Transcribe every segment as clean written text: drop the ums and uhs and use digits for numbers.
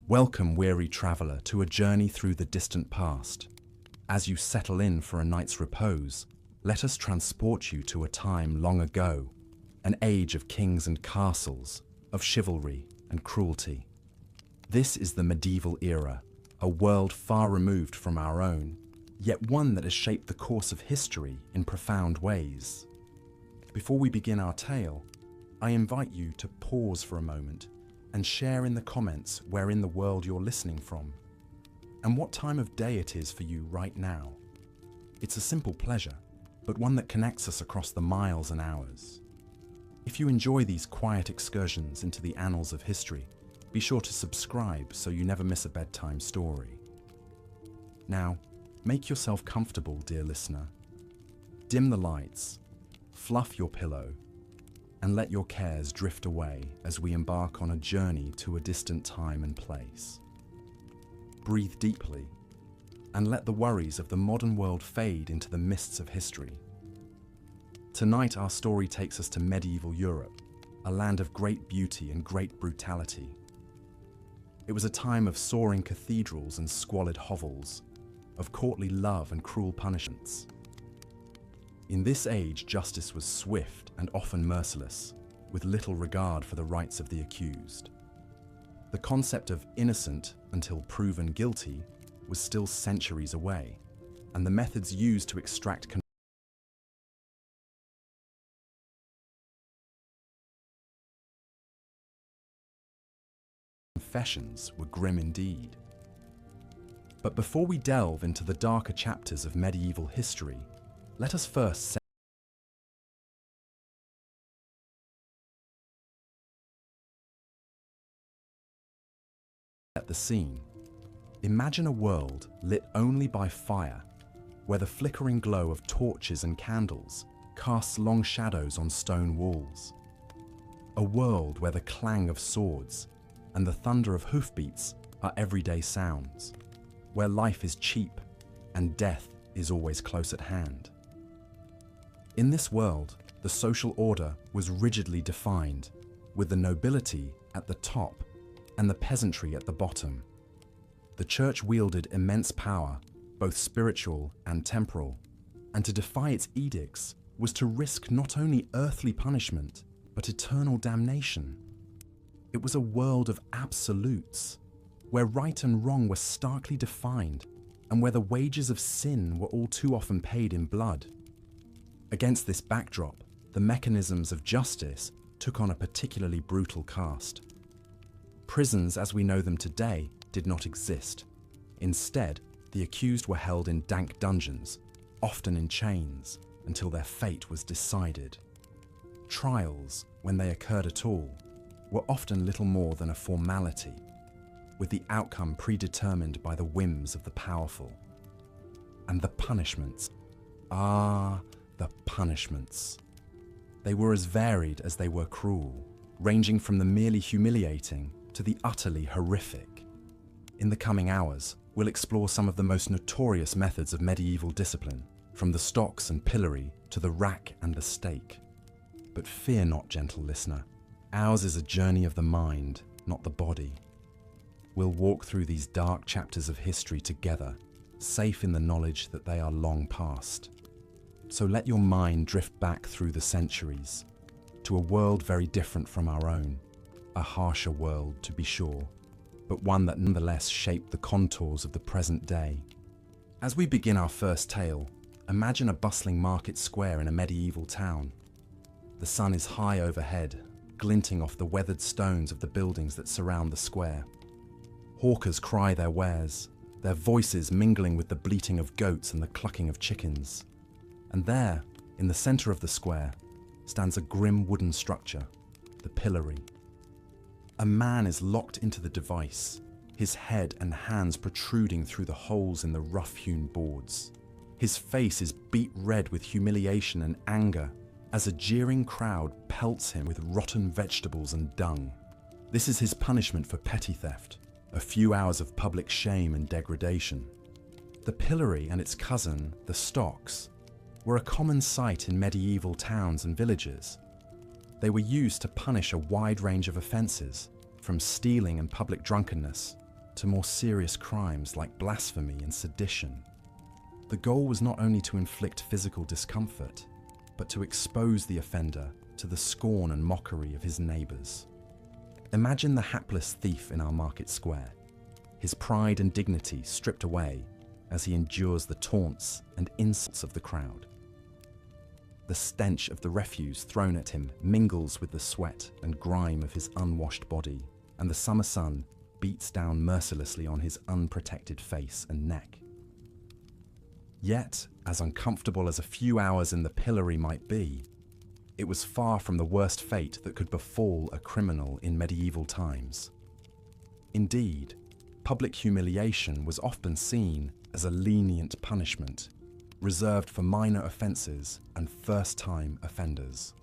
Welcome, weary traveller, to a journey through the distant past. As you settle in for a night's repose, let us transport you to a time long ago, an age of kings and castles, of chivalry and cruelty. This is the medieval era, a world far removed from our own, yet one that has shaped the course of history in profound ways. Before we begin our tale, I invite you to pause for a moment and share in the comments where in the world you're listening from, and what time of day it is for you right now. It's a simple pleasure, but one that connects us across the miles and hours. If you enjoy these quiet excursions into the annals of history, be sure to subscribe so you never miss a bedtime story. Now, make yourself comfortable, dear listener. Dim the lights, fluff your pillow, and let your cares drift away as we embark on a journey to a distant time and place. Breathe deeply, and let the worries of the modern world fade into the mists of history. Tonight our story takes us to medieval Europe, a land of great beauty and great brutality. It was a time of soaring cathedrals and squalid hovels, of courtly love and cruel punishments. In this age, justice was swift and often merciless, with little regard for the rights of the accused. The concept of innocent until proven guilty was still centuries away, and the methods used to extract confessions were grim indeed. But before we delve into the darker chapters of medieval history, let us first set the scene. Imagine a world lit only by fire, where the flickering glow of torches and candles casts long shadows on stone walls. A world where the clang of swords and the thunder of hoofbeats are everyday sounds, where life is cheap and death is always close at hand. In this world, the social order was rigidly defined, with the nobility at the top and the peasantry at the bottom. The church wielded immense power, both spiritual and temporal, and to defy its edicts was to risk not only earthly punishment, but eternal damnation. It was a world of absolutes, where right and wrong were starkly defined, and where the wages of sin were all too often paid in blood. Against this backdrop, the mechanisms of justice took on a particularly brutal cast. Prisons as we know them today did not exist. Instead, the accused were held in dank dungeons, often in chains, until their fate was decided. Trials, when they occurred at all, were often little more than a formality, with the outcome predetermined by the whims of the powerful. And the punishments, the punishments. They were as varied as they were cruel, ranging from the merely humiliating to the utterly horrific. In the coming hours, we'll explore some of the most notorious methods of medieval discipline, from the stocks and pillory to the rack and the stake. But fear not, gentle listener. Ours is a journey of the mind, not the body. We'll walk through these dark chapters of history together, safe in the knowledge that they are long past. So let your mind drift back through the centuries, to a world very different from our own, a harsher world to be sure, but one that nonetheless shaped the contours of the present day. As we begin our first tale, imagine a bustling market square in a medieval town. The sun is high overhead, glinting off the weathered stones of the buildings that surround the square. Hawkers cry their wares, their voices mingling with the bleating of goats and the clucking of chickens. And there, in the center of the square, stands a grim wooden structure, the pillory. A man is locked into the device, his head and hands protruding through the holes in the rough-hewn boards. His face is beet red with humiliation and anger as a jeering crowd pelts him with rotten vegetables and dung. This is his punishment for petty theft, a few hours of public shame and degradation. The pillory and its cousin, the stocks, were a common sight in medieval towns and villages. They were used to punish a wide range of offences, from stealing and public drunkenness to more serious crimes like blasphemy and sedition. The goal was not only to inflict physical discomfort, but to expose the offender to the scorn and mockery of his neighbours. Imagine the hapless thief in our market square, his pride and dignity stripped away as he endures the taunts and insults of the crowd. The stench of the refuse thrown at him mingles with the sweat and grime of his unwashed body, and the summer sun beats down mercilessly on his unprotected face and neck. Yet, as uncomfortable as a few hours in the pillory might be, it was far from the worst fate that could befall a criminal in medieval times. Indeed, public humiliation was often seen as a lenient punishment, reserved for minor offences and first-time offenders.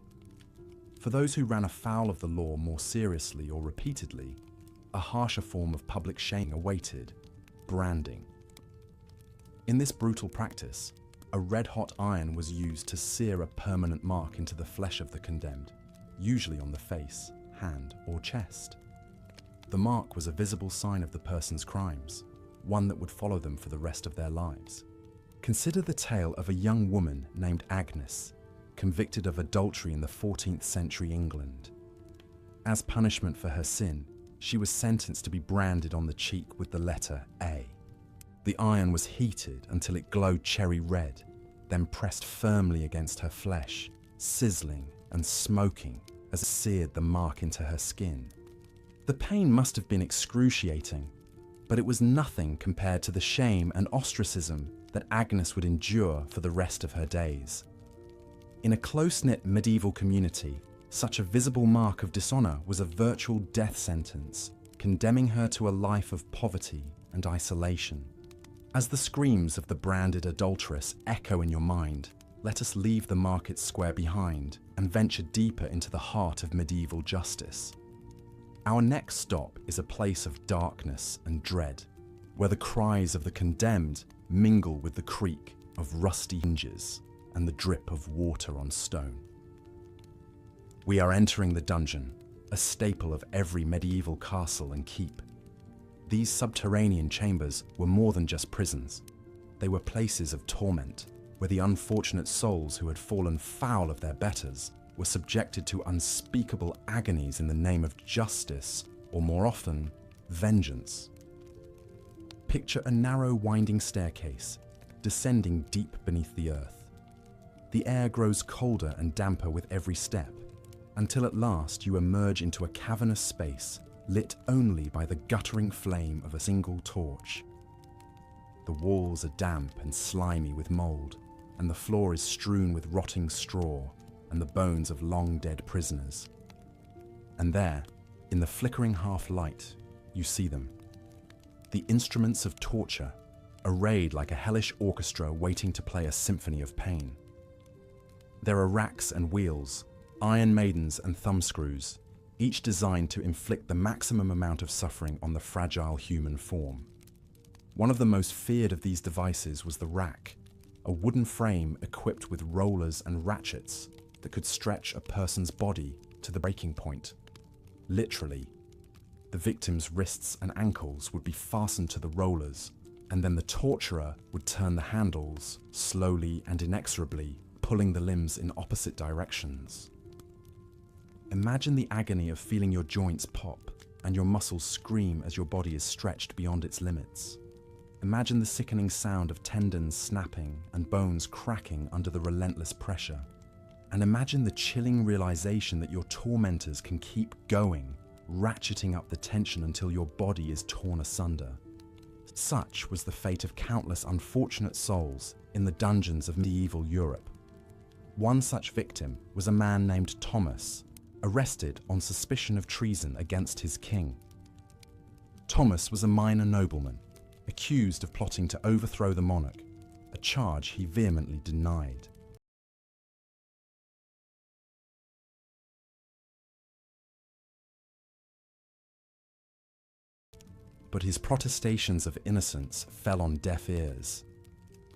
For those who ran afoul of the law more seriously or repeatedly, a harsher form of public shaming awaited: branding. In this brutal practice, a red-hot iron was used to sear a permanent mark into the flesh of the condemned, usually on the face, hand, or chest. The mark was a visible sign of the person's crimes, one that would follow them for the rest of their lives. Consider the tale of a young woman named Agnes, convicted of adultery in the 14th century England. As punishment for her sin, she was sentenced to be branded on the cheek with the letter A. The iron was heated until it glowed cherry red, then pressed firmly against her flesh, sizzling and smoking as it seared the mark into her skin. The pain must have been excruciating, but it was nothing compared to the shame and ostracism that Agnes would endure for the rest of her days. In a close-knit medieval community, such a visible mark of dishonour was a virtual death sentence, condemning her to a life of poverty and isolation. As the screams of the branded adulteress echo in your mind, let us leave the market square behind and venture deeper into the heart of medieval justice. Our next stop is a place of darkness and dread, where the cries of the condemned mingle with the creak of rusty hinges and the drip of water on stone. We are entering the dungeon, a staple of every medieval castle and keep. These subterranean chambers were more than just prisons. They were places of torment, where the unfortunate souls who had fallen foul of their betters were subjected to unspeakable agonies in the name of justice, or more often, vengeance. Picture a narrow winding staircase, descending deep beneath the earth. The air grows colder and damper with every step, until at last you emerge into a cavernous space lit only by the guttering flame of a single torch. The walls are damp and slimy with mould, and the floor is strewn with rotting straw and the bones of long-dead prisoners. And there, in the flickering half-light, you see them. The instruments of torture, arrayed like a hellish orchestra waiting to play a symphony of pain. There are racks and wheels, iron maidens and thumbscrews, each designed to inflict the maximum amount of suffering on the fragile human form. One of the most feared of these devices was the rack, a wooden frame equipped with rollers and ratchets that could stretch a person's body to the breaking point. Literally, the victim's wrists and ankles would be fastened to the rollers, and then the torturer would turn the handles, slowly and inexorably, pulling the limbs in opposite directions. Imagine the agony of feeling your joints pop and your muscles scream as your body is stretched beyond its limits. Imagine the sickening sound of tendons snapping and bones cracking under the relentless pressure. And imagine the chilling realization that your tormentors can keep going, ratcheting up the tension until your body is torn asunder. Such was the fate of countless unfortunate souls in the dungeons of medieval Europe. One such victim was a man named Thomas, arrested on suspicion of treason against his king. Thomas was a minor nobleman, accused of plotting to overthrow the monarch, a charge he vehemently denied. But his protestations of innocence fell on deaf ears.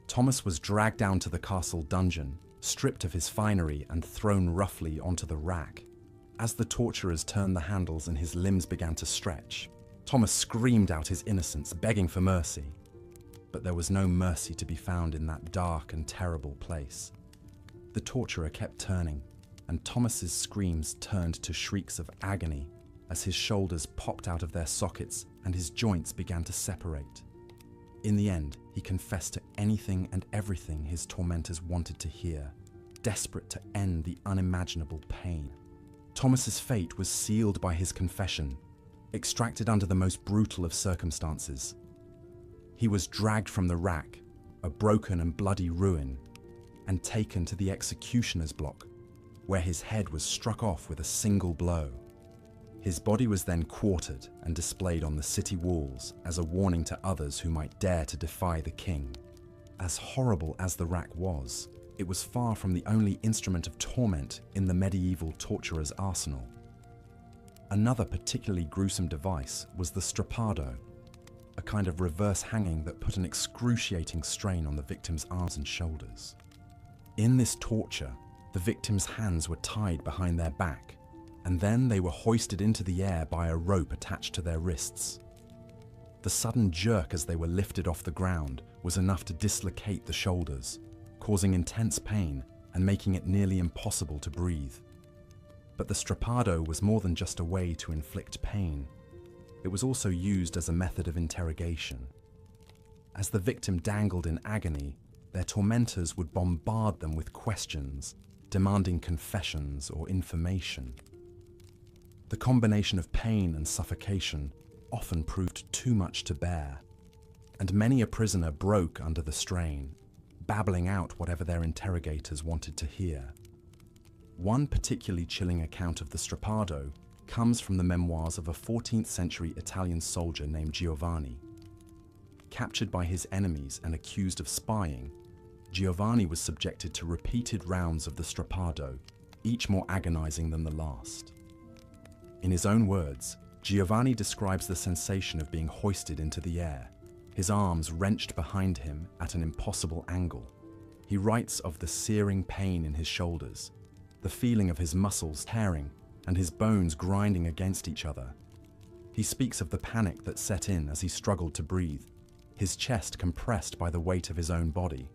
Thomas was dragged down to the castle dungeon, stripped of his finery and thrown roughly onto the rack. As the torturers turned the handles and his limbs began to stretch, Thomas screamed out his innocence, begging for mercy. But there was no mercy to be found in that dark and terrible place. The torturer kept turning, and Thomas's screams turned to shrieks of agony as his shoulders popped out of their sockets and his joints began to separate. In the end, he confessed to anything and everything his tormentors wanted to hear, desperate to end the unimaginable pain. Thomas's fate was sealed by his confession, extracted under the most brutal of circumstances. He was dragged from the rack, a broken and bloody ruin, and taken to the executioner's block, where his head was struck off with a single blow. His body was then quartered and displayed on the city walls as a warning to others who might dare to defy the king. As horrible as the rack was, it was far from the only instrument of torment in the medieval torturer's arsenal. Another particularly gruesome device was the strappado, a kind of reverse hanging that put an excruciating strain on the victim's arms and shoulders. In this torture, the victim's hands were tied behind their back, and then they were hoisted into the air by a rope attached to their wrists. The sudden jerk as they were lifted off the ground was enough to dislocate the shoulders, causing intense pain and making it nearly impossible to breathe. But the strappado was more than just a way to inflict pain. It was also used as a method of interrogation. As the victim dangled in agony, their tormentors would bombard them with questions, demanding confessions or information. The combination of pain and suffocation often proved too much to bear, and many a prisoner broke under the strain, babbling out whatever their interrogators wanted to hear. One particularly chilling account of the strappado comes from the memoirs of a 14th century Italian soldier named Giovanni. Captured by his enemies and accused of spying, Giovanni was subjected to repeated rounds of the strappado, each more agonizing than the last. In his own words, Giovanni describes the sensation of being hoisted into the air, his arms wrenched behind him at an impossible angle. He writes of the searing pain in his shoulders, the feeling of his muscles tearing and his bones grinding against each other. He speaks of the panic that set in as he struggled to breathe, his chest compressed by the weight of his own body.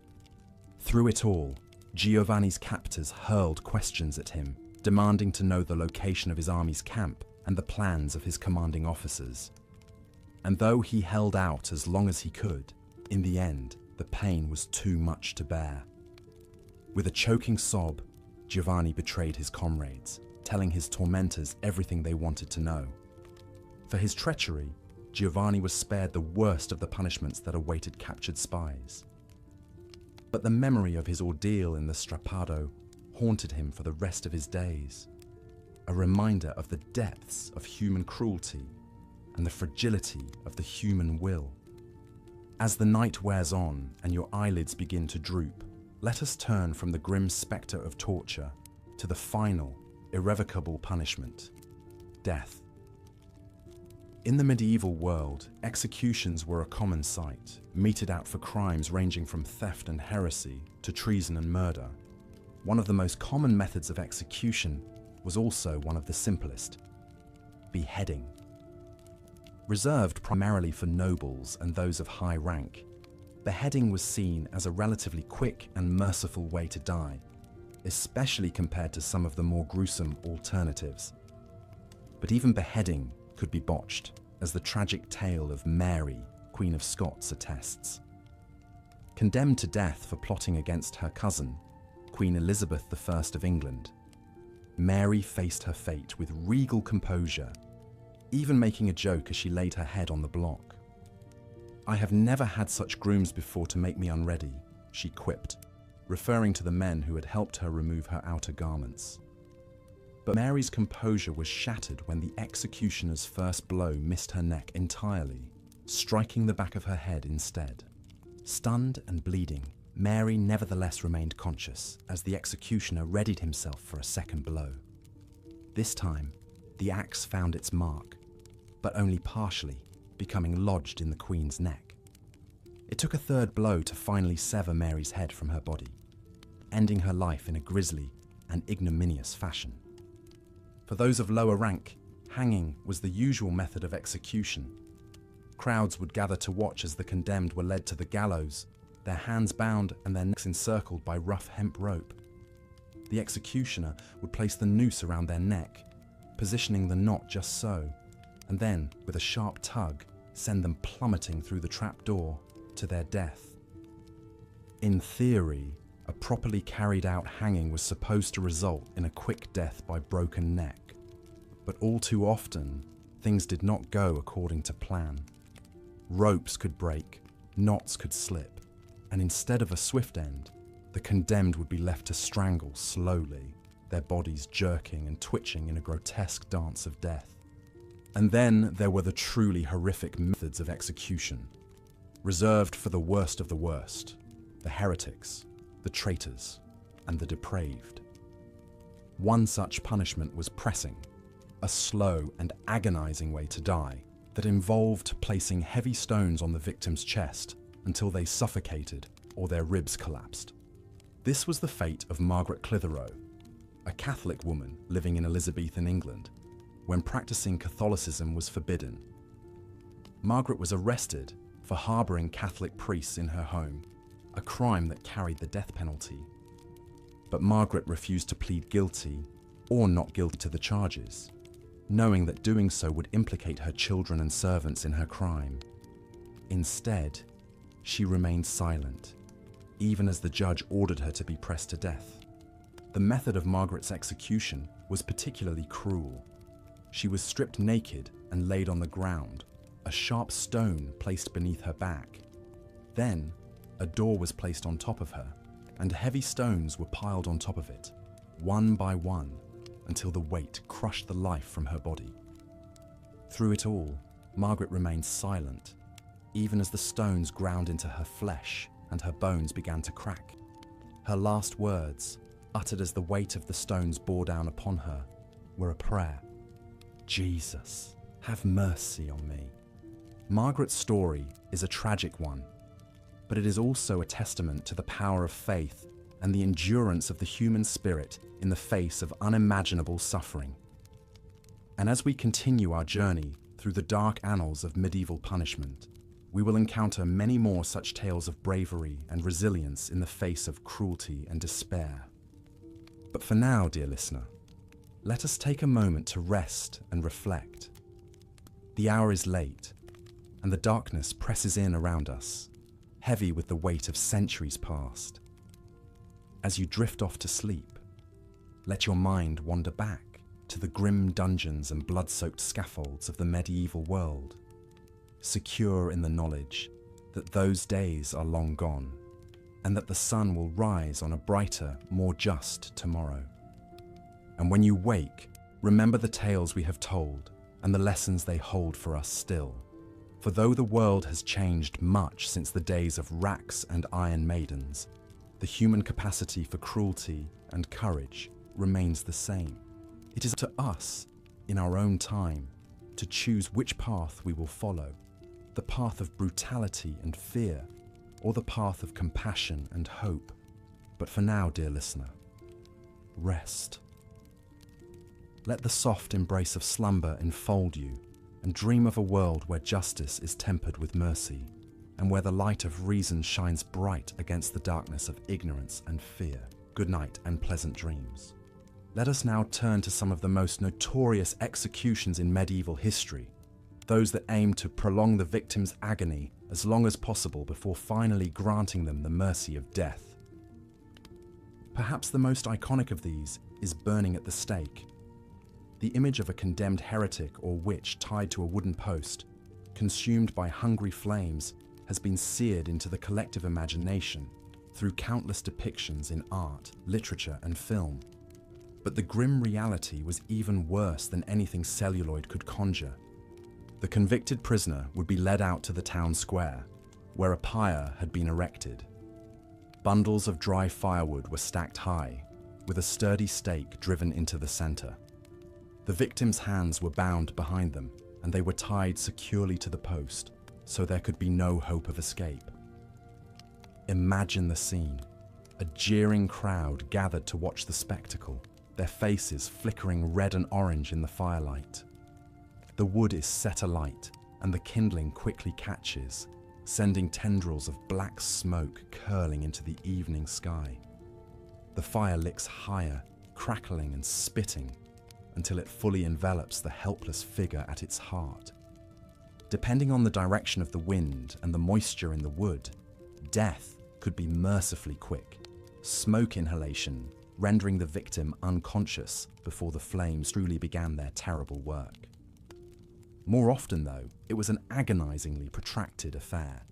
Through it all, Giovanni's captors hurled questions at him, demanding to know the location of his army's camp and the plans of his commanding officers. And though he held out as long as he could, in the end, the pain was too much to bear. With a choking sob, Giovanni betrayed his comrades, telling his tormentors everything they wanted to know. For his treachery, Giovanni was spared the worst of the punishments that awaited captured spies. But the memory of his ordeal in the strappado haunted him for the rest of his days, a reminder of the depths of human cruelty and the fragility of the human will. As the night wears on and your eyelids begin to droop, let us turn from the grim spectre of torture to the final, irrevocable punishment, death. In the medieval world, executions were a common sight, meted out for crimes ranging from theft and heresy to treason and murder. One of the most common methods of execution was also one of the simplest: beheading. Reserved primarily for nobles and those of high rank, beheading was seen as a relatively quick and merciful way to die, especially compared to some of the more gruesome alternatives. But even beheading could be botched, as the tragic tale of Mary, Queen of Scots, attests. Condemned to death for plotting against her cousin, Queen Elizabeth I of England, Mary faced her fate with regal composure, even making a joke as she laid her head on the block. "I have never had such grooms before to make me unready," she quipped, referring to the men who had helped her remove her outer garments. But Mary's composure was shattered when the executioner's first blow missed her neck entirely, striking the back of her head instead. Stunned and bleeding, Mary nevertheless remained conscious as the executioner readied himself for a second blow. This time, the axe found its mark, but only partially, becoming lodged in the Queen's neck. It took a third blow to finally sever Mary's head from her body, ending her life in a grisly and ignominious fashion. For those of lower rank, hanging was the usual method of execution, Crowds would gather to watch as the condemned were led to the gallows, their hands bound and their necks encircled by rough hemp rope. The executioner would place the noose around their neck, positioning the knot just so, and then, with a sharp tug, send them plummeting through the trapdoor to their death. In theory, a properly carried out hanging was supposed to result in a quick death by broken neck, but all too often, things did not go according to plan. Ropes could break, knots could slip, and instead of a swift end, the condemned would be left to strangle slowly, their bodies jerking and twitching in a grotesque dance of death. And then there were the truly horrific methods of execution, reserved for the worst of the worst, the heretics, the traitors, and the depraved. One such punishment was pressing, a slow and agonizing way to die that involved placing heavy stones on the victim's chest until they suffocated or their ribs collapsed. This was the fate of Margaret Clitheroe, a Catholic woman living in Elizabethan England, when practicing Catholicism was forbidden. Margaret was arrested for harboring Catholic priests in her home, a crime that carried the death penalty. But Margaret refused to plead guilty or not guilty to the charges, knowing that doing so would implicate her children and servants in her crime. Instead, she remained silent, even as the judge ordered her to be pressed to death. The method of Margaret's execution was particularly cruel. She was stripped naked and laid on the ground, a sharp stone placed beneath her back. Then, a door was placed on top of her, and heavy stones were piled on top of it, one by one, until the weight crushed the life from her body. Through it all, Margaret remained silent, even as the stones ground into her flesh and her bones began to crack. Her last words, uttered as the weight of the stones bore down upon her, were a prayer. "Jesus, have mercy on me." Margaret's story is a tragic one, but it is also a testament to the power of faith and the endurance of the human spirit in the face of unimaginable suffering. And as we continue our journey through the dark annals of medieval punishment, we will encounter many more such tales of bravery and resilience in the face of cruelty and despair. But for now, dear listener, let us take a moment to rest and reflect. The hour is late, and the darkness presses in around us, heavy with the weight of centuries past. As you drift off to sleep, let your mind wander back to the grim dungeons and blood-soaked scaffolds of the medieval world, secure in the knowledge that those days are long gone, and that the sun will rise on a brighter, more just tomorrow. And when you wake, remember the tales we have told and the lessons they hold for us still. For though the world has changed much since the days of racks and iron maidens, the human capacity for cruelty and courage remains the same. It is up to us, in our own time, to choose which path we will follow, the path of brutality and fear, or the path of compassion and hope. But for now, dear listener, rest. Let the soft embrace of slumber enfold you, and dream of a world where justice is tempered with mercy, and where the light of reason shines bright against the darkness of ignorance and fear. Good night and pleasant dreams. Let us now turn to some of the most notorious executions in medieval history, those that aim to prolong the victim's agony as long as possible before finally granting them the mercy of death. Perhaps the most iconic of these is burning at the stake. The image of a condemned heretic or witch tied to a wooden post, consumed by hungry flames, has been seared into the collective imagination through countless depictions in art, literature, and film. But the grim reality was even worse than anything celluloid could conjure. The convicted prisoner would be led out to the town square, where a pyre had been erected. Bundles of dry firewood were stacked high, with a sturdy stake driven into the center. The victim's hands were bound behind them, and they were tied securely to the post, so there could be no hope of escape. Imagine the scene. A jeering crowd gathered to watch the spectacle, their faces flickering red and orange in the firelight. The wood is set alight, and the kindling quickly catches, sending tendrils of black smoke curling into the evening sky. The fire licks higher, crackling and spitting, until it fully envelops the helpless figure at its heart. Depending on the direction of the wind and the moisture in the wood, death could be mercifully quick, smoke inhalation rendering the victim unconscious before the flames truly began their terrible work. More often, though, it was an agonizingly protracted affair.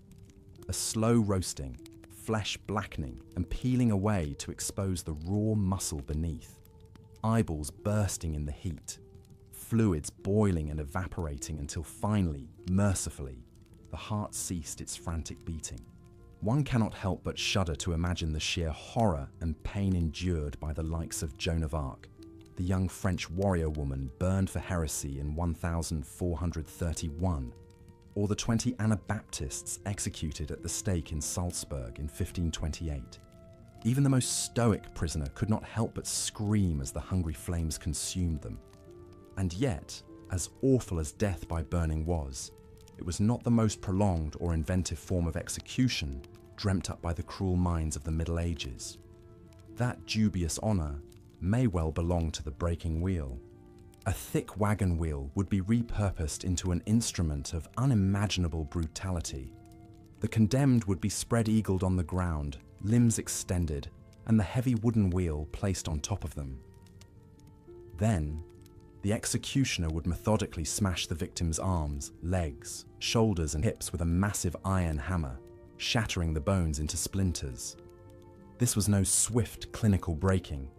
A slow roasting, flesh blackening and peeling away to expose the raw muscle beneath, eyeballs bursting in the heat, fluids boiling and evaporating until finally, mercifully, the heart ceased its frantic beating. One cannot help but shudder to imagine the sheer horror and pain endured by the likes of Joan of Arc, the young French warrior woman burned for heresy in 1431, or the 20 Anabaptists executed at the stake in Salzburg in 1528. Even the most stoic prisoner could not help but scream as the hungry flames consumed them. And yet, as awful as death by burning was, it was not the most prolonged or inventive form of execution dreamt up by the cruel minds of the Middle Ages. That dubious honour may well belong to the breaking wheel. A thick wagon wheel would be repurposed into an instrument of unimaginable brutality. The condemned would be spread-eagled on the ground, limbs extended, and the heavy wooden wheel placed on top of them. Then, the executioner would methodically smash the victim's arms, legs, shoulders, and hips with a massive iron hammer, shattering the bones into splinters. This was no swift, clinical breaking.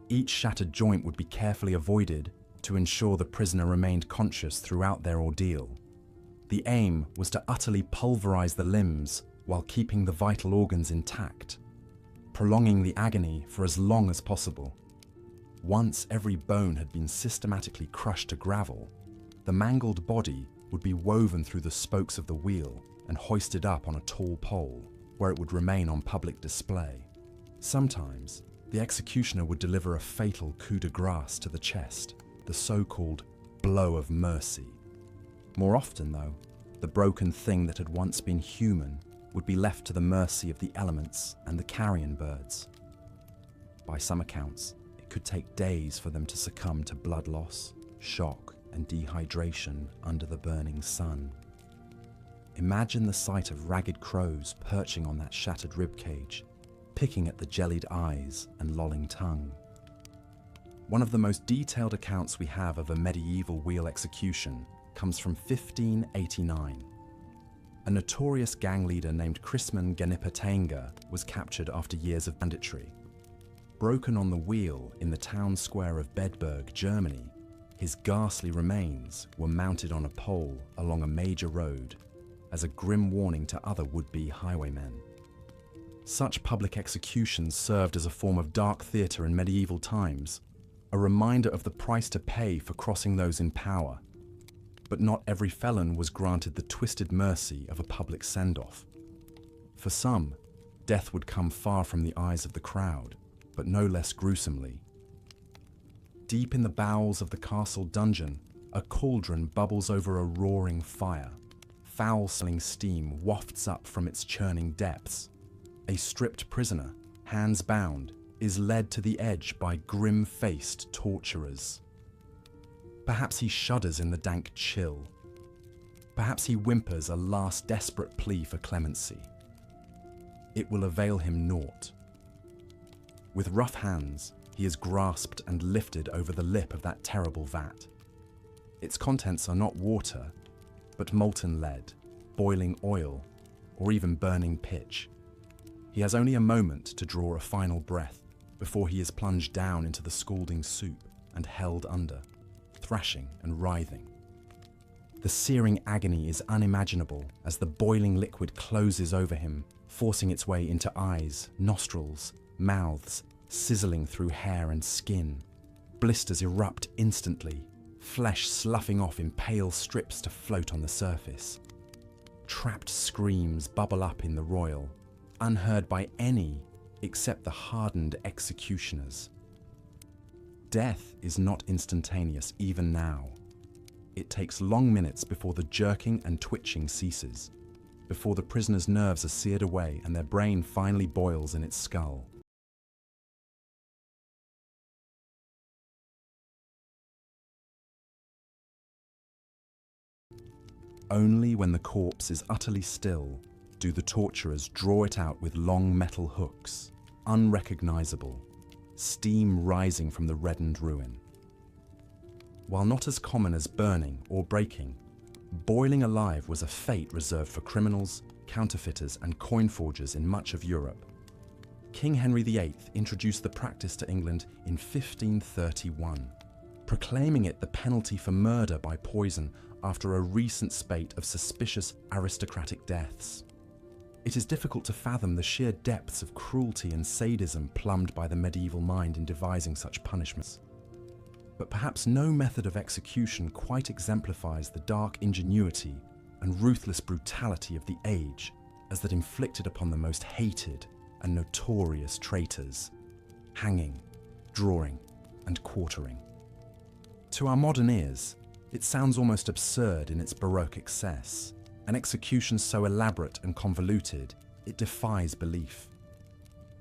Each shattered joint would be carefully avoided to ensure the prisoner remained conscious throughout their ordeal. The aim was to utterly pulverize the limbs while keeping the vital organs intact, prolonging the agony for as long as possible. Once every bone had been systematically crushed to gravel, the mangled body would be woven through the spokes of the wheel and hoisted up on a tall pole, where it would remain on public display. Sometimes, the executioner would deliver a fatal coup de grace to the chest, the so-called blow of mercy. More often, though, the broken thing that had once been human would be left to the mercy of the elements and the carrion birds. By some accounts, it could take days for them to succumb to blood loss, shock, and dehydration under the burning sun. Imagine the sight of ragged crows perching on that shattered ribcage, picking at the jellied eyes and lolling tongue. One of the most detailed accounts we have of a medieval wheel execution comes from 1589. A notorious gang leader named Chrisman Ganipatenga was captured after years of banditry. Broken on the wheel in the town square of Bedburg, Germany, his ghastly remains were mounted on a pole along a major road as a grim warning to other would-be highwaymen. Such public executions served as a form of dark theatre in medieval times, a reminder of the price to pay for crossing those in power. But not every felon was granted the twisted mercy of a public send-off. For some, death would come far from the eyes of the crowd, but no less gruesomely. Deep in the bowels of the castle dungeon, a cauldron bubbles over a roaring fire. Foul-smelling steam wafts up from its churning depths. A stripped prisoner, hands bound, is led to the edge by grim-faced torturers. Perhaps he shudders in the dank chill. Perhaps he whimpers a last desperate plea for clemency. It will avail him naught. With rough hands, he is grasped and lifted over the lip of that terrible vat. Its contents are not water, but molten lead, boiling oil, or even burning pitch. He has only a moment to draw a final breath before he is plunged down into the scalding soup and held under, thrashing and writhing. The searing agony is unimaginable as the boiling liquid closes over him, forcing its way into eyes, nostrils, mouths, sizzling through hair and skin. Blisters erupt instantly, flesh sloughing off in pale strips to float on the surface. Trapped screams bubble up in the roil, unheard by any except the hardened executioners. Death is not instantaneous even now. It takes long minutes before the jerking and twitching ceases, before the prisoner's nerves are seared away and their brain finally boils in its skull. Only when the corpse is utterly still do the torturers draw it out with long metal hooks, unrecognizable, steam rising from the reddened ruin. While not as common as burning or breaking, boiling alive was a fate reserved for criminals, counterfeiters, and coin forgers in much of Europe. King Henry VIII introduced the practice to England in 1531, proclaiming it the penalty for murder by poison after a recent spate of suspicious aristocratic deaths. It is difficult to fathom the sheer depths of cruelty and sadism plumbed by the medieval mind in devising such punishments. But perhaps no method of execution quite exemplifies the dark ingenuity and ruthless brutality of the age as that inflicted upon the most hated and notorious traitors: hanging, drawing, and quartering. To our modern ears, it sounds almost absurd in its Baroque excess, an execution so elaborate and convoluted it defies belief.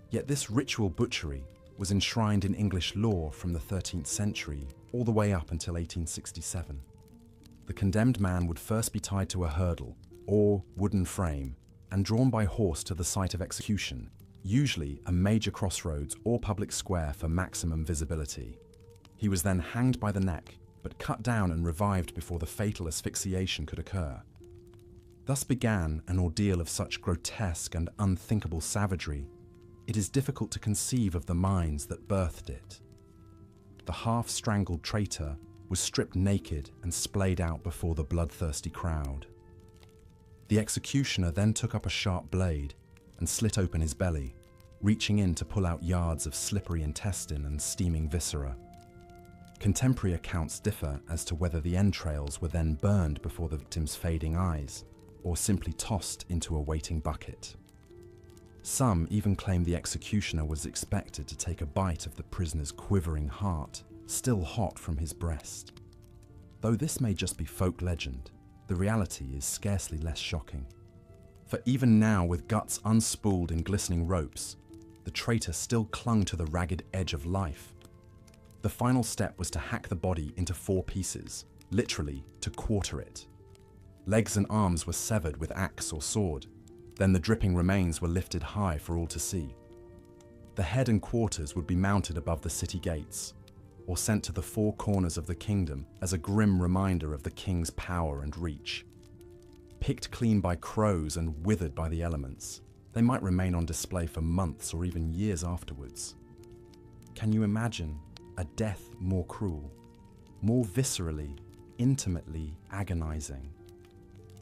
Yet this ritual butchery was enshrined in English law from the 13th century all the way up until 1867. The condemned man would first be tied to a hurdle or wooden frame and drawn by horse to the site of execution, usually a major crossroads or public square for maximum visibility. He was then hanged by the neck, but cut down and revived before the fatal asphyxiation could occur. Thus began an ordeal of such grotesque and unthinkable savagery, it is difficult to conceive of the minds that birthed it. The half-strangled traitor was stripped naked and splayed out before the bloodthirsty crowd. The executioner then took up a sharp blade and slit open his belly, reaching in to pull out yards of slippery intestine and steaming viscera. Contemporary accounts differ as to whether the entrails were then burned before the victim's fading eyes, or simply tossed into a waiting bucket. Some even claim the executioner was expected to take a bite of the prisoner's quivering heart, still hot from his breast. Though this may just be folk legend, the reality is scarcely less shocking. For even now, with guts unspooled in glistening ropes, the traitor still clung to the ragged edge of life. The final step was to hack the body into 4 pieces, literally to quarter it. Legs and arms were severed with axe or sword. Then the dripping remains were lifted high for all to see. The head and quarters would be mounted above the city gates, or sent to the 4 corners of the kingdom as a grim reminder of the king's power and reach. Picked clean by crows and withered by the elements, they might remain on display for months or even years afterwards. Can you imagine a death more cruel, more viscerally, intimately agonizing?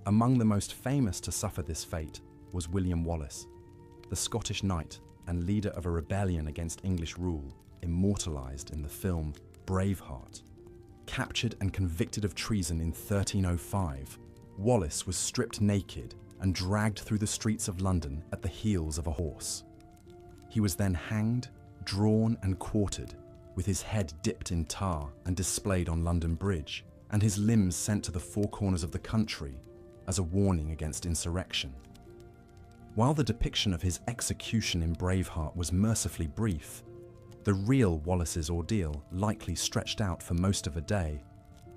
Among the most famous to suffer this fate was William Wallace, the Scottish knight and leader of a rebellion against English rule, immortalized in the film Braveheart. Captured and convicted of treason in 1305, Wallace was stripped naked and dragged through the streets of London at the heels of a horse. He was then hanged, drawn and quartered, with his head dipped in tar and displayed on London Bridge, and his limbs sent to the 4 corners of the country as a warning against insurrection. While the depiction of his execution in Braveheart was mercifully brief, the real Wallace's ordeal likely stretched out for most of a day,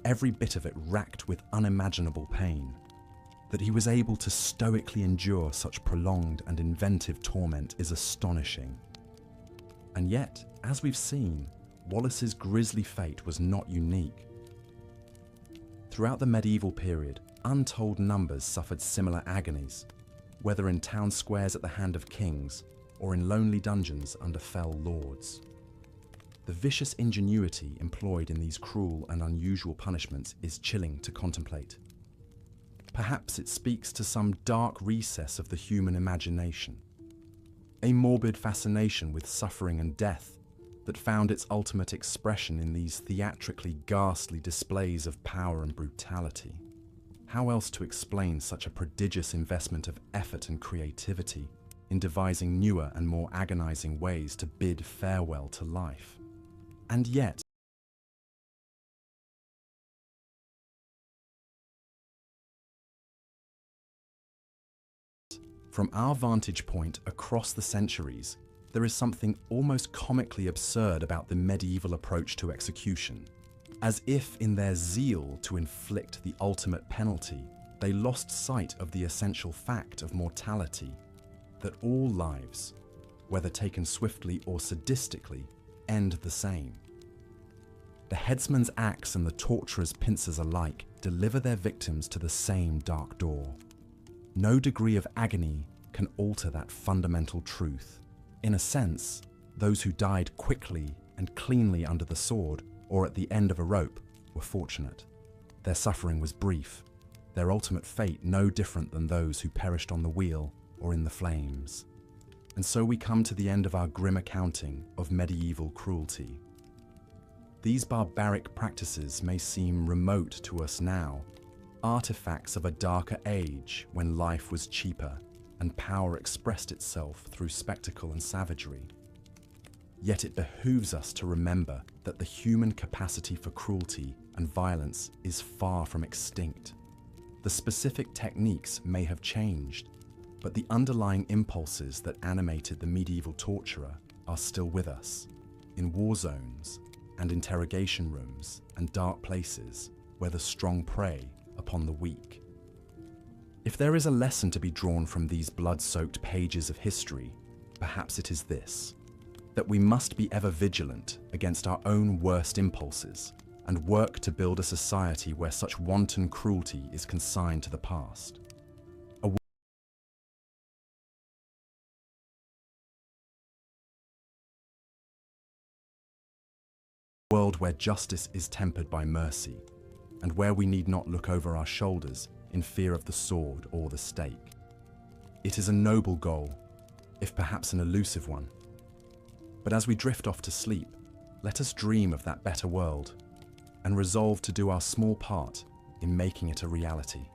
every bit of it racked with unimaginable pain. That he was able to stoically endure such prolonged and inventive torment is astonishing. And yet, as we've seen, Wallace's grisly fate was not unique. Throughout the medieval period, untold numbers suffered similar agonies, whether in town squares at the hand of kings or in lonely dungeons under fell lords. The vicious ingenuity employed in these cruel and unusual punishments is chilling to contemplate. Perhaps it speaks to some dark recess of the human imagination, a morbid fascination with suffering and death that found its ultimate expression in these theatrically ghastly displays of power and brutality. How else to explain such a prodigious investment of effort and creativity in devising newer and more agonizing ways to bid farewell to life? And yet, From our vantage point across the centuries, there is something almost comically absurd about the medieval approach to execution. As if in their zeal to inflict the ultimate penalty, they lost sight of the essential fact of mortality, that all lives, whether taken swiftly or sadistically, end the same. The headsman's axe and the torturer's pincers alike deliver their victims to the same dark door. No degree of agony can alter that fundamental truth. In a sense, those who died quickly and cleanly under the sword or at the end of a rope were fortunate. Their suffering was brief, their ultimate fate no different than those who perished on the wheel or in the flames. And so we come to the end of our grim accounting of medieval cruelty. These barbaric practices may seem remote to us now, artifacts of a darker age when life was cheaper and power expressed itself through spectacle and savagery. Yet it behooves us to remember that the human capacity for cruelty and violence is far from extinct. The specific techniques may have changed, but the underlying impulses that animated the medieval torturer are still with us, in war zones and interrogation rooms and dark places where the strong prey upon the weak. If there is a lesson to be drawn from these blood-soaked pages of history, perhaps it is this: that we must be ever vigilant against our own worst impulses and work to build a society where such wanton cruelty is consigned to the past. A world where justice is tempered by mercy, and where we need not look over our shoulders in fear of the sword or the stake. It is a noble goal, if perhaps an elusive one. But as we drift off to sleep, let us dream of that better world and resolve to do our small part in making it a reality.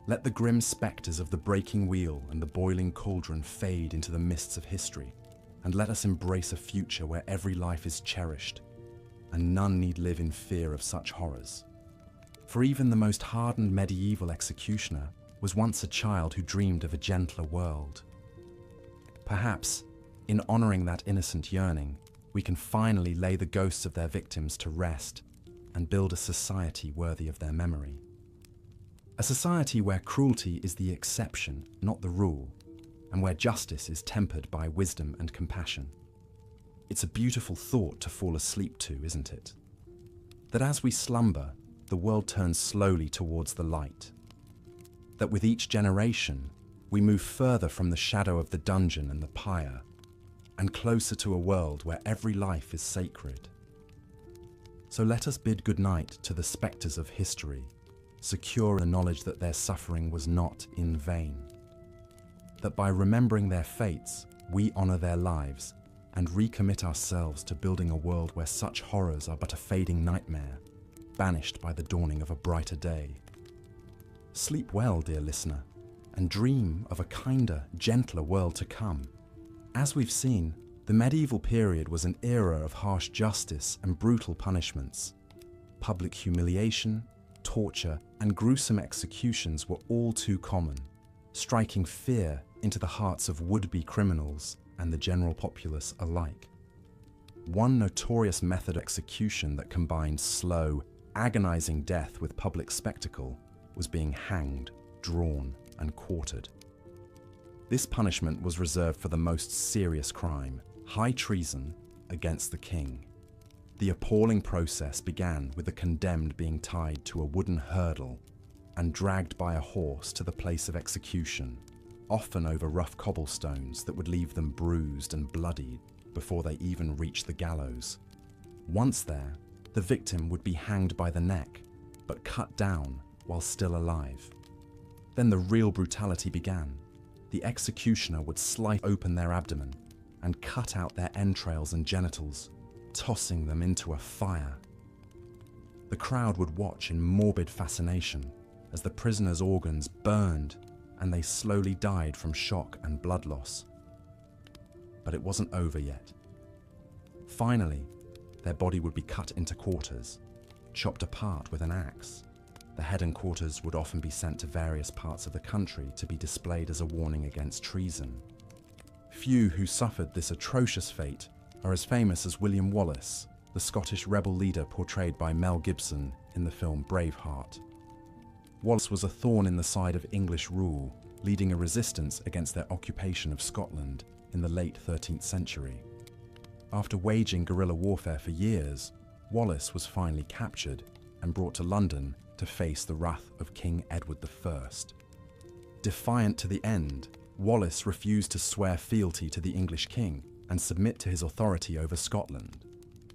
Let the grim spectres of the breaking wheel and the boiling cauldron fade into the mists of history, and let us embrace a future where every life is cherished and none need live in fear of such horrors. For even the most hardened medieval executioner was once a child who dreamed of a gentler world. Perhaps, in honouring that innocent yearning, we can finally lay the ghosts of their victims to rest and build a society worthy of their memory. A society where cruelty is the exception, not the rule, and where justice is tempered by wisdom and compassion. It's a beautiful thought to fall asleep to, isn't it? That as we slumber, the world turns slowly towards the light. That with each generation, we move further from the shadow of the dungeon and the pyre, and closer to a world where every life is sacred. So let us bid goodnight to the spectres of history, secure in the knowledge that their suffering was not in vain. That by remembering their fates, we honour their lives and recommit ourselves to building a world where such horrors are but a fading nightmare, banished by the dawning of a brighter day. Sleep well, dear listener, and dream of a kinder, gentler world to come. As we've seen, the medieval period was an era of harsh justice and brutal punishments. Public humiliation, torture, and gruesome executions were all too common, striking fear into the hearts of would-be criminals and the general populace alike. One notorious method of execution that combined slow, agonizing death with public spectacle was being hanged, drawn, and quartered. This punishment was reserved for the most serious crime, high treason against the king. The appalling process began with the condemned being tied to a wooden hurdle and dragged by a horse to the place of execution, often over rough cobblestones that would leave them bruised and bloodied before they even reached the gallows. Once there, the victim would be hanged by the neck, but cut down while still alive. Then the real brutality began. The executioner would slice open their abdomen and cut out their entrails and genitals, tossing them into a fire. The crowd would watch in morbid fascination as the prisoners' organs burned and they slowly died from shock and blood loss. But it wasn't over yet. Finally, their body would be cut into quarters, chopped apart with an axe, The head and quarters would often be sent to various parts of the country to be displayed as a warning against treason. Few who suffered this atrocious fate are as famous as William Wallace, the Scottish rebel leader portrayed by Mel Gibson in the film Braveheart. Wallace was a thorn in the side of English rule, leading a resistance against their occupation of Scotland in the late 13th century. After waging guerrilla warfare for years, Wallace was finally captured and brought to London to face the wrath of King Edward I. Defiant to the end, Wallace refused to swear fealty to the English king and submit to his authority over Scotland.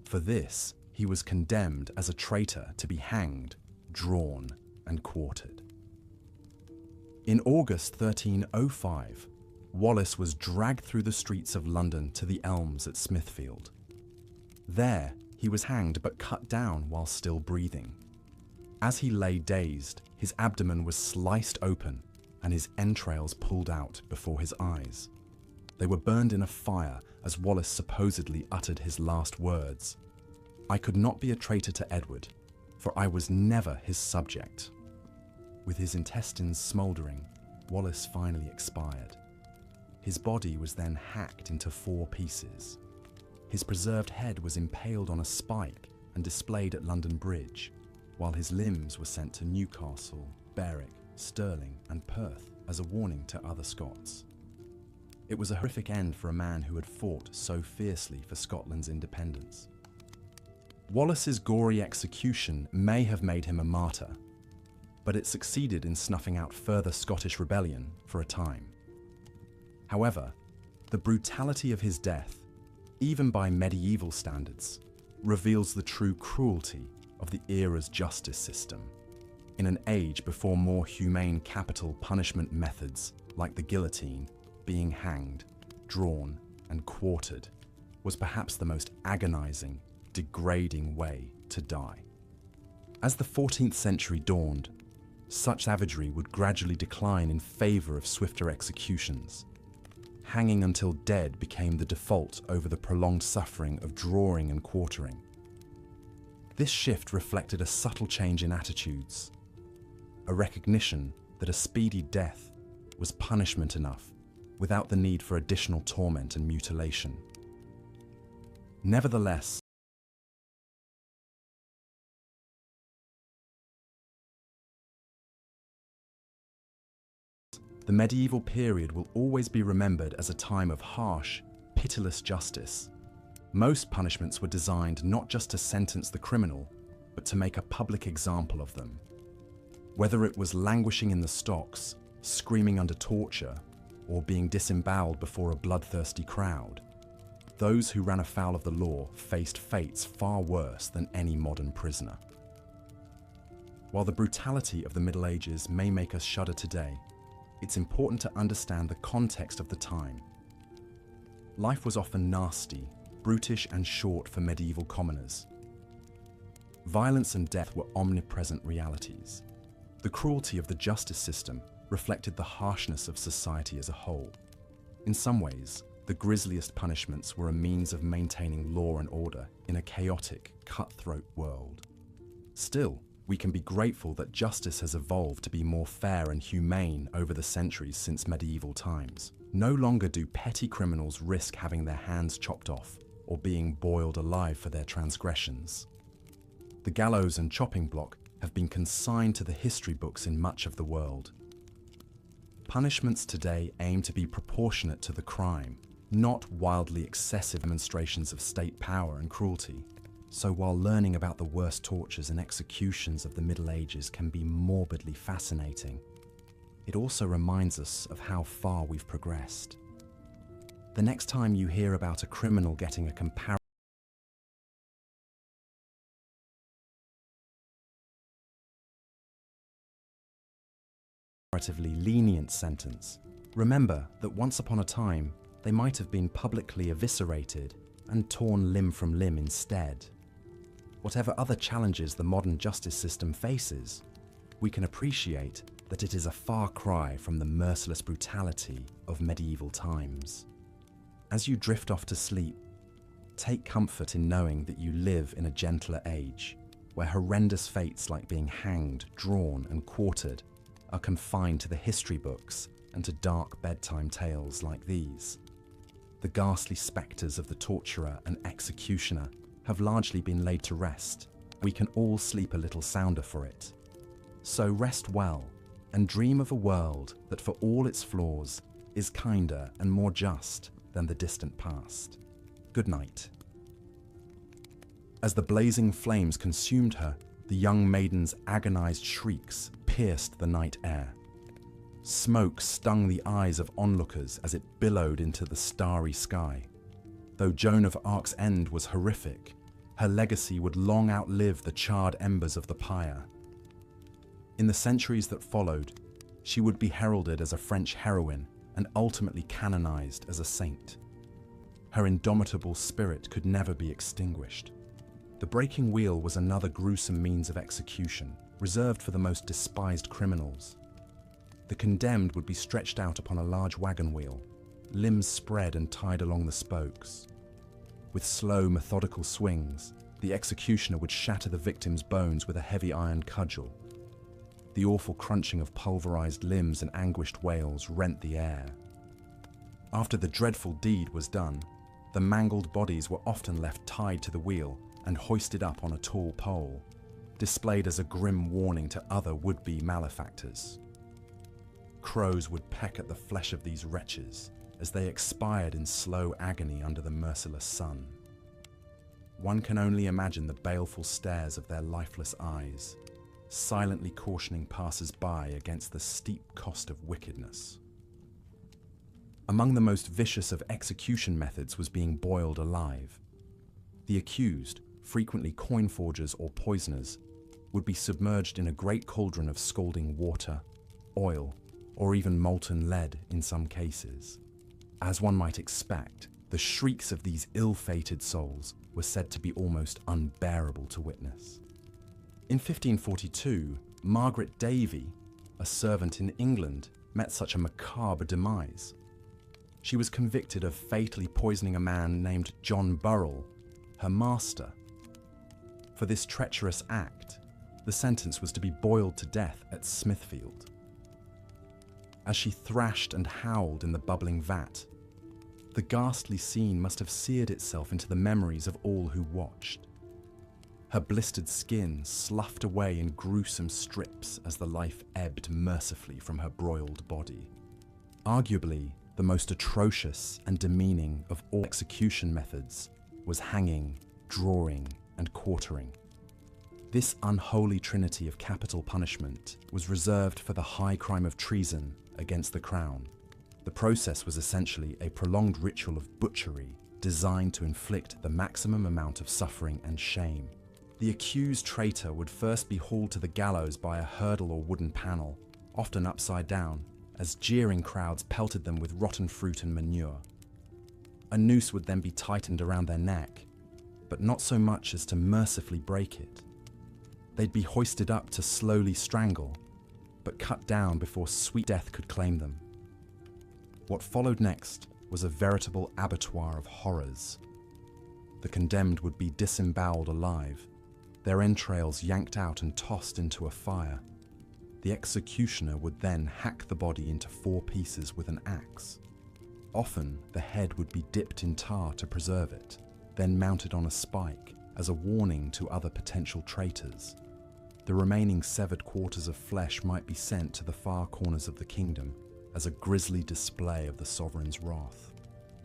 For this, he was condemned as a traitor to be hanged, drawn, and quartered. In August 1305, Wallace was dragged through the streets of London to the Elms at Smithfield. There, he was hanged but cut down while still breathing. As he lay dazed, his abdomen was sliced open and his entrails pulled out before his eyes. They were burned in a fire as Wallace supposedly uttered his last words: "I could not be a traitor to Edward, for I was never his subject." With his intestines smouldering, Wallace finally expired. His body was then hacked into 4 pieces. His preserved head was impaled on a spike and displayed at London Bridge, while his limbs were sent to Newcastle, Berwick, Stirling, and Perth as a warning to other Scots. It was a horrific end for a man who had fought so fiercely for Scotland's independence. Wallace's gory execution may have made him a martyr, but it succeeded in snuffing out further Scottish rebellion for a time. However, the brutality of his death, even by medieval standards, reveals the true cruelty of the era's justice system. In an age before more humane capital punishment methods like the guillotine, being hanged, drawn, and quartered was perhaps the most agonizing, degrading way to die. As the 14th century dawned, such savagery would gradually decline in favor of swifter executions. Hanging until dead became the default over the prolonged suffering of drawing and quartering. This shift reflected a subtle change in attitudes, a recognition that a speedy death was punishment enough without the need for additional torment and mutilation. Nevertheless, the medieval period will always be remembered as a time of harsh, pitiless justice. Most punishments were designed not just to sentence the criminal, but to make a public example of them. Whether it was languishing in the stocks, screaming under torture, or being disemboweled before a bloodthirsty crowd, those who ran afoul of the law faced fates far worse than any modern prisoner. While the brutality of the Middle Ages may make us shudder today, it's important to understand the context of the time. Life was often nasty, brutish, and short for medieval commoners. Violence and death were omnipresent realities. The cruelty of the justice system reflected the harshness of society as a whole. In some ways, the grisliest punishments were a means of maintaining law and order in a chaotic, cutthroat world. Still, we can be grateful that justice has evolved to be more fair and humane over the centuries since medieval times. No longer do petty criminals risk having their hands chopped off or being boiled alive for their transgressions. The gallows and chopping block have been consigned to the history books in much of the world. Punishments today aim to be proportionate to the crime, not wildly excessive demonstrations of state power and cruelty. So while learning about the worst tortures and executions of the Middle Ages can be morbidly fascinating, it also reminds us of how far we've progressed. The next time you hear about a criminal getting a comparatively lenient sentence, remember that once upon a time, they might have been publicly eviscerated and torn limb from limb instead. Whatever other challenges the modern justice system faces, we can appreciate that it is a far cry from the merciless brutality of medieval times. As you drift off to sleep, take comfort in knowing that you live in a gentler age, where horrendous fates like being hanged, drawn, and quartered are confined to the history books and to dark bedtime tales like these. The ghastly spectres of the torturer and executioner have largely been laid to rest. We can all sleep a little sounder for it. So rest well and dream of a world that, for all its flaws, is kinder and more just than the distant past. Good night. As the blazing flames consumed her, the young maiden's agonized shrieks pierced the night air. Smoke stung the eyes of onlookers as it billowed into the starry sky. Though Joan of Arc's end was horrific, her legacy would long outlive the charred embers of the pyre. In the centuries that followed, she would be heralded as a French heroine and ultimately canonized as a saint. Her indomitable spirit could never be extinguished. The breaking wheel was another gruesome means of execution, reserved for the most despised criminals. The condemned would be stretched out upon a large wagon wheel, limbs spread and tied along the spokes. With slow, methodical swings, the executioner would shatter the victim's bones with a heavy iron cudgel. The awful crunching of pulverized limbs and anguished wails rent the air. After the dreadful deed was done, the mangled bodies were often left tied to the wheel and hoisted up on a tall pole, displayed as a grim warning to other would-be malefactors. Crows would peck at the flesh of these wretches as they expired in slow agony under the merciless sun. One can only imagine the baleful stares of their lifeless eyes, silently cautioning passers-by against the steep cost of wickedness. Among the most vicious of execution methods was being boiled alive. The accused, frequently coin forgers or poisoners, would be submerged in a great cauldron of scalding water, oil, or even molten lead in some cases. As one might expect, the shrieks of these ill-fated souls were said to be almost unbearable to witness. In 1542, Margaret Davy, a servant in England, met such a macabre demise. She was convicted of fatally poisoning a man named John Burrell, her master. For this treacherous act, the sentence was to be boiled to death at Smithfield. As she thrashed and howled in the bubbling vat, the ghastly scene must have seared itself into the memories of all who watched. Her blistered skin sloughed away in gruesome strips as the life ebbed mercifully from her broiled body. Arguably, the most atrocious and demeaning of all execution methods was hanging, drawing, and quartering. This unholy trinity of capital punishment was reserved for the high crime of treason against the crown. The process was essentially a prolonged ritual of butchery designed to inflict the maximum amount of suffering and shame. The accused traitor would first be hauled to the gallows by a hurdle or wooden panel, often upside down, as jeering crowds pelted them with rotten fruit and manure. A noose would then be tightened around their neck, but not so much as to mercifully break it. They'd be hoisted up to slowly strangle, but cut down before sweet death could claim them. What followed next was a veritable abattoir of horrors. The condemned would be disemboweled alive, their entrails yanked out and tossed into a fire. The executioner would then hack the body into 4 pieces with an axe. Often, the head would be dipped in tar to preserve it, then mounted on a spike as a warning to other potential traitors. The remaining severed quarters of flesh might be sent to the far corners of the kingdom as a grisly display of the sovereign's wrath.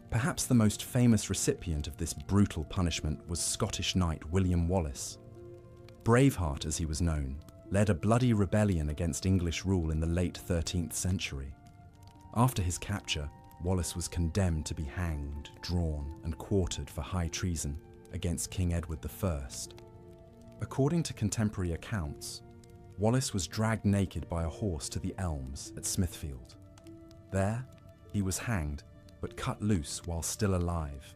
Perhaps the most famous recipient of this brutal punishment was Scottish knight William Wallace. Braveheart, as he was known, led a bloody rebellion against English rule in the late 13th century. After his capture, Wallace was condemned to be hanged, drawn, and quartered for high treason against King Edward I. According to contemporary accounts, Wallace was dragged naked by a horse to the Elms at Smithfield. There, he was hanged, but cut loose while still alive.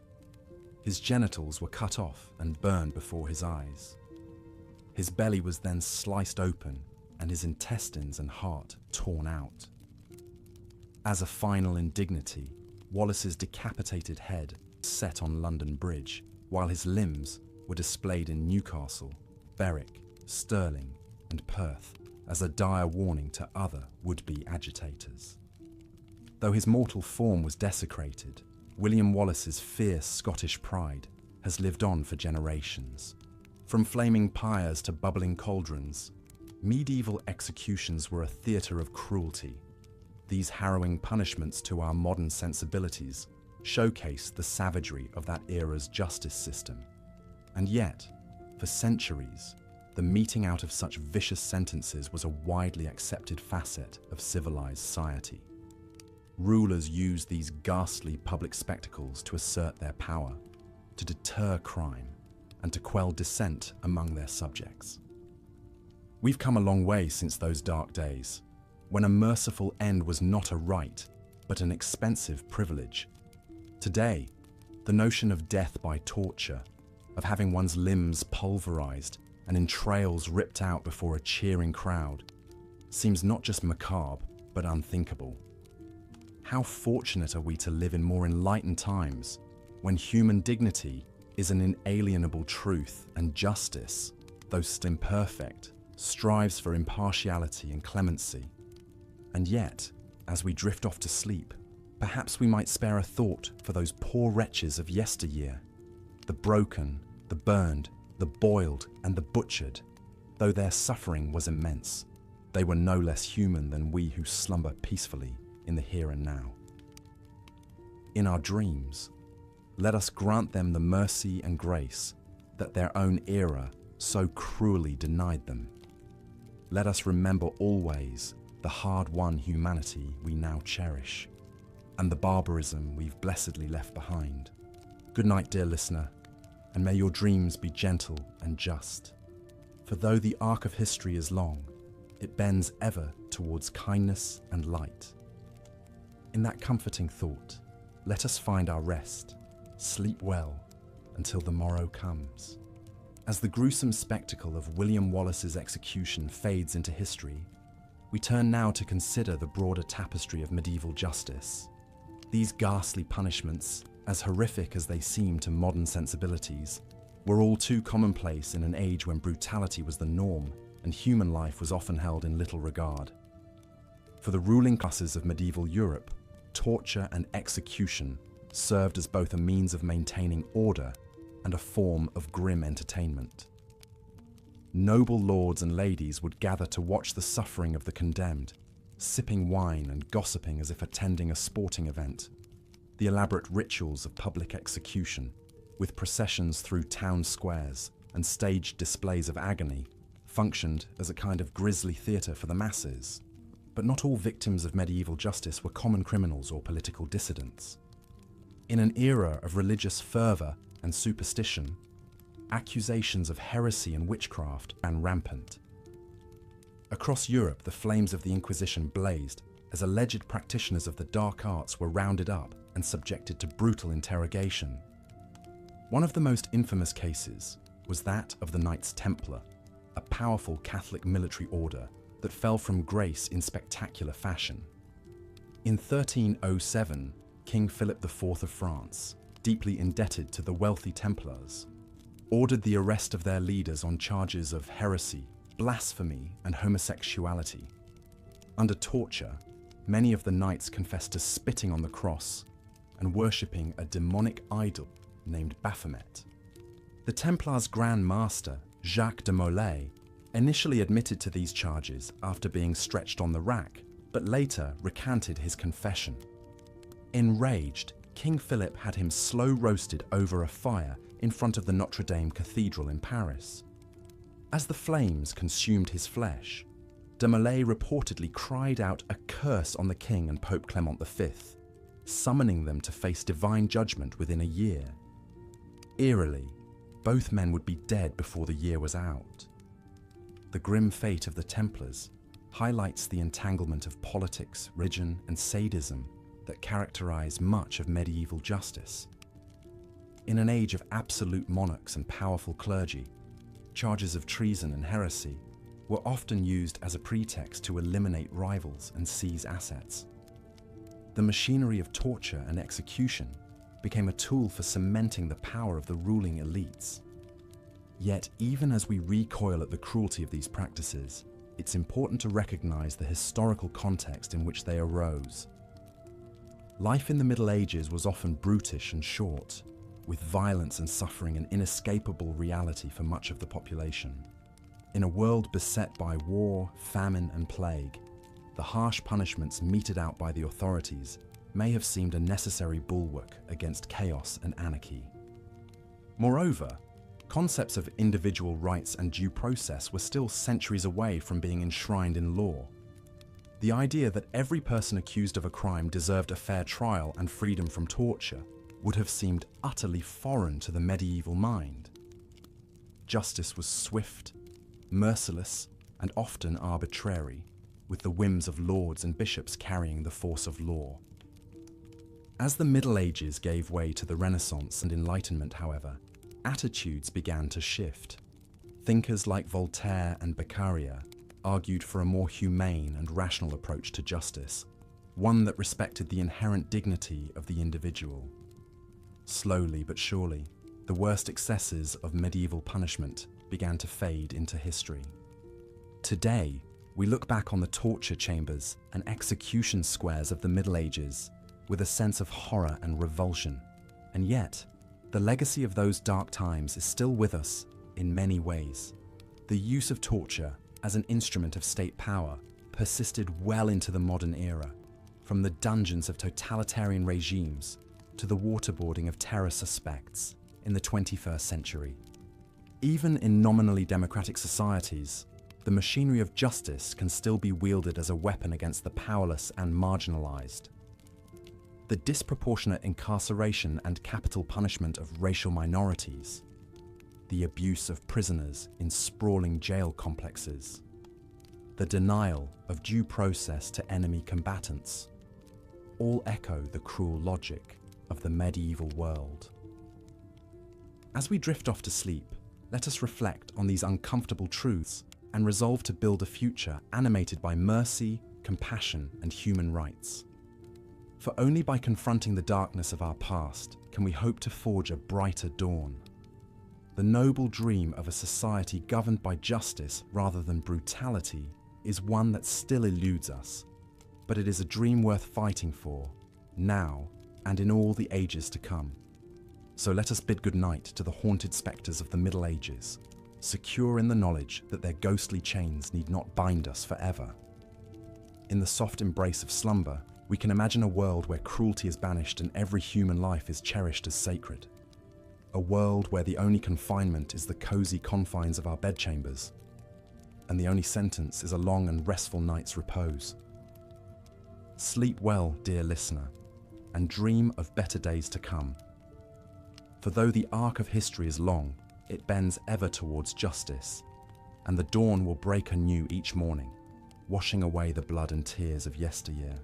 His genitals were cut off and burned before his eyes. His belly was then sliced open and his intestines and heart torn out. As a final indignity, Wallace's decapitated head was set on London Bridge, while his limbs were displayed in Newcastle, Berwick, Stirling, and Perth as a dire warning to other would-be agitators. Though his mortal form was desecrated, William Wallace's fierce Scottish pride has lived on for generations. From flaming pyres to bubbling cauldrons, medieval executions were a theatre of cruelty. These harrowing punishments to our modern sensibilities showcase the savagery of that era's justice system. And yet, for centuries, the meting out of such vicious sentences was a widely accepted facet of civilized society. Rulers used these ghastly public spectacles to assert their power, to deter crime, and to quell dissent among their subjects. We've come a long way since those dark days, when a merciful end was not a right, but an expensive privilege. Today, the notion of death by torture, of having one's limbs pulverized and entrails ripped out before a cheering crowd, seems not just macabre, but unthinkable. How fortunate are we to live in more enlightened times, when human dignity is an inalienable truth and justice, though still imperfect, strives for impartiality and clemency. And yet, as we drift off to sleep, perhaps we might spare a thought for those poor wretches of yesteryear, the broken, the burned, the boiled, and the butchered. Though their suffering was immense, they were no less human than we who slumber peacefully in the here and now. In our dreams, let us grant them the mercy and grace that their own era so cruelly denied them. Let us remember always the hard-won humanity we now cherish, and the barbarism we've blessedly left behind. Good night, dear listener, and may your dreams be gentle and just. For though the arc of history is long, it bends ever towards kindness and light. In that comforting thought, let us find our rest, sleep well, until the morrow comes. As the gruesome spectacle of William Wallace's execution fades into history, we turn now to consider the broader tapestry of medieval justice. These ghastly punishments, as horrific as they seem to modern sensibilities, were all too commonplace in an age when brutality was the norm and human life was often held in little regard. For the ruling classes of medieval Europe, torture and execution served as both a means of maintaining order and a form of grim entertainment. Noble lords and ladies would gather to watch the suffering of the condemned, sipping wine and gossiping as if attending a sporting event. The elaborate rituals of public execution, with processions through town squares and staged displays of agony, functioned as a kind of grisly theatre for the masses. But not all victims of medieval justice were common criminals or political dissidents. In an era of religious fervour and superstition, accusations of heresy and witchcraft ran rampant. Across Europe, the flames of the Inquisition blazed as alleged practitioners of the dark arts were rounded up and subjected to brutal interrogation. One of the most infamous cases was that of the Knights Templar, a powerful Catholic military order that fell from grace in spectacular fashion. In 1307, King Philip IV of France, deeply indebted to the wealthy Templars, ordered the arrest of their leaders on charges of heresy, blasphemy, and homosexuality. Under torture, many of the knights confessed to spitting on the cross and worshipping a demonic idol named Baphomet. The Templars' Grand Master, Jacques de Molay, initially admitted to these charges after being stretched on the rack, but later recanted his confession. Enraged, King Philip had him slow roasted over a fire in front of the Notre Dame Cathedral in Paris. As the flames consumed his flesh, de Molay reportedly cried out a curse on the king and Pope Clement V, summoning them to face divine judgment within a year. Eerily, both men would be dead before the year was out. The grim fate of the Templars highlights the entanglement of politics, religion, and sadism that characterize much of medieval justice. In an age of absolute monarchs and powerful clergy, charges of treason and heresy were often used as a pretext to eliminate rivals and seize assets. The machinery of torture and execution became a tool for cementing the power of the ruling elites. Yet, even as we recoil at the cruelty of these practices, it's important to recognize the historical context in which they arose. Life in the Middle Ages was often brutish and short, with violence and suffering an inescapable reality for much of the population. In a world beset by war, famine, and plague, the harsh punishments meted out by the authorities may have seemed a necessary bulwark against chaos and anarchy. Moreover, concepts of individual rights and due process were still centuries away from being enshrined in law. The idea that every person accused of a crime deserved a fair trial and freedom from torture would have seemed utterly foreign to the medieval mind. Justice was swift, merciless, and often arbitrary, with the whims of lords and bishops carrying the force of law. As the Middle Ages gave way to the Renaissance and Enlightenment, however, attitudes began to shift. Thinkers like Voltaire and Beccaria argued for a more humane and rational approach to justice, one that respected the inherent dignity of the individual. Slowly but surely, the worst excesses of medieval punishment began to fade into history. Today, we look back on the torture chambers and execution squares of the Middle Ages with a sense of horror and revulsion, and yet, the legacy of those dark times is still with us in many ways. The use of torture as an instrument of state power persisted well into the modern era, from the dungeons of totalitarian regimes to the waterboarding of terror suspects in the 21st century. Even in nominally democratic societies, the machinery of justice can still be wielded as a weapon against the powerless and marginalized. The disproportionate incarceration and capital punishment of racial minorities, the abuse of prisoners in sprawling jail complexes, the denial of due process to enemy combatants, all echo the cruel logic of the medieval world. As we drift off to sleep, let us reflect on these uncomfortable truths and resolve to build a future animated by mercy, compassion, and human rights. For only by confronting the darkness of our past can we hope to forge a brighter dawn. The noble dream of a society governed by justice rather than brutality is one that still eludes us, but it is a dream worth fighting for, now and in all the ages to come. So let us bid good night to the haunted spectres of the Middle Ages, secure in the knowledge that their ghostly chains need not bind us forever. In the soft embrace of slumber, we can imagine a world where cruelty is banished and every human life is cherished as sacred. A world where the only confinement is the cozy confines of our bedchambers, and the only sentence is a long and restful night's repose. Sleep well, dear listener, and dream of better days to come. For though the arc of history is long, it bends ever towards justice, and the dawn will break anew each morning, washing away the blood and tears of yesteryear.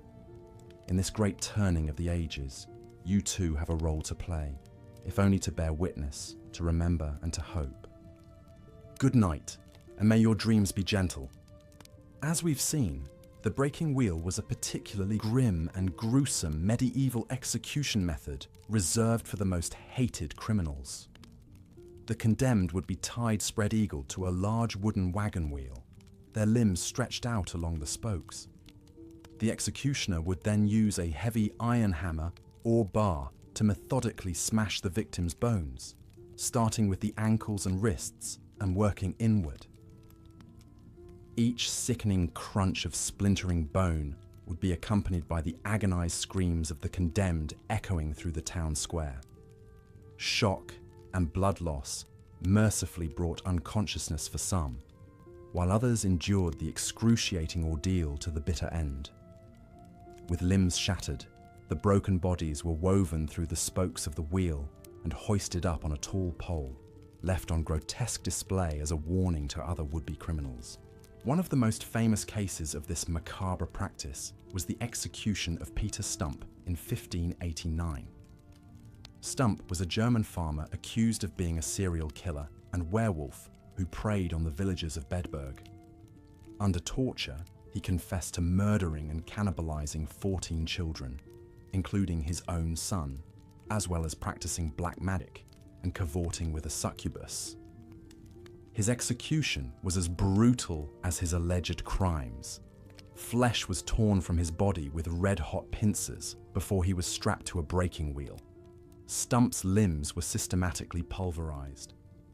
In this great turning of the ages, you too have a role to play, if only to bear witness, to remember, and to hope. Good night, and may your dreams be gentle. As we've seen, the breaking wheel was a particularly grim and gruesome medieval execution method reserved for the most hated criminals. The condemned would be tied spread-eagled to a large wooden wagon wheel, their limbs stretched out along the spokes. The executioner would then use a heavy iron hammer or bar to methodically smash the victim's bones, starting with the ankles and wrists and working inward. Each sickening crunch of splintering bone would be accompanied by the agonized screams of the condemned echoing through the town square. Shock and blood loss mercifully brought unconsciousness for some, while others endured the excruciating ordeal to the bitter end. With limbs shattered, the broken bodies were woven through the spokes of the wheel and hoisted up on a tall pole, left on grotesque display as a warning to other would-be criminals. One of the most famous cases of this macabre practice was the execution of Peter Stump in 1589. Stump was a German farmer accused of being a serial killer and werewolf who preyed on the villagers of Bedburg. Under torture, he confessed to murdering and cannibalizing 14 children, including his own son, as well as practicing black magic and cavorting with a succubus. His execution was as brutal as his alleged crimes. Flesh was torn from his body with red-hot pincers before he was strapped to a breaking wheel. Stump's limbs were systematically pulverized,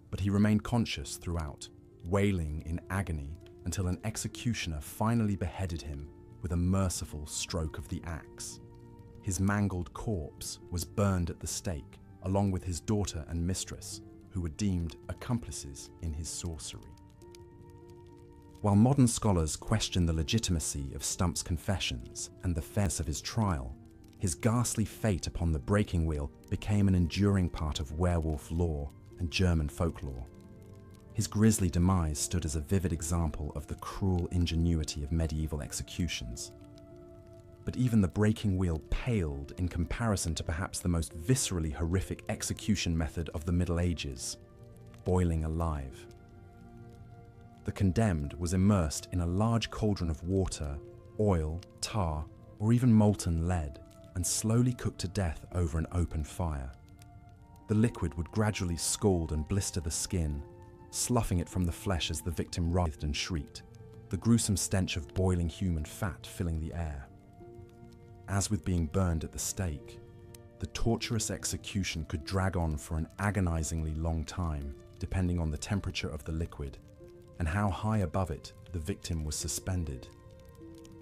but he remained conscious throughout, wailing in agony until an executioner finally beheaded him with a merciful stroke of the axe. His mangled corpse was burned at the stake, along with his daughter and mistress, who were deemed accomplices in his sorcery. While modern scholars question the legitimacy of Stump's confessions and the fairness of his trial, his ghastly fate upon the breaking wheel became an enduring part of werewolf lore and German folklore. His grisly demise stood as a vivid example of the cruel ingenuity of medieval executions. But even the breaking wheel paled in comparison to perhaps the most viscerally horrific execution method of the Middle Ages: boiling alive. The condemned was immersed in a large cauldron of water, oil, tar, or even molten lead, and slowly cooked to death over an open fire. The liquid would gradually scald and blister the skin, sloughing it from the flesh as the victim writhed and shrieked, the gruesome stench of boiling human fat filling the air. As with being burned at the stake, the torturous execution could drag on for an agonizingly long time, depending on the temperature of the liquid and how high above it the victim was suspended.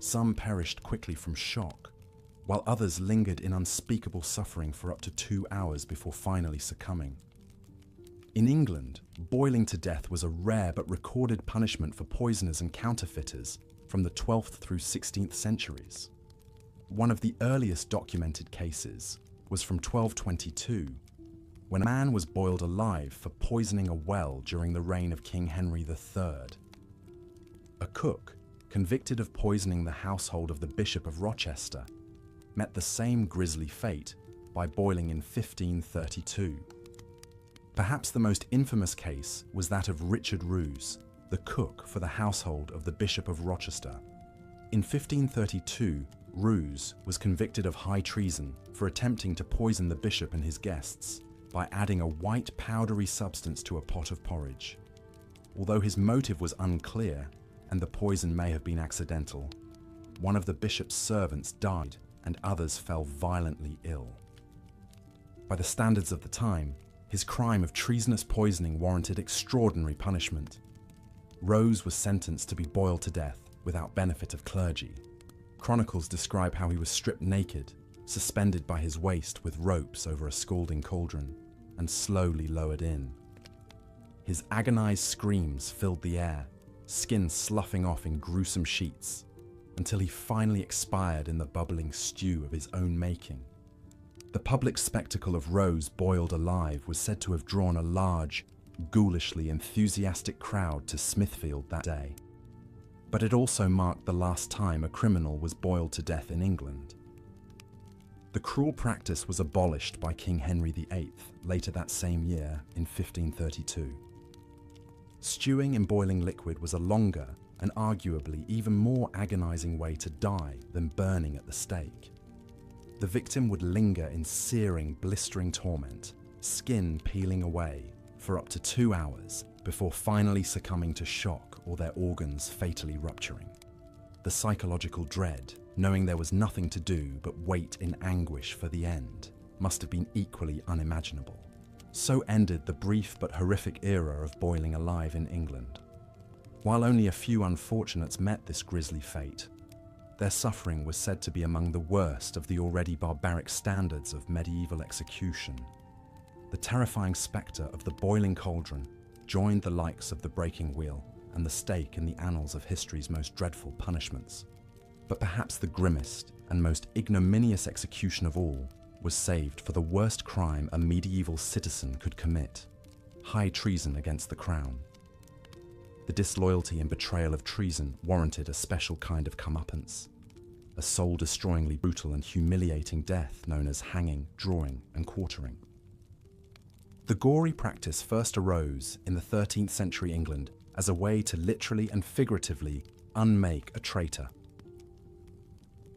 Some perished quickly from shock, while others lingered in unspeakable suffering for up to 2 hours before finally succumbing. In England, boiling to death was a rare but recorded punishment for poisoners and counterfeiters from the 12th through 16th centuries. One of the earliest documented cases was from 1222, when a man was boiled alive for poisoning a well during the reign of King Henry III. A cook, convicted of poisoning the household of the Bishop of Rochester, met the same grisly fate by boiling in 1532. Perhaps the most infamous case was that of Richard Roos, the cook for the household of the Bishop of Rochester. In 1532, Roos was convicted of high treason for attempting to poison the bishop and his guests by adding a white powdery substance to a pot of porridge. Although his motive was unclear and the poison may have been accidental, one of the bishop's servants died and others fell violently ill. By the standards of the time, his crime of treasonous poisoning warranted extraordinary punishment. Rose was sentenced to be boiled to death without benefit of clergy. Chronicles describe how he was stripped naked, suspended by his waist with ropes over a scalding cauldron, and slowly lowered in. His agonized screams filled the air, skin sloughing off in gruesome sheets, until he finally expired in the bubbling stew of his own making. The public spectacle of Rose boiled alive was said to have drawn a large, ghoulishly enthusiastic crowd to Smithfield that day. But it also marked the last time a criminal was boiled to death in England. The cruel practice was abolished by King Henry VIII later that same year in 1532. Stewing in boiling liquid was a longer and arguably even more agonizing way to die than burning at the stake. The victim would linger in searing, blistering torment, skin peeling away, for up to 2 hours before finally succumbing to shock or their organs fatally rupturing. The psychological dread, knowing there was nothing to do but wait in anguish for the end, must have been equally unimaginable. So ended the brief but horrific era of boiling alive in England. While only a few unfortunates met this grisly fate, their suffering was said to be among the worst of the already barbaric standards of medieval execution. The terrifying spectre of the boiling cauldron joined the likes of the breaking wheel and the stake in the annals of history's most dreadful punishments. But perhaps the grimmest and most ignominious execution of all was saved for the worst crime a medieval citizen could commit: high treason against the crown. The disloyalty and betrayal of treason warranted a special kind of comeuppance, a soul-destroyingly brutal and humiliating death known as hanging, drawing, and quartering. The gory practice first arose in the 13th century England as a way to literally and figuratively unmake a traitor.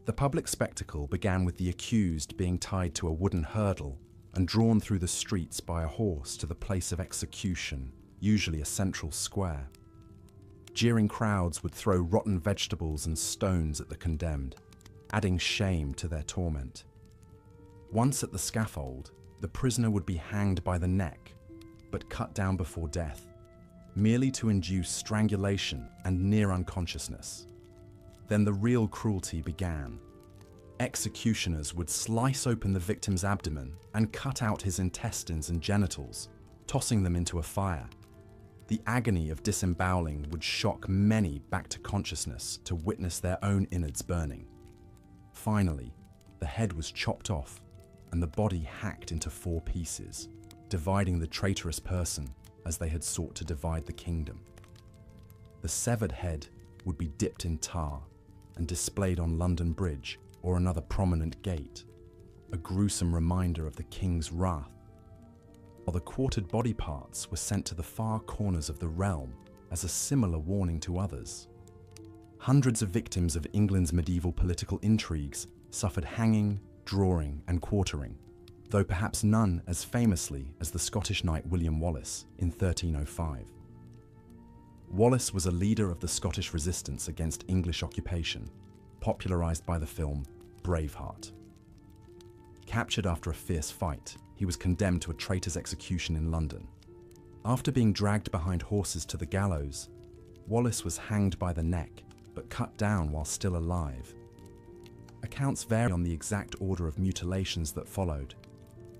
The public spectacle began with the accused being tied to a wooden hurdle and drawn through the streets by a horse to the place of execution, usually a central square. Jeering crowds would throw rotten vegetables and stones at the condemned, adding shame to their torment. Once at the scaffold, the prisoner would be hanged by the neck, but cut down before death, merely to induce strangulation and near unconsciousness. Then the real cruelty began. Executioners would slice open the victim's abdomen and cut out his intestines and genitals, tossing them into a fire. The agony of disemboweling would shock many back to consciousness to witness their own innards burning. Finally, the head was chopped off and the body hacked into 4 pieces, dividing the traitorous person as they had sought to divide the kingdom. The severed head would be dipped in tar and displayed on London Bridge or another prominent gate, a gruesome reminder of the king's wrath, while the quartered body parts were sent to the far corners of the realm as a similar warning to others. Hundreds of victims of England's medieval political intrigues suffered hanging, drawing, and quartering, though perhaps none as famously as the Scottish knight William Wallace in 1305. Wallace was a leader of the Scottish resistance against English occupation, popularised by the film Braveheart. Captured after a fierce fight, he was condemned to a traitor's execution in London. After being dragged behind horses to the gallows, Wallace was hanged by the neck, but cut down while still alive. Accounts vary on the exact order of mutilations that followed.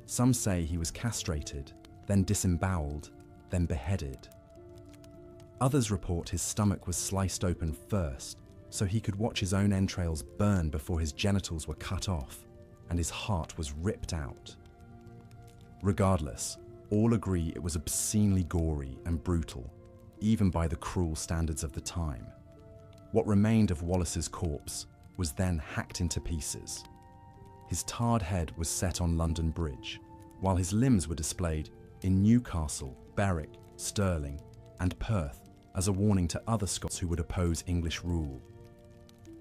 Some say he was castrated, then disemboweled, then beheaded. Others report his stomach was sliced open first, so he could watch his own entrails burn before his genitals were cut off, and his heart was ripped out. Regardless, all agree it was obscenely gory and brutal, even by the cruel standards of the time. What remained of Wallace's corpse was then hacked into pieces. His tarred head was set on London Bridge, while his limbs were displayed in Newcastle, Berwick, Stirling, and Perth as a warning to other Scots who would oppose English rule.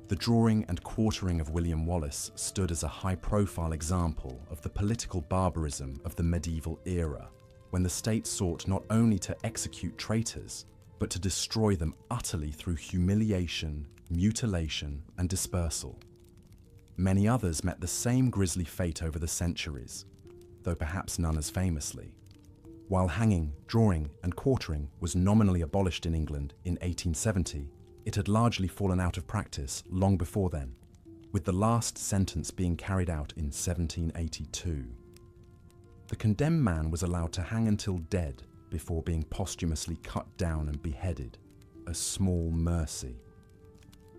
The drawing and quartering of William Wallace stood as a high-profile example of the political barbarism of the medieval era, when the state sought not only to execute traitors, but to destroy them utterly through humiliation, mutilation, and dispersal. Many others met the same grisly fate over the centuries, though perhaps none as famously. While hanging, drawing, and quartering was nominally abolished in England in 1870, it had largely fallen out of practice long before then, with the last sentence being carried out in 1782. The condemned man was allowed to hang until dead before being posthumously cut down and beheaded, a small mercy.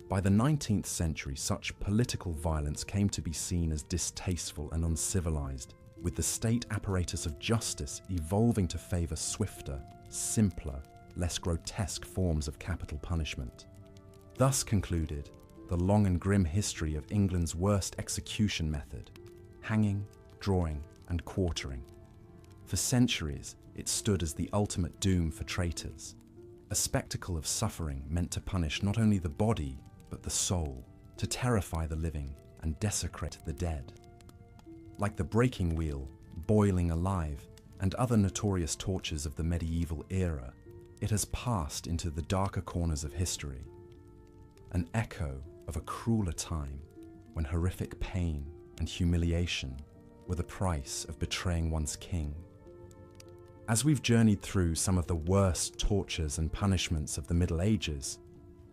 By the 19th century, such political violence came to be seen as distasteful and uncivilized, with the state apparatus of justice evolving to favor swifter, simpler, less grotesque forms of capital punishment. Thus concluded the long and grim history of England's worst execution method, hanging, drawing, and quartering. For centuries, it stood as the ultimate doom for traitors, a spectacle of suffering meant to punish not only the body, but the soul, to terrify the living and desecrate the dead. Like the breaking wheel, boiling alive, and other notorious tortures of the medieval era, it has passed into the darker corners of history, an echo of a crueler time when horrific pain and humiliation were the price of betraying one's king. As we've journeyed through some of the worst tortures and punishments of the Middle Ages,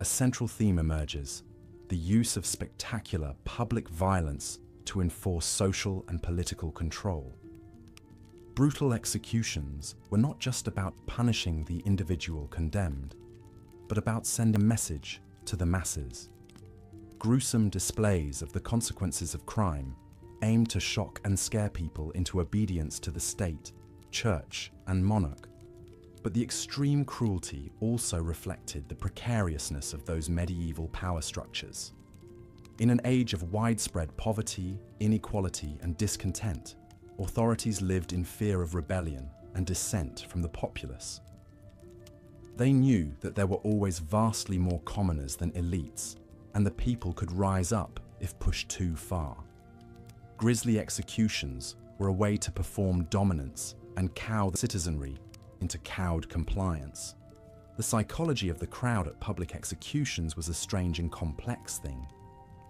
a central theme emerges: the use of spectacular public violence to enforce social and political control. Brutal executions were not just about punishing the individual condemned, but about sending a message to the masses. Gruesome displays of the consequences of crime aimed to shock and scare people into obedience to the state, church, and monarch. But the extreme cruelty also reflected the precariousness of those medieval power structures. In an age of widespread poverty, inequality, and discontent, authorities lived in fear of rebellion and dissent from the populace. They knew that there were always vastly more commoners than elites, and the people could rise up if pushed too far. Grisly executions were a way to perform dominance and cow the citizenry, into cowed compliance. The psychology of the crowd at public executions was a strange and complex thing.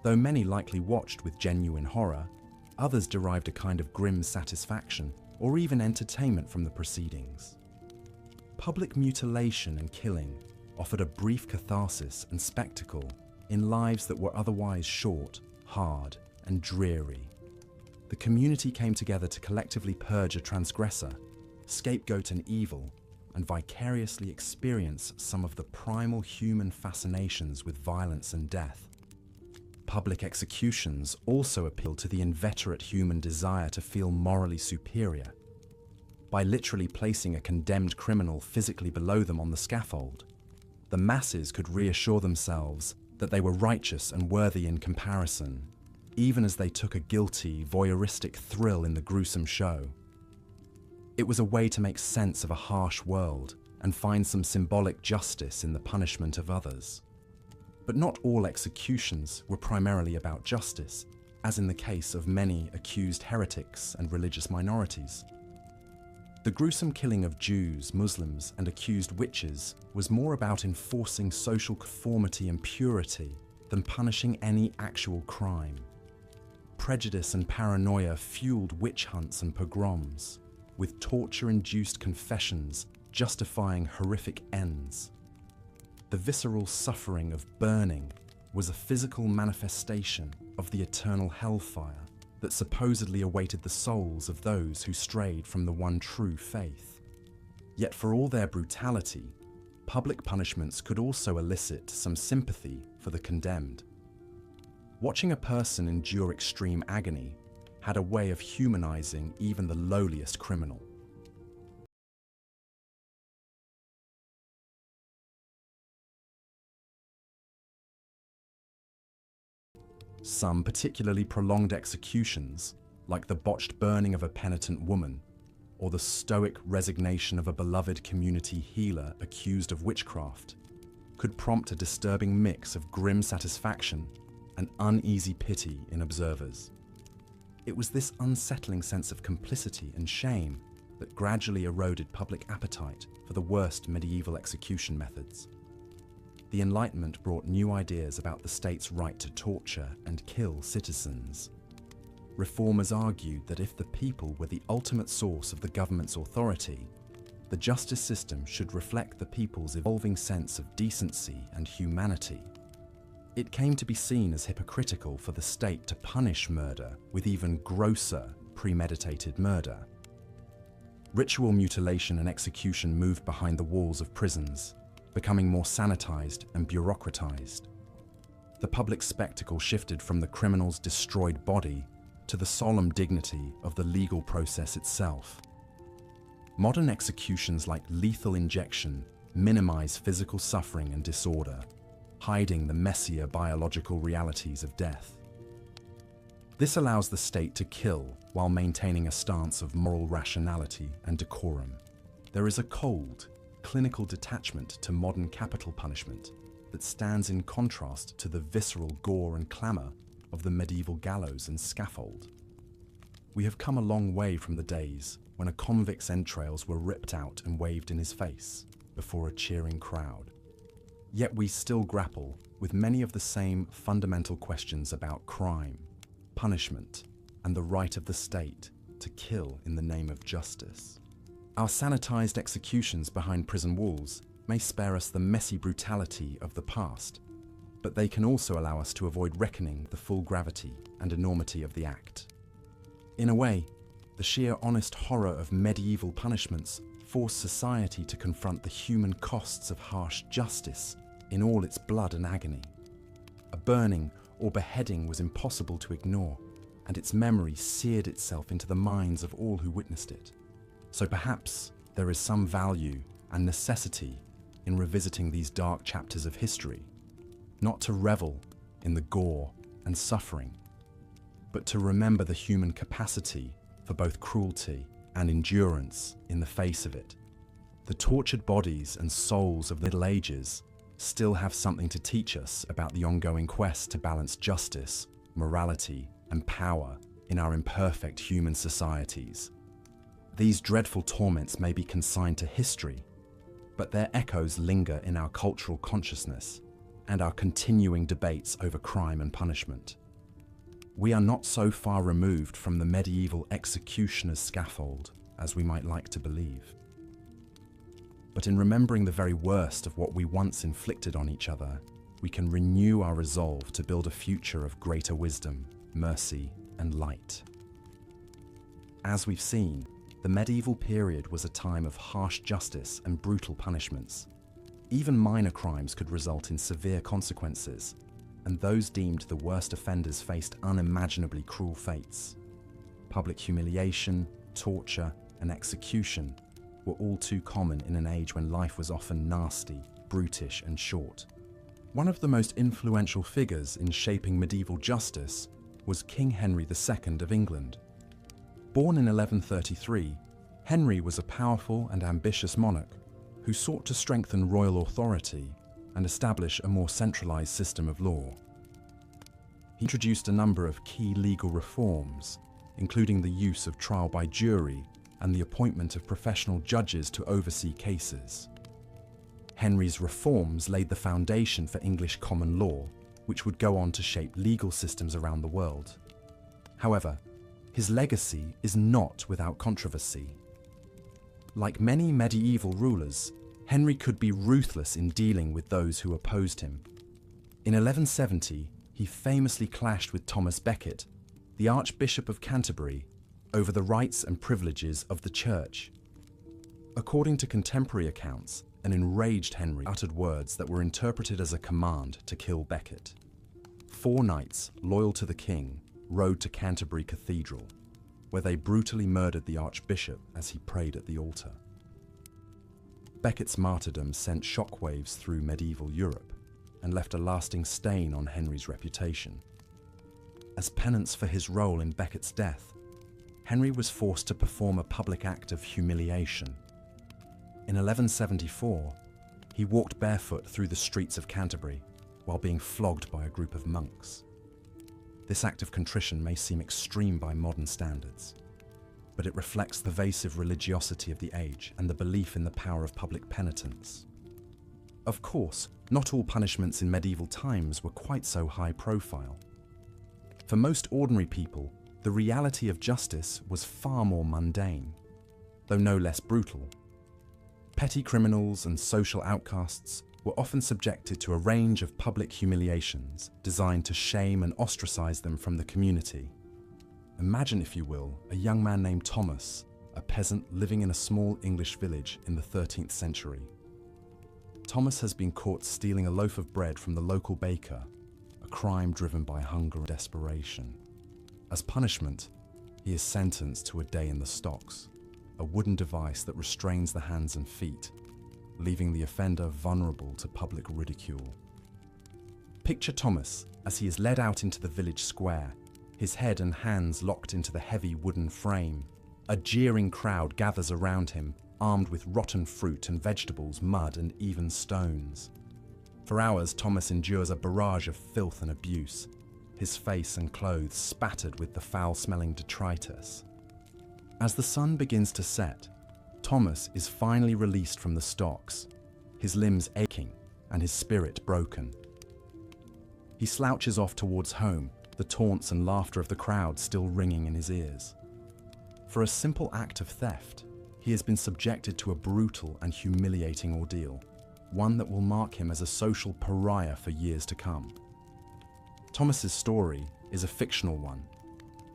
Though many likely watched with genuine horror, others derived a kind of grim satisfaction or even entertainment from the proceedings. Public mutilation and killing offered a brief catharsis and spectacle in lives that were otherwise short, hard, and dreary. The community came together to collectively purge a transgressor, scapegoat an evil, and vicariously experience some of the primal human fascinations with violence and death. Public executions also appealed to the inveterate human desire to feel morally superior. By literally placing a condemned criminal physically below them on the scaffold, the masses could reassure themselves that they were righteous and worthy in comparison, even as they took a guilty, voyeuristic thrill in the gruesome show. It was a way to make sense of a harsh world and find some symbolic justice in the punishment of others. But not all executions were primarily about justice, as in the case of many accused heretics and religious minorities. The gruesome killing of Jews, Muslims, and accused witches was more about enforcing social conformity and purity than punishing any actual crime. Prejudice and paranoia fueled witch hunts and pogroms, with torture-induced confessions justifying horrific ends. The visceral suffering of burning was a physical manifestation of the eternal hellfire that supposedly awaited the souls of those who strayed from the one true faith. Yet for all their brutality, public punishments could also elicit some sympathy for the condemned. Watching a person endure extreme agony had a way of humanizing even the lowliest criminal. Some particularly prolonged executions, like the botched burning of a penitent woman, or the stoic resignation of a beloved community healer accused of witchcraft, could prompt a disturbing mix of grim satisfaction and uneasy pity in observers. It was this unsettling sense of complicity and shame that gradually eroded public appetite for the worst medieval execution methods. The Enlightenment brought new ideas about the state's right to torture and kill citizens. Reformers argued that if the people were the ultimate source of the government's authority, the justice system should reflect the people's evolving sense of decency and humanity. It came to be seen as hypocritical for the state to punish murder with even grosser, premeditated murder. Ritual mutilation and execution moved behind the walls of prisons, becoming more sanitized and bureaucratized. The public spectacle shifted from the criminal's destroyed body to the solemn dignity of the legal process itself. Modern executions like lethal injection minimize physical suffering and disorder, hiding the messier biological realities of death. This allows the state to kill while maintaining a stance of moral rationality and decorum. There is a cold, clinical detachment to modern capital punishment that stands in contrast to the visceral gore and clamor of the medieval gallows and scaffold. We have come a long way from the days when a convict's entrails were ripped out and waved in his face before a cheering crowd. Yet we still grapple with many of the same fundamental questions about crime, punishment, and the right of the state to kill in the name of justice. Our sanitized executions behind prison walls may spare us the messy brutality of the past, but they can also allow us to avoid reckoning the full gravity and enormity of the act. In a way, the sheer honest horror of medieval punishments forced society to confront the human costs of harsh justice in all its blood and agony. A burning or beheading was impossible to ignore, and its memory seared itself into the minds of all who witnessed it. So perhaps there is some value and necessity in revisiting these dark chapters of history, not to revel in the gore and suffering, but to remember the human capacity for both cruelty and endurance in the face of it. The tortured bodies and souls of the Middle Ages still have something to teach us about the ongoing quest to balance justice, morality, and power in our imperfect human societies. These dreadful torments may be consigned to history, but their echoes linger in our cultural consciousness and our continuing debates over crime and punishment. We are not so far removed from the medieval executioner's scaffold as we might like to believe. But in remembering the very worst of what we once inflicted on each other, we can renew our resolve to build a future of greater wisdom, mercy, and light. As we've seen, the medieval period was a time of harsh justice and brutal punishments. Even minor crimes could result in severe consequences, and those deemed the worst offenders faced unimaginably cruel fates. Public humiliation, torture, and execution were all too common in an age when life was often nasty, brutish, and short. One of the most influential figures in shaping medieval justice was King Henry II of England. Born in 1133, Henry was a powerful and ambitious monarch who sought to strengthen royal authority and establish a more centralized system of law. He introduced a number of key legal reforms, including the use of trial by jury and the appointment of professional judges to oversee cases. Henry's reforms laid the foundation for English common law, which would go on to shape legal systems around the world. However, his legacy is not without controversy. Like many medieval rulers, Henry could be ruthless in dealing with those who opposed him. In 1170, he famously clashed with Thomas Becket, the Archbishop of Canterbury, over the rights and privileges of the Church. According to contemporary accounts, an enraged Henry uttered words that were interpreted as a command to kill Becket. 4 knights, loyal to the king, rode to Canterbury Cathedral, where they brutally murdered the Archbishop as he prayed at the altar. Becket's martyrdom sent shockwaves through medieval Europe and left a lasting stain on Henry's reputation. As penance for his role in Becket's death, Henry was forced to perform a public act of humiliation. In 1174, he walked barefoot through the streets of Canterbury while being flogged by a group of monks. This act of contrition may seem extreme by modern standards, but it reflects the pervasive religiosity of the age and the belief in the power of public penitence. Of course, not all punishments in medieval times were quite so high profile. For most ordinary people, the reality of justice was far more mundane, though no less brutal. Petty criminals and social outcasts were often subjected to a range of public humiliations designed to shame and ostracize them from the community. Imagine, if you will, a young man named Thomas, a peasant living in a small English village in the 13th century. Thomas has been caught stealing a loaf of bread from the local baker, a crime driven by hunger and desperation. As punishment, he is sentenced to a day in the stocks, a wooden device that restrains the hands and feet, leaving the offender vulnerable to public ridicule. Picture Thomas as he is led out into the village square, his head and hands locked into the heavy wooden frame. A jeering crowd gathers around him, armed with rotten fruit and vegetables, mud and even stones. For hours, Thomas endures a barrage of filth and abuse, his face and clothes spattered with the foul-smelling detritus. As the sun begins to set, Thomas is finally released from the stocks, his limbs aching and his spirit broken. He slouches off towards home, the taunts and laughter of the crowd still ringing in his ears. For a simple act of theft, he has been subjected to a brutal and humiliating ordeal, one that will mark him as a social pariah for years to come. Thomas's story is a fictional one,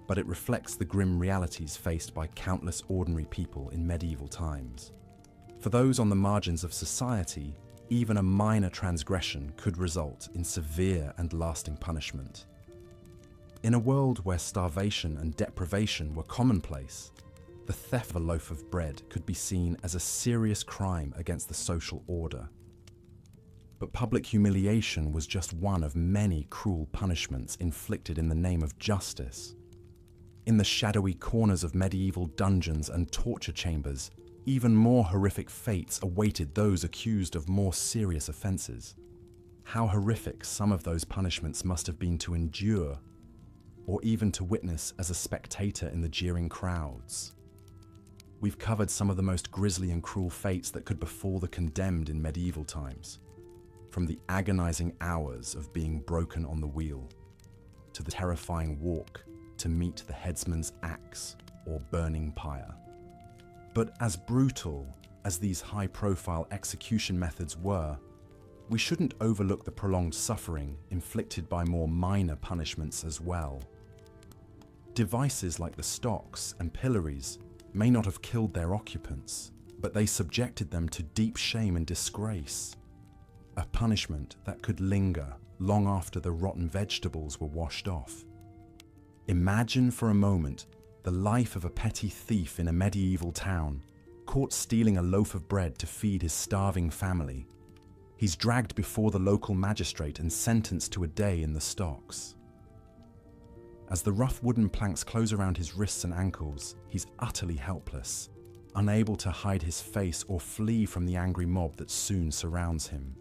but it reflects the grim realities faced by countless ordinary people in medieval times. For those on the margins of society, even a minor transgression could result in severe and lasting punishment. In a world where starvation and deprivation were commonplace, the theft of a loaf of bread could be seen as a serious crime against the social order. But public humiliation was just one of many cruel punishments inflicted in the name of justice. In the shadowy corners of medieval dungeons and torture chambers, even more horrific fates awaited those accused of more serious offenses. How horrific some of those punishments must have been to endure, or even to witness as a spectator in the jeering crowds. we've covered some of the most grisly and cruel fates that could befall the condemned in medieval times. From the agonizing hours of being broken on the wheel, to the terrifying walk to meet the headsman's axe or burning pyre. But as brutal as these high-profile execution methods were, we shouldn't overlook the prolonged suffering inflicted by more minor punishments as well. Devices like the stocks and pillories may not have killed their occupants, but they subjected them to deep shame and disgrace, a punishment that could linger long after the rotten vegetables were washed off. Imagine for a moment the life of a petty thief in a medieval town, caught stealing a loaf of bread to feed his starving family. He's dragged before the local magistrate and sentenced to a day in the stocks. As the rough wooden planks close around his wrists and ankles, he's utterly helpless, unable to hide his face or flee from the angry mob that soon surrounds him.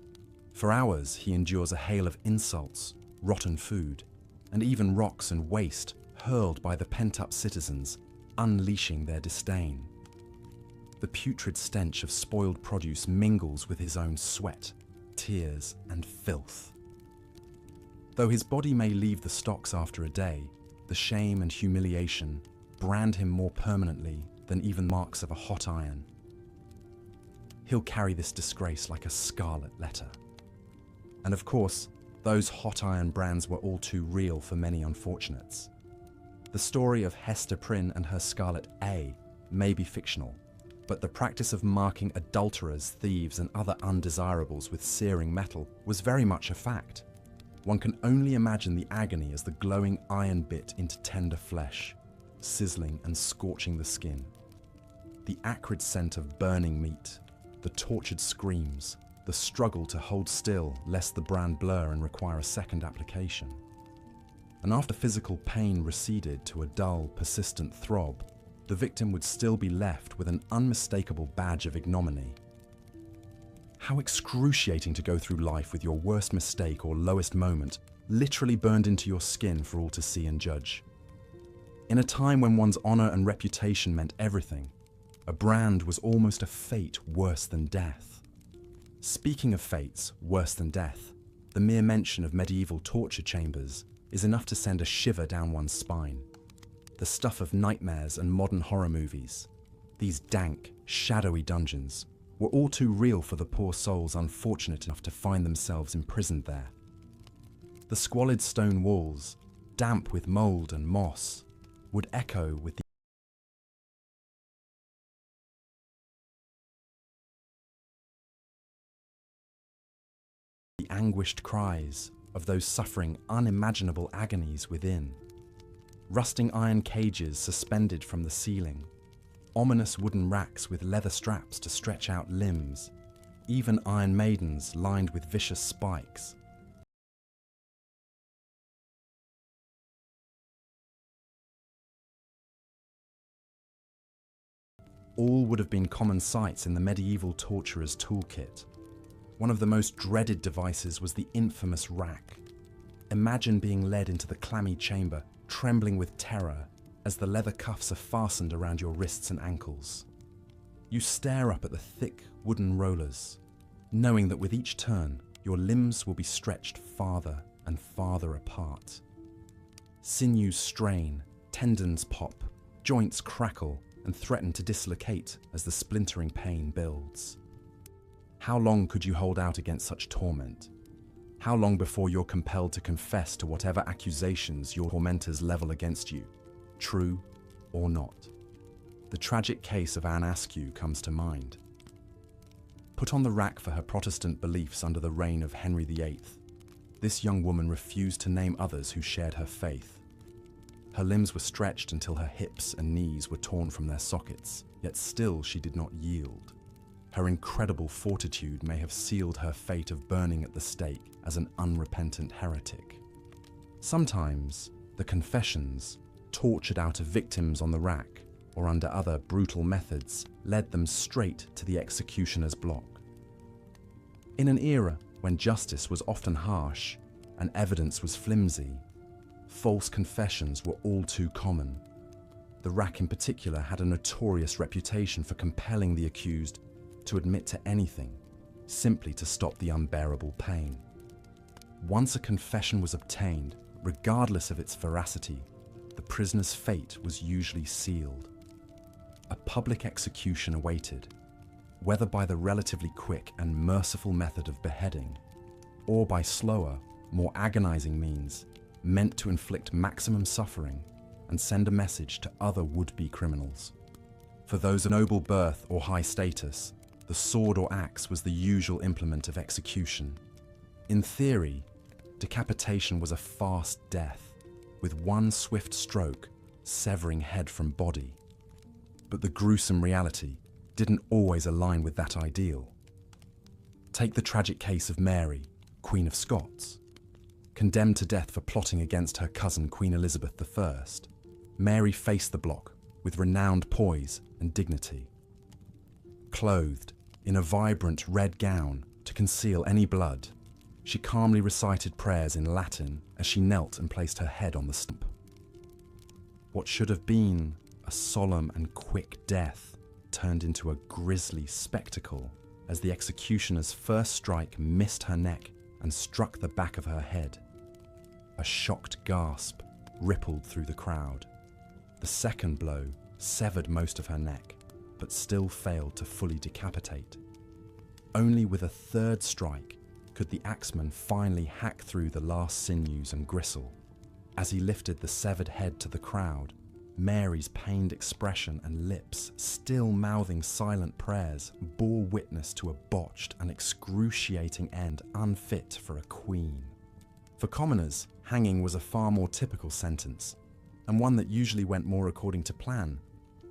For hours, he endures a hail of insults, rotten food, and even rocks and waste hurled by the pent-up citizens, unleashing their disdain. The putrid stench of spoiled produce mingles with his own sweat, tears, and filth. Though his body may leave the stocks after a day, the shame and humiliation brand him more permanently than even marks of a hot iron. He'll carry this disgrace like a scarlet letter. And of course, those hot iron brands were all too real for many unfortunates. The story of Hester Prynne and her Scarlet A may be fictional, but the practice of marking adulterers, thieves, and other undesirables with searing metal was very much a fact. One can only imagine the agony as the glowing iron bit into tender flesh, sizzling and scorching the skin. The acrid scent of burning meat, the tortured screams, the struggle to hold still lest the brand blur and require a second application. And after physical pain receded to a dull, persistent throb, the victim would still be left with an unmistakable badge of ignominy. How excruciating to go through life with your worst mistake or lowest moment literally burned into your skin for all to see and judge. In a time when one's honor and reputation meant everything, a brand was almost a fate worse than death. Speaking of fates worse than death, the mere mention of medieval torture chambers is enough to send a shiver down one's spine. The stuff of nightmares and modern horror movies, these dank, shadowy dungeons, were all too real for the poor souls unfortunate enough to find themselves imprisoned there. The squalid stone walls, damp with mold and moss, would echo with the anguished cries of those suffering unimaginable agonies within. Rusting iron cages suspended from the ceiling, ominous wooden racks with leather straps to stretch out limbs, even iron maidens lined with vicious spikes. All would have been common sights in the medieval torturer's toolkit. One of the most dreaded devices was the infamous rack. Imagine being led into the clammy chamber, trembling with terror as the leather cuffs are fastened around your wrists and ankles. You stare up at the thick wooden rollers, knowing that with each turn, your limbs will be stretched farther and farther apart. Sinews strain, tendons pop, joints crackle and threaten to dislocate as the splintering pain builds. How long could you hold out against such torment? How long before you're compelled to confess to whatever accusations your tormentors level against you, true or not? The tragic case of Anne Askew comes to mind. Put on the rack for her Protestant beliefs under the reign of Henry VIII, this young woman refused to name others who shared her faith. Her limbs were stretched until her hips and knees were torn from their sockets, yet still she did not yield. Her incredible fortitude may have sealed her fate of burning at the stake as an unrepentant heretic. Sometimes, the confessions, tortured out of victims on the rack or under other brutal methods, led them straight to the executioner's block. In an era when justice was often harsh and evidence was flimsy, false confessions were all too common. The rack in particular had a notorious reputation for compelling the accused to admit to anything, simply to stop the unbearable pain. Once a confession was obtained, regardless of its veracity, the prisoner's fate was usually sealed. A public execution awaited, whether by the relatively quick and merciful method of beheading, or by slower, more agonizing means, meant to inflict maximum suffering and send a message to other would-be criminals. For those of noble birth or high status, the sword or axe was the usual implement of execution. In theory, decapitation was a fast death, with one swift stroke severing head from body. But the gruesome reality didn't always align with that ideal. Take the tragic case of Mary, Queen of Scots. Condemned to death for plotting against her cousin Queen Elizabeth I, Mary faced the block with renowned poise and dignity. Clothed in a vibrant red gown to conceal any blood, she calmly recited prayers in Latin as she knelt and placed her head on the stump. What should have been a solemn and quick death turned into a grisly spectacle as the executioner's first strike missed her neck and struck the back of her head. A shocked gasp rippled through the crowd. The second blow severed most of her neck, but still failed to fully decapitate. Only with a third strike could the axeman finally hack through the last sinews and gristle. As he lifted the severed head to the crowd, Mary's pained expression and lips, still mouthing silent prayers, bore witness to a botched and excruciating end unfit for a queen. For commoners, hanging was a far more typical sentence, and one that usually went more according to plan,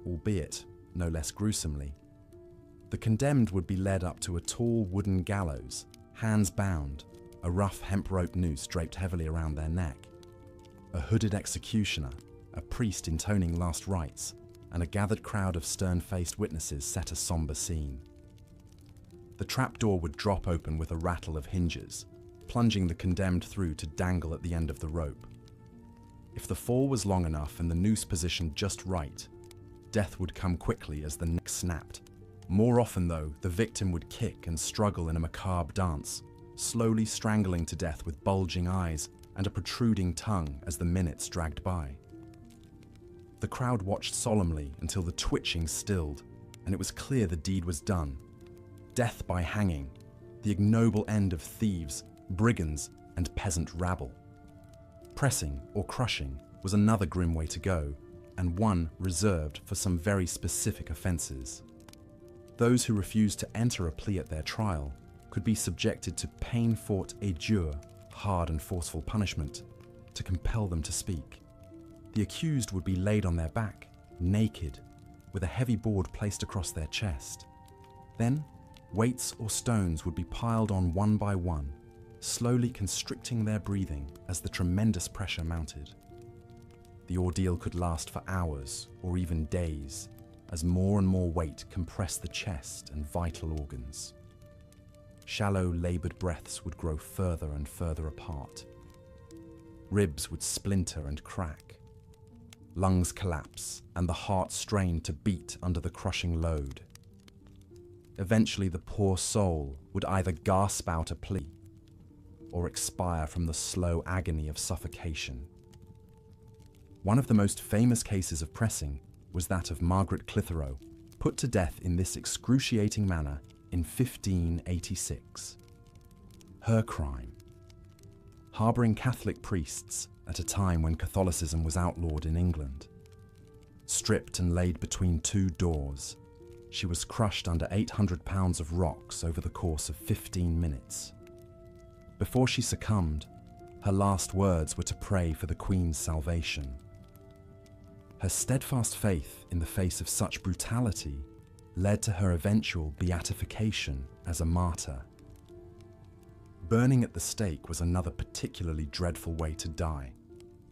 albeit no less gruesomely. The condemned would be led up to a tall wooden gallows, hands bound, a rough hemp rope noose draped heavily around their neck. A hooded executioner, a priest intoning last rites, and a gathered crowd of stern-faced witnesses set a somber scene. The trapdoor would drop open with a rattle of hinges, plunging the condemned through to dangle at the end of the rope. If the fall was long enough and the noose positioned just right, death would come quickly as the neck snapped. More often, though, the victim would kick and struggle in a macabre dance, slowly strangling to death with bulging eyes and a protruding tongue as the minutes dragged by. The crowd watched solemnly until the twitching stilled, and it was clear the deed was done. Death by hanging, the ignoble end of thieves, brigands, and peasant rabble. Pressing or crushing was another grim way to go, and one reserved for some very specific offences. Those who refused to enter a plea at their trial could be subjected to peine-forte et dure, hard and forceful punishment, to compel them to speak. The accused would be laid on their back, naked, with a heavy board placed across their chest. Then, weights or stones would be piled on one by one, slowly constricting their breathing as the tremendous pressure mounted. The ordeal could last for hours or even days, as more and more weight compressed the chest and vital organs. Shallow, laboured breaths would grow further and further apart. Ribs would splinter and crack. Lungs collapse, and the heart strain to beat under the crushing load. Eventually, the poor soul would either gasp out a plea or expire from the slow agony of suffocation. One of the most famous cases of pressing was that of Margaret Clitheroe, put to death in this excruciating manner in 1586. Her crime: harbouring Catholic priests at a time when Catholicism was outlawed in England. Stripped and laid between two doors, she was crushed under 800 pounds of rocks over the course of 15 minutes. Before she succumbed, her last words were to pray for the Queen's salvation. Her steadfast faith in the face of such brutality led to her eventual beatification as a martyr. Burning at the stake was another particularly dreadful way to die,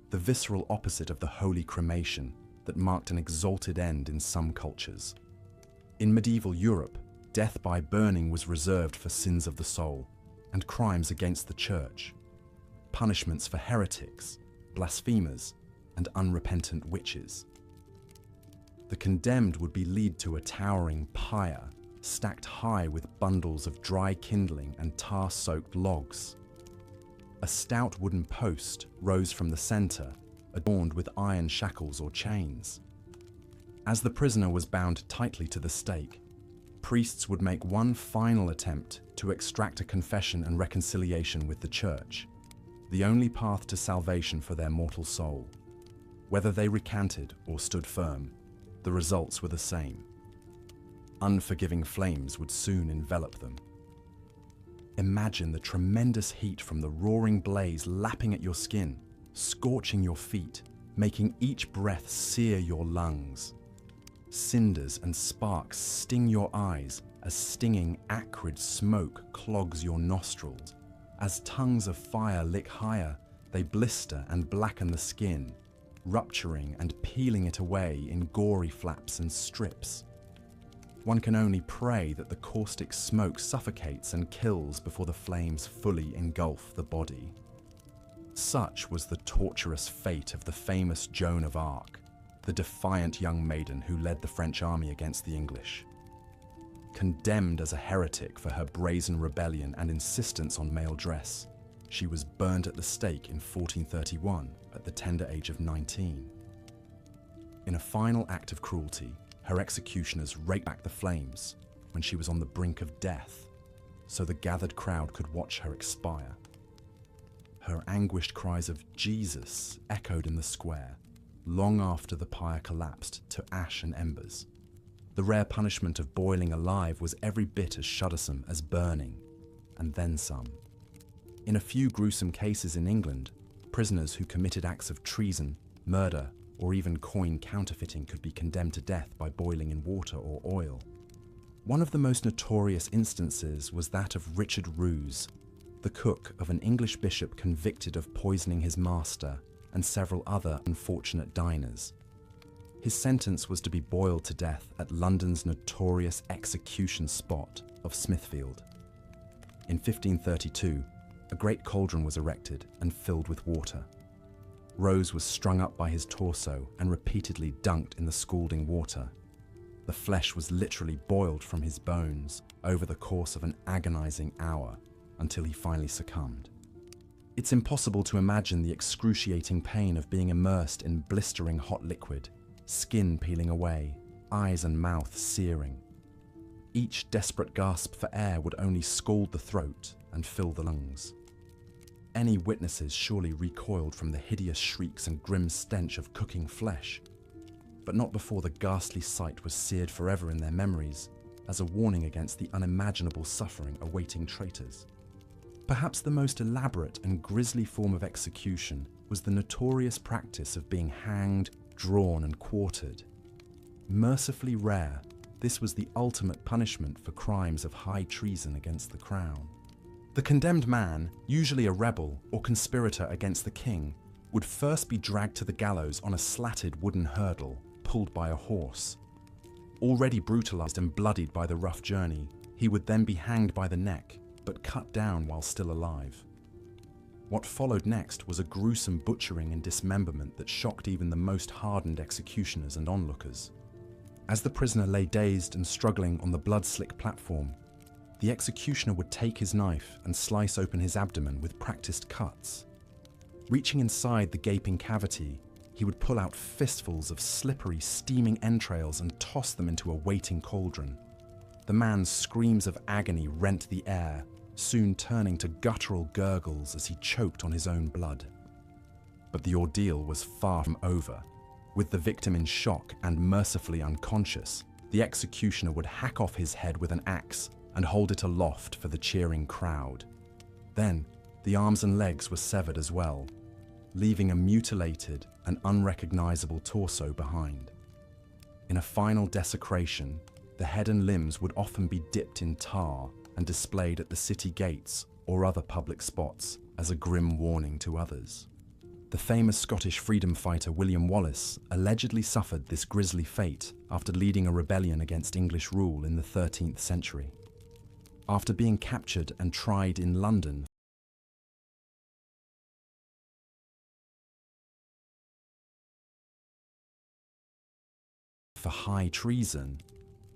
the visceral opposite of the holy cremation that marked an exalted end in some cultures. In medieval Europe, death by burning was reserved for sins of the soul and crimes against the church, punishments for heretics, blasphemers, and unrepentant witches. The condemned would be led to a towering pyre, stacked high with bundles of dry kindling and tar-soaked logs. A stout wooden post rose from the center, adorned with iron shackles or chains. As the prisoner was bound tightly to the stake, priests would make one final attempt to extract a confession and reconciliation with the church, the only path to salvation for their mortal soul. Whether they recanted or stood firm, the results were the same. Unforgiving flames would soon envelop them. Imagine the tremendous heat from the roaring blaze lapping at your skin, scorching your feet, making each breath sear your lungs. Cinders and sparks sting your eyes as stinging, acrid smoke clogs your nostrils. As tongues of fire lick higher, they blister and blacken the skin, rupturing and peeling it away in gory flaps and strips. One can only pray that the caustic smoke suffocates and kills before the flames fully engulf the body. Such was the torturous fate of the famous Joan of Arc, the defiant young maiden who led the French army against the English. Condemned as a heretic for her brazen rebellion and insistence on male dress, she was burned at the stake in 1431 at the tender age of 19. In a final act of cruelty, her executioners raked back the flames when she was on the brink of death, so the gathered crowd could watch her expire. Her anguished cries of "Jesus" echoed in the square, long after the pyre collapsed to ash and embers. The rare punishment of boiling alive was every bit as shuddersome as burning, and then some. In a few gruesome cases in England, prisoners who committed acts of treason, murder, or even coin counterfeiting could be condemned to death by boiling in water or oil. One of the most notorious instances was that of Richard Roos, the cook of an English bishop convicted of poisoning his master and several other unfortunate diners. His sentence was to be boiled to death at London's notorious execution spot of Smithfield. In 1532, a great cauldron was erected and filled with water. Rose was strung up by his torso and repeatedly dunked in the scalding water. The flesh was literally boiled from his bones over the course of an agonizing hour until he finally succumbed. It's impossible to imagine the excruciating pain of being immersed in blistering hot liquid, skin peeling away, eyes and mouth searing. Each desperate gasp for air would only scald the throat and fill the lungs. Any witnesses surely recoiled from the hideous shrieks and grim stench of cooking flesh, but not before the ghastly sight was seared forever in their memories as a warning against the unimaginable suffering awaiting traitors. Perhaps the most elaborate and grisly form of execution was the notorious practice of being hanged, drawn and quartered. Mercifully rare, this was the ultimate punishment for crimes of high treason against the crown. The condemned man, usually a rebel or conspirator against the king, would first be dragged to the gallows on a slatted wooden hurdle, pulled by a horse. Already brutalized and bloodied by the rough journey, he would then be hanged by the neck, but cut down while still alive. What followed next was a gruesome butchering and dismemberment that shocked even the most hardened executioners and onlookers. As the prisoner lay dazed and struggling on the blood-slick platform, the executioner would take his knife and slice open his abdomen with practiced cuts. Reaching inside the gaping cavity, he would pull out fistfuls of slippery, steaming entrails and toss them into a waiting cauldron. The man's screams of agony rent the air, soon turning to guttural gurgles as he choked on his own blood. But the ordeal was far from over. With the victim in shock and mercifully unconscious, the executioner would hack off his head with an axe and hold it aloft for the cheering crowd. Then, the arms and legs were severed as well, leaving a mutilated and unrecognizable torso behind. In a final desecration, the head and limbs would often be dipped in tar and displayed at the city gates or other public spots as a grim warning to others. The famous Scottish freedom fighter William Wallace allegedly suffered this grisly fate after leading a rebellion against English rule in the 13th century. After being captured and tried in London for high treason,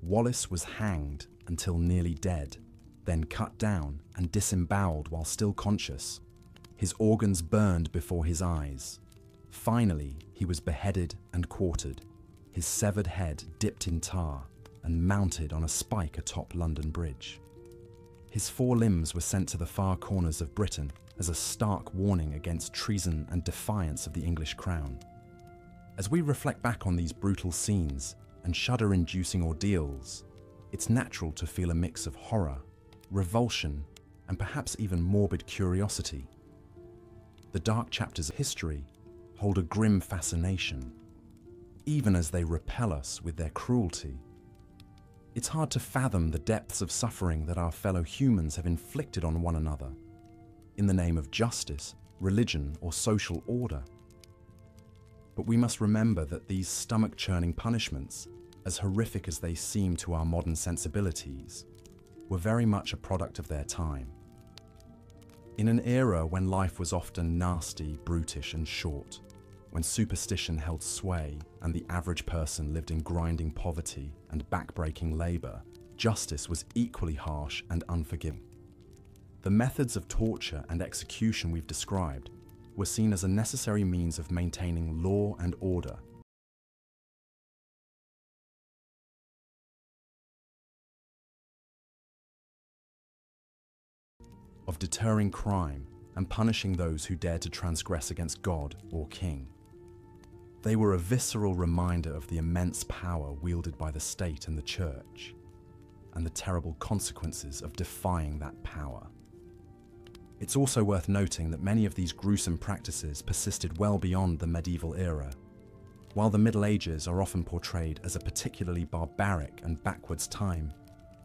Wallace was hanged until nearly dead, then cut down and disemboweled while still conscious. His organs burned before his eyes. Finally, he was beheaded and quartered, his severed head dipped in tar and mounted on a spike atop London Bridge. His 4 limbs were sent to the far corners of Britain as a stark warning against treason and defiance of the English crown. As we reflect back on these brutal scenes and shudder-inducing ordeals, it's natural to feel a mix of horror, revulsion, and perhaps even morbid curiosity. The dark chapters of history hold a grim fascination, even as they repel us with their cruelty. It's hard to fathom the depths of suffering that our fellow humans have inflicted on one another in the name of justice, religion, or social order. But we must remember that these stomach-churning punishments, as horrific as they seem to our modern sensibilities, were very much a product of their time. In an era when life was often nasty, brutish, and short, when superstition held sway and the average person lived in grinding poverty and backbreaking labor, justice was equally harsh and unforgiving. The methods of torture and execution we've described were seen as a necessary means of maintaining law and order, of deterring crime and punishing those who dared to transgress against God or king. They were a visceral reminder of the immense power wielded by the state and the church, and the terrible consequences of defying that power. It's also worth noting that many of these gruesome practices persisted well beyond the medieval era. While the Middle Ages are often portrayed as a particularly barbaric and backwards time,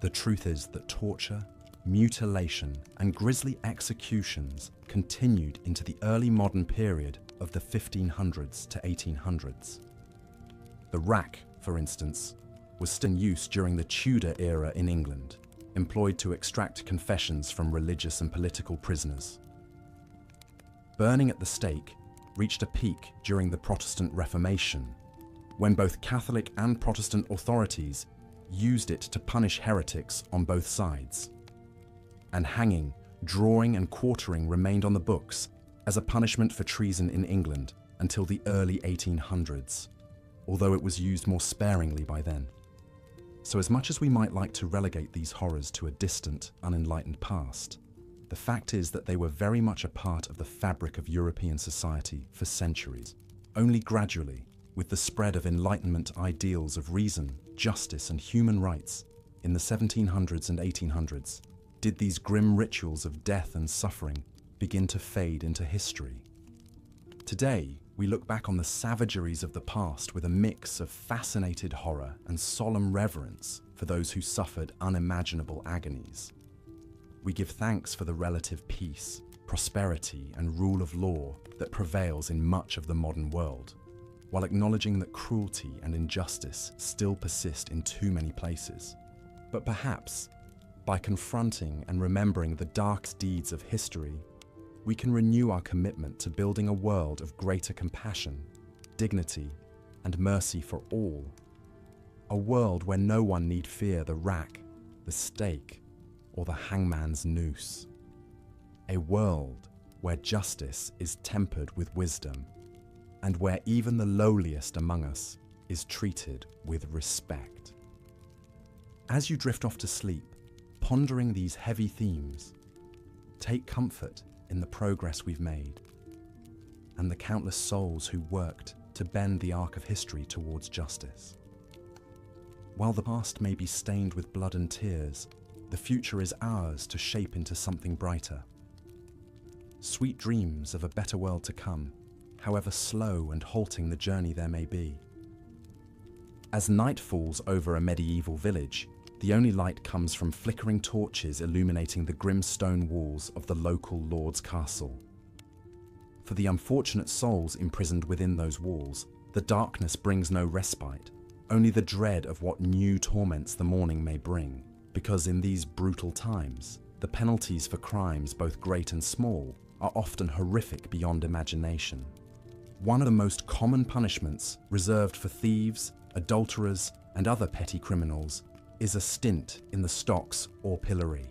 the truth is that torture, mutilation, and grisly executions continued into the early modern period of the 1500s to 1800s. The rack, for instance, was still in use during the Tudor era in England, employed to extract confessions from religious and political prisoners. Burning at the stake reached a peak during the Protestant Reformation, when both Catholic and Protestant authorities used it to punish heretics on both sides. And hanging, drawing, and quartering remained on the books as a punishment for treason in England until the early 1800s, although it was used more sparingly by then. So as much as we might like to relegate these horrors to a distant, unenlightened past, the fact is that they were very much a part of the fabric of European society for centuries. Only gradually, with the spread of Enlightenment ideals of reason, justice, and human rights in the 1700s and 1800s, did these grim rituals of death and suffering begin to fade into history. Today, we look back on the savageries of the past with a mix of fascinated horror and solemn reverence for those who suffered unimaginable agonies. We give thanks for the relative peace, prosperity, and rule of law that prevails in much of the modern world, while acknowledging that cruelty and injustice still persist in too many places. But perhaps, by confronting and remembering the dark deeds of history, we can renew our commitment to building a world of greater compassion, dignity, and mercy for all. A world where no one need fear the rack, the stake, or the hangman's noose. A world where justice is tempered with wisdom, and where even the lowliest among us is treated with respect. As you drift off to sleep, pondering these heavy themes, take comfort in the progress we've made, and the countless souls who worked to bend the arc of history towards justice. While the past may be stained with blood and tears, the future is ours to shape into something brighter. Sweet dreams of a better world to come, however slow and halting the journey there may be. As night falls over a medieval village, the only light comes from flickering torches illuminating the grim stone walls of the local lord's castle. For the unfortunate souls imprisoned within those walls, the darkness brings no respite, only the dread of what new torments the morning may bring, because in these brutal times, the penalties for crimes both great and small are often horrific beyond imagination. One of the most common punishments reserved for thieves, adulterers, and other petty criminals is a stint in the stocks or pillory.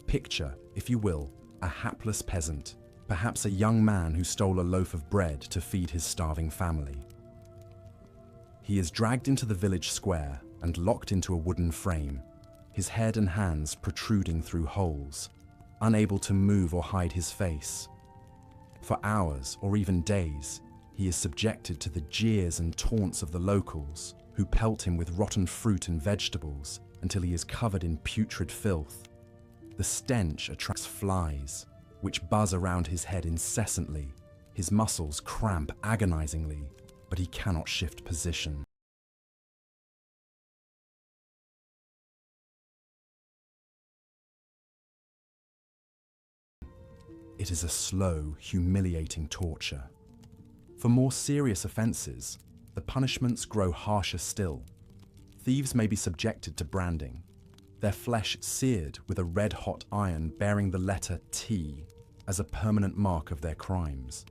Picture, if you will, a hapless peasant, perhaps a young man who stole a loaf of bread to feed his starving family. He is dragged into the village square and locked into a wooden frame, his head and hands protruding through holes, unable to move or hide his face. For hours or even days, he is subjected to the jeers and taunts of the locals, who pelt him with rotten fruit and vegetables until he is covered in putrid filth. The stench attracts flies, which buzz around his head incessantly. His muscles cramp agonizingly, but he cannot shift position. It is a slow, humiliating torture. For more serious offenses, the punishments grow harsher still. Thieves may be subjected to branding, their flesh seared with a red-hot iron bearing the letter T as a permanent mark of their crimes.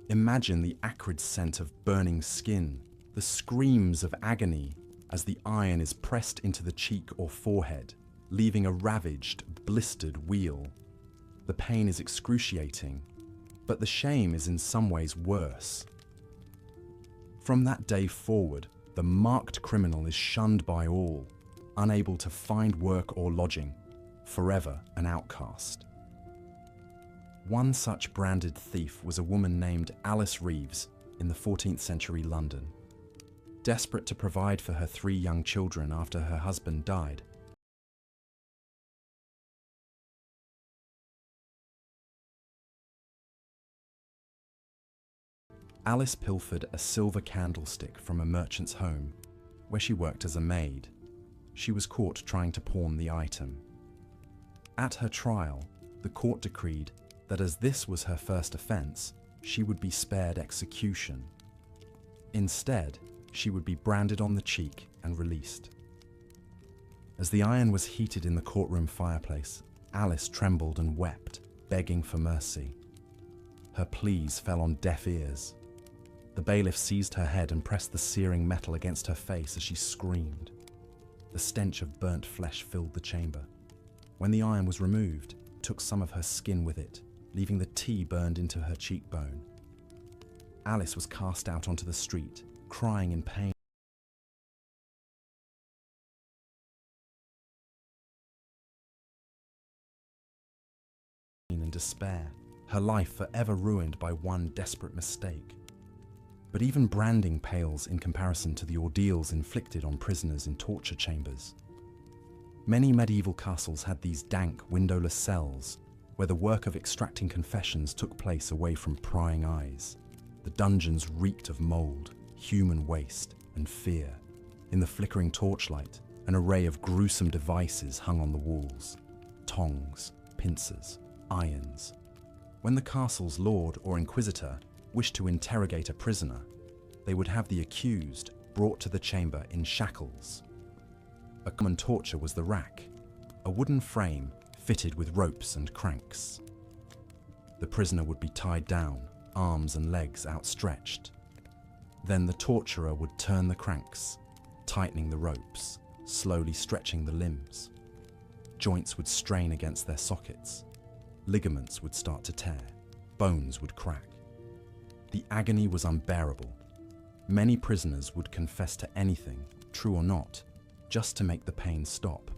Imagine the acrid scent of burning skin, the screams of agony as the iron is pressed into the cheek or forehead, leaving a ravaged, blistered wheal. The pain is excruciating, but the shame is in some ways worse. From that day forward, the marked criminal is shunned by all, unable to find work or lodging, forever an outcast. One such branded thief was a woman named Alice Reeves in the 14th century London. Desperate to provide for her 3 young children after her husband died, Alice pilfered a silver candlestick from a merchant's home, where she worked as a maid. She was caught trying to pawn the item. At her trial, the court decreed that as this was her first offence, she would be spared execution. Instead, she would be branded on the cheek and released. As the iron was heated in the courtroom fireplace, Alice trembled and wept, begging for mercy. Her pleas fell on deaf ears. The bailiff seized her head and pressed the searing metal against her face as she screamed. The stench of burnt flesh filled the chamber. When the iron was removed, it took some of her skin with it, leaving the T burned into her cheekbone. Alice was cast out onto the street, crying in pain and despair, her life forever ruined by one desperate mistake. But even branding pales in comparison to the ordeals inflicted on prisoners in torture chambers. Many medieval castles had these dank, windowless cells, where the work of extracting confessions took place away from prying eyes. The dungeons reeked of mold, human waste, and fear. In the flickering torchlight, an array of gruesome devices hung on the walls: tongs, pincers, irons. When the castle's lord or inquisitor wished to interrogate a prisoner, they would have the accused brought to the chamber in shackles. A common torture was the rack, a wooden frame fitted with ropes and cranks. The prisoner would be tied down, arms and legs outstretched. Then the torturer would turn the cranks, tightening the ropes, slowly stretching the limbs. Joints would strain against their sockets. Ligaments would start to tear. Bones would crack. The agony was unbearable. Many prisoners would confess to anything, true or not, just to make the pain stop.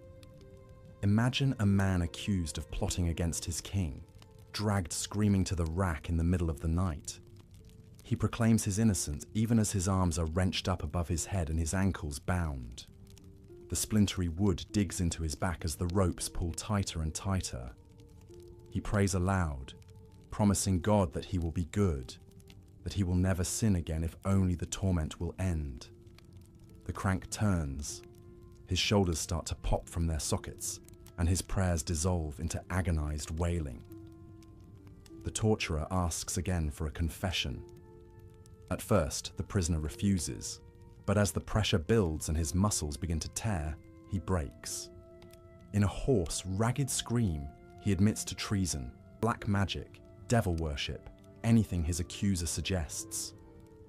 Imagine a man accused of plotting against his king, dragged screaming to the rack in the middle of the night. He proclaims his innocence even as his arms are wrenched up above his head and his ankles bound. The splintery wood digs into his back as the ropes pull tighter and tighter. He prays aloud, promising God that he will be good, that he will never sin again if only the torment will end. The crank turns. His shoulders start to pop from their sockets, and his prayers dissolve into agonized wailing. The torturer asks again for a confession. At first, the prisoner refuses, but as the pressure builds and his muscles begin to tear, he breaks. In a hoarse, ragged scream, he admits to treason, black magic, devil worship, anything his accuser suggests.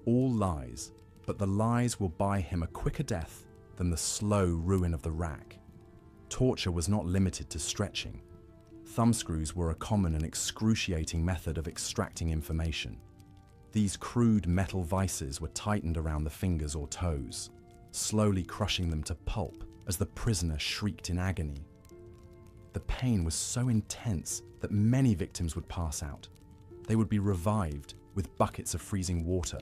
All lies, but the lies will buy him a quicker death than the slow ruin of the rack. Torture was not limited to stretching. Thumbscrews were a common and excruciating method of extracting information. These crude metal vices were tightened around the fingers or toes, slowly crushing them to pulp as the prisoner shrieked in agony. The pain was so intense that many victims would pass out. They would be revived with buckets of freezing water,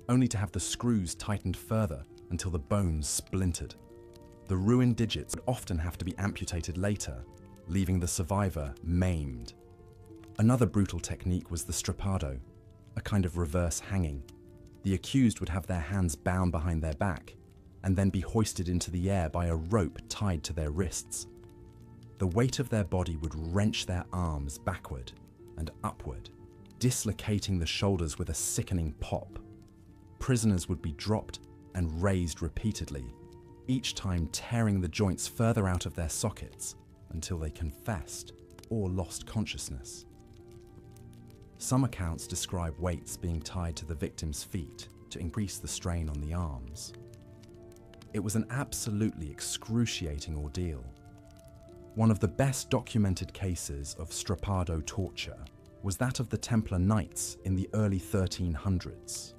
only to have the screws tightened further until the bones splintered. The ruined digits would often have to be amputated later, leaving the survivor maimed. Another brutal technique was the strappado, a kind of reverse hanging. The accused would have their hands bound behind their back and then be hoisted into the air by a rope tied to their wrists. The weight of their body would wrench their arms backward and upward, dislocating the shoulders with a sickening pop. Prisoners would be dropped and raised repeatedly, each time tearing the joints further out of their sockets until they confessed or lost consciousness. Some accounts describe weights being tied to the victim's feet to increase the strain on the arms. It was an absolutely excruciating ordeal. One of the best documented cases of strappado torture was that of the Templar Knights in the early 1300s.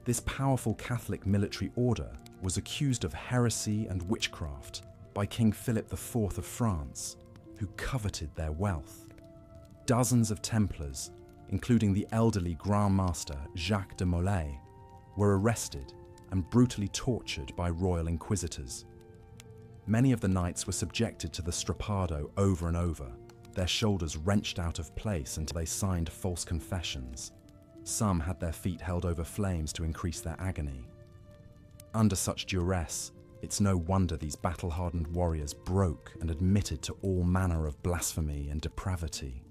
This powerful Catholic military order was accused of heresy and witchcraft by King Philip IV of France, who coveted their wealth. Dozens of Templars, including the elderly Grand Master Jacques de Molay, were arrested and brutally tortured by royal inquisitors. Many of the knights were subjected to the strappado over and over, their shoulders wrenched out of place until they signed false confessions. Some had their feet held over flames to increase their agony. Under such duress, it's no wonder these battle-hardened warriors broke and admitted to all manner of blasphemy and depravity.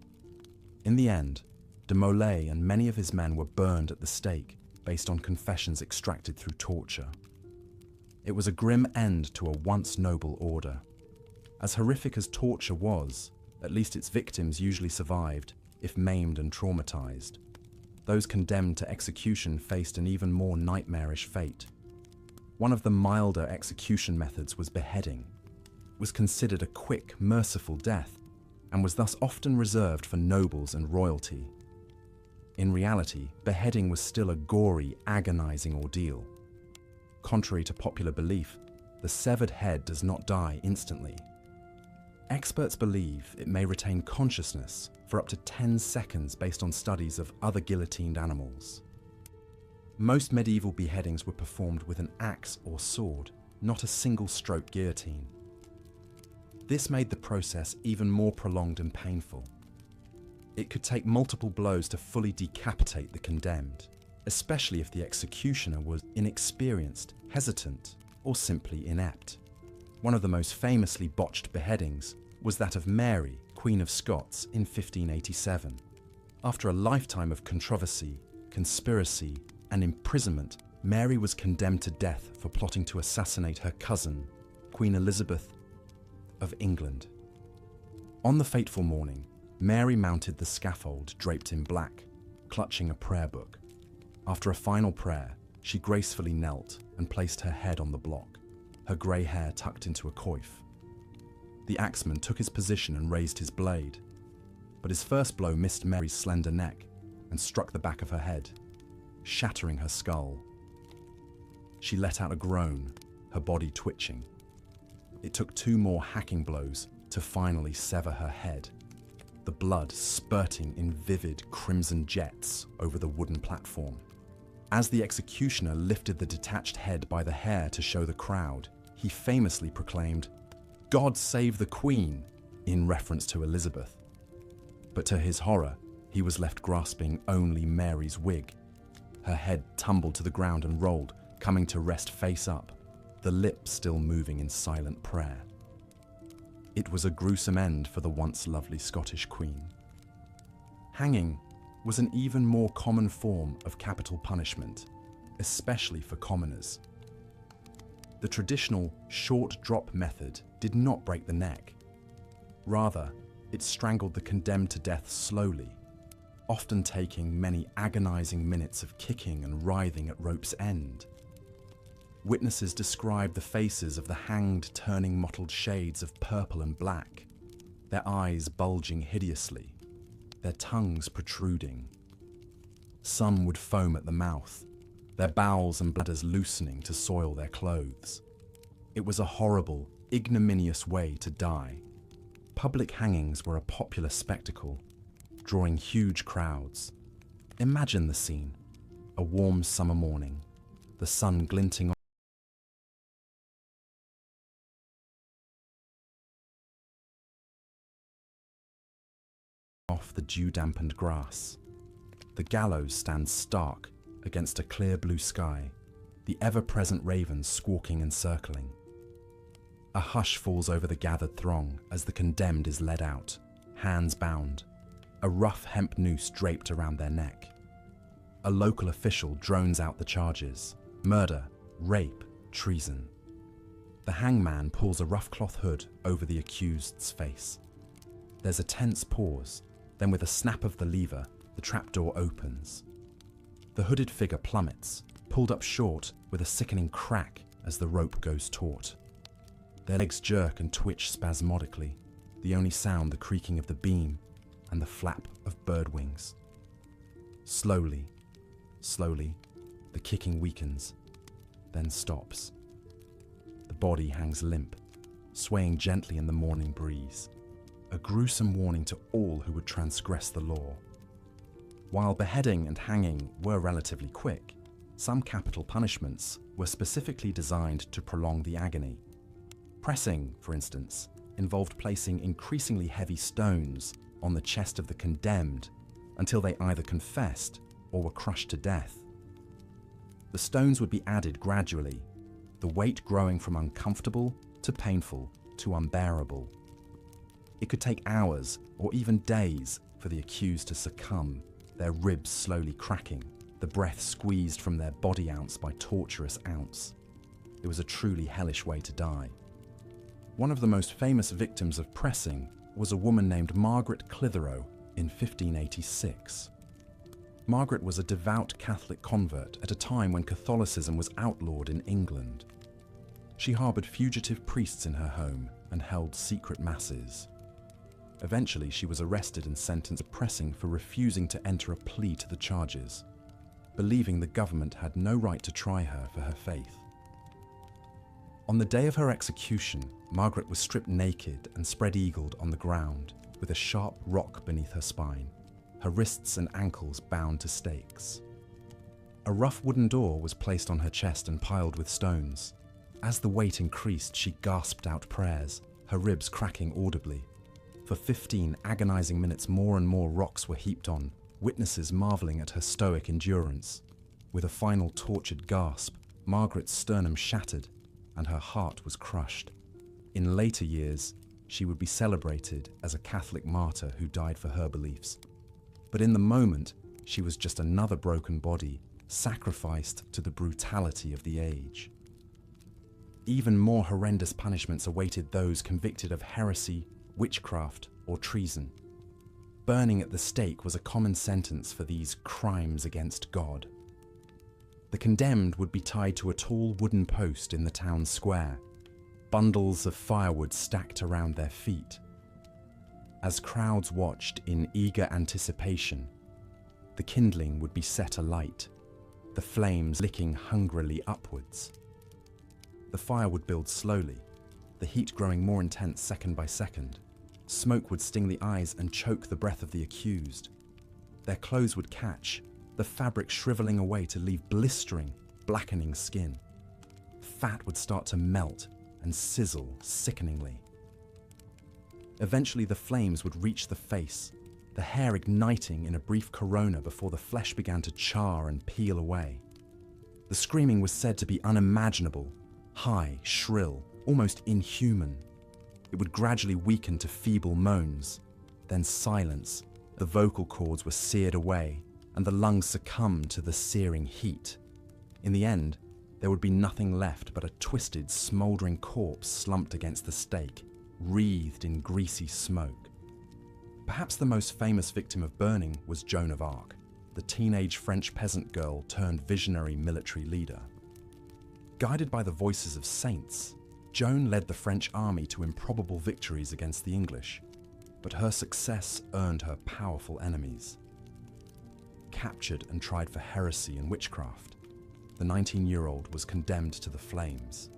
In the end, de Molay and many of his men were burned at the stake based on confessions extracted through torture. It was a grim end to a once noble order. As horrific as torture was, at least its victims usually survived, if maimed and traumatized. Those condemned to execution faced an even more nightmarish fate. One of the milder execution methods was beheading. It was considered a quick, merciful death, and was thus often reserved for nobles and royalty. In reality, beheading was still a gory, agonizing ordeal. Contrary to popular belief, the severed head does not die instantly. Experts believe it may retain consciousness for up to 10 seconds based on studies of other guillotined animals. Most medieval beheadings were performed with an axe or sword, not a single-stroke guillotine. This made the process even more prolonged and painful. It could take multiple blows to fully decapitate the condemned, especially if the executioner was inexperienced, hesitant, or simply inept. One of the most famously botched beheadings was that of Mary, Queen of Scots, in 1587. After a lifetime of controversy, conspiracy, and imprisonment, Mary was condemned to death for plotting to assassinate her cousin, Queen Elizabeth of England. On the fateful morning, Mary mounted the scaffold draped in black, clutching a prayer book. After a final prayer, she gracefully knelt and placed her head on the block, her grey hair tucked into a coif. The axeman took his position and raised his blade, but his first blow missed Mary's slender neck and struck the back of her head, shattering her skull. She let out a groan, her body twitching. It took 2 more hacking blows to finally sever her head, the blood spurting in vivid crimson jets over the wooden platform. As the executioner lifted the detached head by the hair to show the crowd, he famously proclaimed, "God save the Queen," in reference to Elizabeth. But to his horror, he was left grasping only Mary's wig. Her head tumbled to the ground and rolled, coming to rest face up, the lips still moving in silent prayer. It was a gruesome end for the once lovely Scottish Queen. Hanging was an even more common form of capital punishment, especially for commoners. The traditional short drop method did not break the neck. Rather, it strangled the condemned to death slowly, often taking many agonizing minutes of kicking and writhing at rope's end. Witnesses described the faces of the hanged turning mottled shades of purple and black, their eyes bulging hideously, their tongues protruding. Some would foam at the mouth, their bowels and bladders loosening to soil their clothes. It was a horrible, ignominious way to die. Public hangings were a popular spectacle, drawing huge crowds. Imagine the scene: a warm summer morning, the sun glinting off the dew-dampened grass. The gallows stands stark against a clear blue sky, the ever-present ravens squawking and circling. A hush falls over the gathered throng as the condemned is led out, hands bound, a rough hemp noose draped around their neck. A local official drones out the charges: murder, rape, treason. The hangman pulls a rough cloth hood over the accused's face. There's a tense pause, then with a snap of the lever, the trapdoor opens. The hooded figure plummets, pulled up short with a sickening crack as the rope goes taut. Their legs jerk and twitch spasmodically, the only sound the creaking of the beam and the flap of bird wings. Slowly, slowly, the kicking weakens, then stops. The body hangs limp, swaying gently in the morning breeze, a gruesome warning to all who would transgress the law. While beheading and hanging were relatively quick, some capital punishments were specifically designed to prolong the agony. Pressing, for instance, involved placing increasingly heavy stones on the chest of the condemned until they either confessed or were crushed to death. The stones would be added gradually, the weight growing from uncomfortable to painful to unbearable. It could take hours or even days for the accused to succumb, their ribs slowly cracking, the breath squeezed from their body ounce by torturous ounce. It was a truly hellish way to die. One of the most famous victims of pressing was a woman named Margaret Clitheroe in 1586. Margaret was a devout Catholic convert at a time when Catholicism was outlawed in England. She harbored fugitive priests in her home and held secret masses. Eventually, she was arrested and sentenced to pressing for refusing to enter a plea to the charges, believing the government had no right to try her for her faith. On the day of her execution, Margaret was stripped naked and spread-eagled on the ground, with a sharp rock beneath her spine, her wrists and ankles bound to stakes. A rough wooden door was placed on her chest and piled with stones. As the weight increased, she gasped out prayers, her ribs cracking audibly. For 15 agonizing minutes, more and more rocks were heaped on, witnesses marveling at her stoic endurance. With a final tortured gasp, Margaret's sternum shattered, and her heart was crushed. In later years, she would be celebrated as a Catholic martyr who died for her beliefs. But in the moment, she was just another broken body, sacrificed to the brutality of the age. Even more horrendous punishments awaited those convicted of heresy, witchcraft, or treason. Burning at the stake was a common sentence for these crimes against God. The condemned would be tied to a tall wooden post in the town square, bundles of firewood stacked around their feet. As crowds watched in eager anticipation, the kindling would be set alight, the flames licking hungrily upwards. The fire would build slowly, the heat growing more intense second by second. Smoke would sting the eyes and choke the breath of the accused. Their clothes would catch, the fabric shriveling away to leave blistering, blackening skin. Fat would start to melt and sizzle sickeningly. Eventually the flames would reach the face, the hair igniting in a brief corona before the flesh began to char and peel away. The screaming was said to be unimaginable, high, shrill, almost inhuman. It would gradually weaken to feeble moans, then silence. The vocal cords were seared away, and the lungs succumbed to the searing heat. In the end, there would be nothing left but a twisted, smouldering corpse slumped against the stake, wreathed in greasy smoke. Perhaps the most famous victim of burning was Joan of Arc, the teenage French peasant girl turned visionary military leader. Guided by the voices of saints, Joan led the French army to improbable victories against the English, but her success earned her powerful enemies. Captured and tried for heresy and witchcraft, the 19-year-old was condemned to the flames.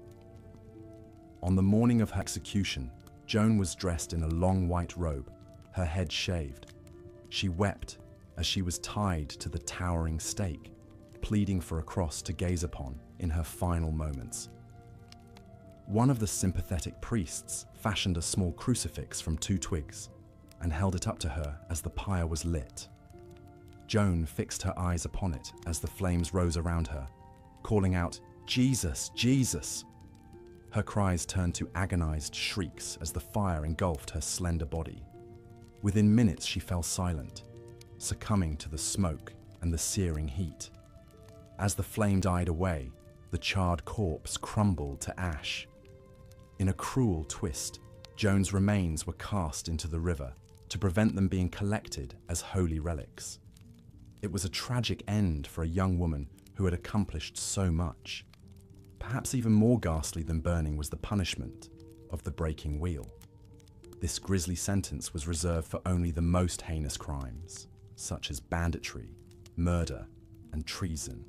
On the morning of her execution, Joan was dressed in a long white robe, her head shaved. She wept as she was tied to the towering stake, pleading for a cross to gaze upon in her final moments. One of the sympathetic priests fashioned a small crucifix from 2 twigs and held it up to her as the pyre was lit. Joan fixed her eyes upon it as the flames rose around her, calling out, "Jesus, Jesus!" Her cries turned to agonized shrieks as the fire engulfed her slender body. Within minutes she fell silent, succumbing to the smoke and the searing heat. As the flame died away, the charred corpse crumbled to ash. In a cruel twist, Joan's remains were cast into the river to prevent them being collected as holy relics. It was a tragic end for a young woman who had accomplished so much. Perhaps even more ghastly than burning was the punishment of the breaking wheel. This grisly sentence was reserved for only the most heinous crimes, such as banditry, murder, and treason.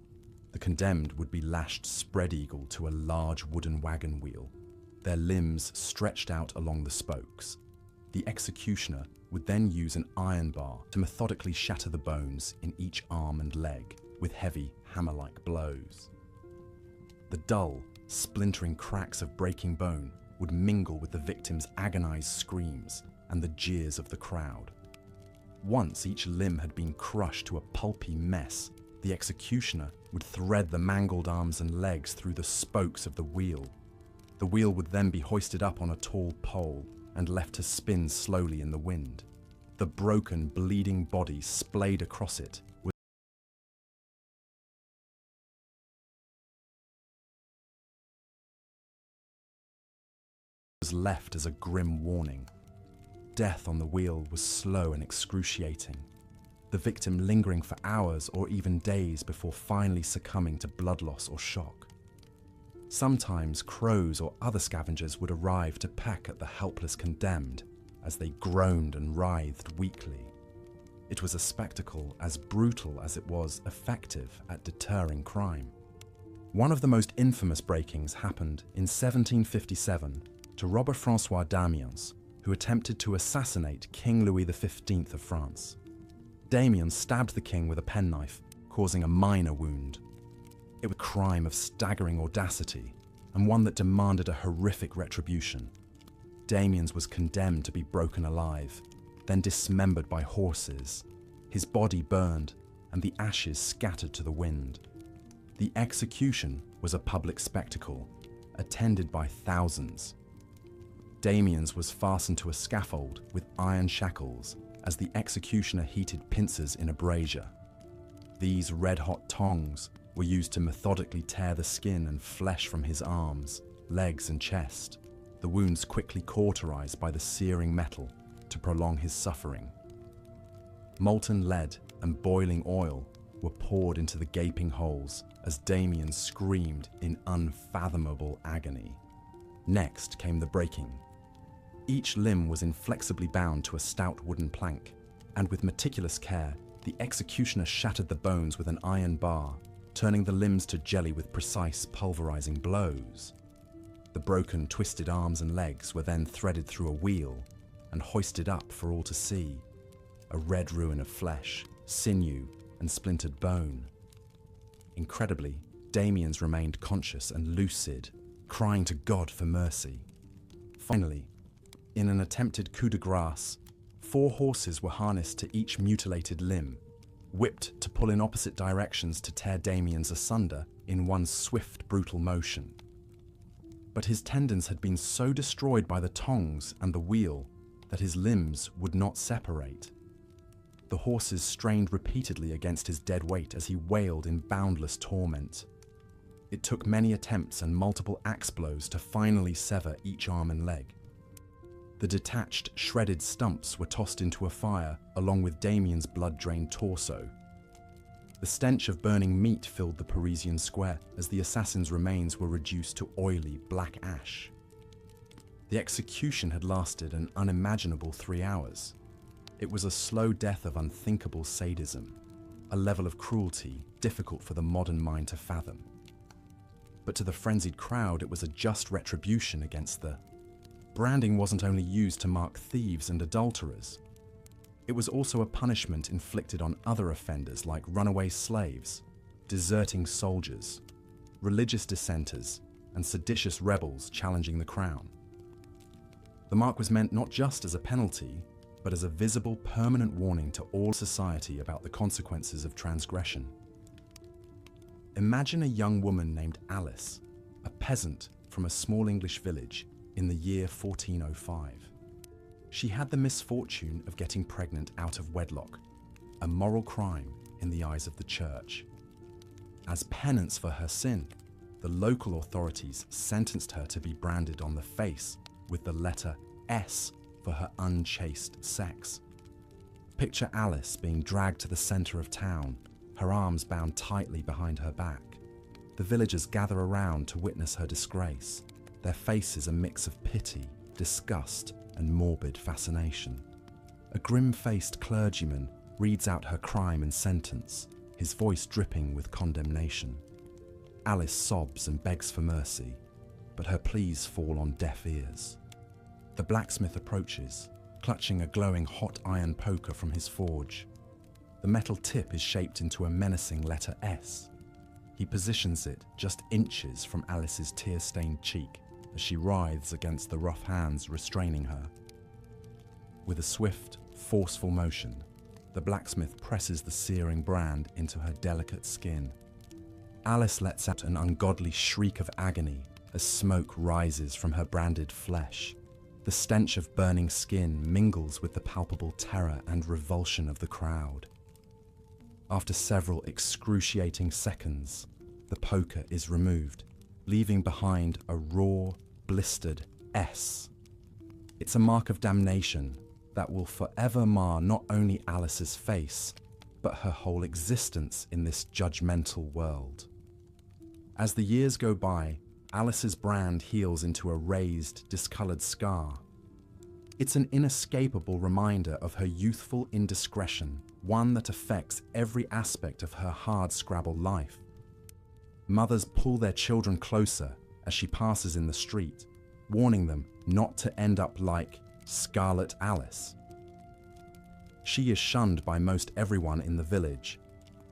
The condemned would be lashed spread-eagle to a large wooden wagon wheel, their limbs stretched out along the spokes. The executioner would then use an iron bar to methodically shatter the bones in each arm and leg with heavy hammer-like blows. The dull, splintering cracks of breaking bone would mingle with the victim's agonized screams and the jeers of the crowd. Once each limb had been crushed to a pulpy mess, the executioner would thread the mangled arms and legs through the spokes of the wheel. The wheel would then be hoisted up on a tall pole and left to spin slowly in the wind. The broken, bleeding body splayed across it was left as a grim warning. Death on the wheel was slow and excruciating, the victim lingering for hours or even days before finally succumbing to blood loss or shock. Sometimes crows or other scavengers would arrive to peck at the helpless condemned as they groaned and writhed weakly. It was a spectacle as brutal as it was effective at deterring crime. One of the most infamous breakings happened in 1757 to Robert François Damiens, who attempted to assassinate King Louis XV of France. Damiens stabbed the king with a penknife, causing a minor wound. It was a crime of staggering audacity, and one that demanded a horrific retribution. Damiens was condemned to be broken alive, then dismembered by horses, his body burned, and the ashes scattered to the wind. The execution was a public spectacle, attended by thousands. Damiens was fastened to a scaffold with iron shackles as the executioner heated pincers in a brazier. These red-hot tongs were used to methodically tear the skin and flesh from his arms, legs, and chest, the wounds quickly cauterized by the searing metal to prolong his suffering. Molten lead and boiling oil were poured into the gaping holes as Damiens screamed in unfathomable agony. Next came the breaking. Each limb was inflexibly bound to a stout wooden plank, and with meticulous care, the executioner shattered the bones with an iron bar, turning the limbs to jelly with precise pulverizing blows. The broken, twisted arms and legs were then threaded through a wheel and hoisted up for all to see, a red ruin of flesh, sinew, and splintered bone. Incredibly, Damiens remained conscious and lucid, crying to God for mercy. Finally, in an attempted coup de grace, 4 horses were harnessed to each mutilated limb, whipped to pull in opposite directions to tear Damiens asunder in one swift, brutal motion. But his tendons had been so destroyed by the tongs and the wheel that his limbs would not separate. The horses strained repeatedly against his dead weight as he wailed in boundless torment. It took many attempts and multiple axe blows to finally sever each arm and leg. The detached, shredded stumps were tossed into a fire along with Damiens' blood-drained torso. The stench of burning meat filled the Parisian square as the assassin's remains were reduced to oily black ash. The execution had lasted an unimaginable 3 hours. It was a slow death of unthinkable sadism, a level of cruelty difficult for the modern mind to fathom. But to the frenzied crowd, it was a just retribution against the... Branding wasn't only used to mark thieves and adulterers. It was also a punishment inflicted on other offenders like runaway slaves, deserting soldiers, religious dissenters, and seditious rebels challenging the crown. The mark was meant not just as a penalty, but as a visible, permanent warning to all society about the consequences of transgression. Imagine a young woman named Alice, a peasant from a small English village in the year 1405. She had the misfortune of getting pregnant out of wedlock, a moral crime in the eyes of the church. As penance for her sin, the local authorities sentenced her to be branded on the face with the letter S for her unchaste sex. Picture Alice being dragged to the center of town, her arms bound tightly behind her back. The villagers gather around to witness her disgrace, their faces a mix of pity, disgust, and morbid fascination. A grim-faced clergyman reads out her crime and sentence, his voice dripping with condemnation. Alice sobs and begs for mercy, but her pleas fall on deaf ears. The blacksmith approaches, clutching a glowing hot iron poker from his forge. The metal tip is shaped into a menacing letter S. He positions it just inches from Alice's tear-stained cheek as she writhes against the rough hands restraining her. With a swift, forceful motion, the blacksmith presses the searing brand into her delicate skin. Alice lets out an ungodly shriek of agony as smoke rises from her branded flesh. The stench of burning skin mingles with the palpable terror and revulsion of the crowd. After several excruciating seconds, the poker is removed, leaving behind a raw, blistered S. It's a mark of damnation that will forever mar not only Alice's face, but her whole existence in this judgmental world. As the years go by, Alice's brand heals into a raised, discolored scar. It's an inescapable reminder of her youthful indiscretion, one that affects every aspect of her hard-scrabble life. Mothers pull their children closer as she passes in the street, warning them not to end up like Scarlet Alice. She is shunned by most everyone in the village.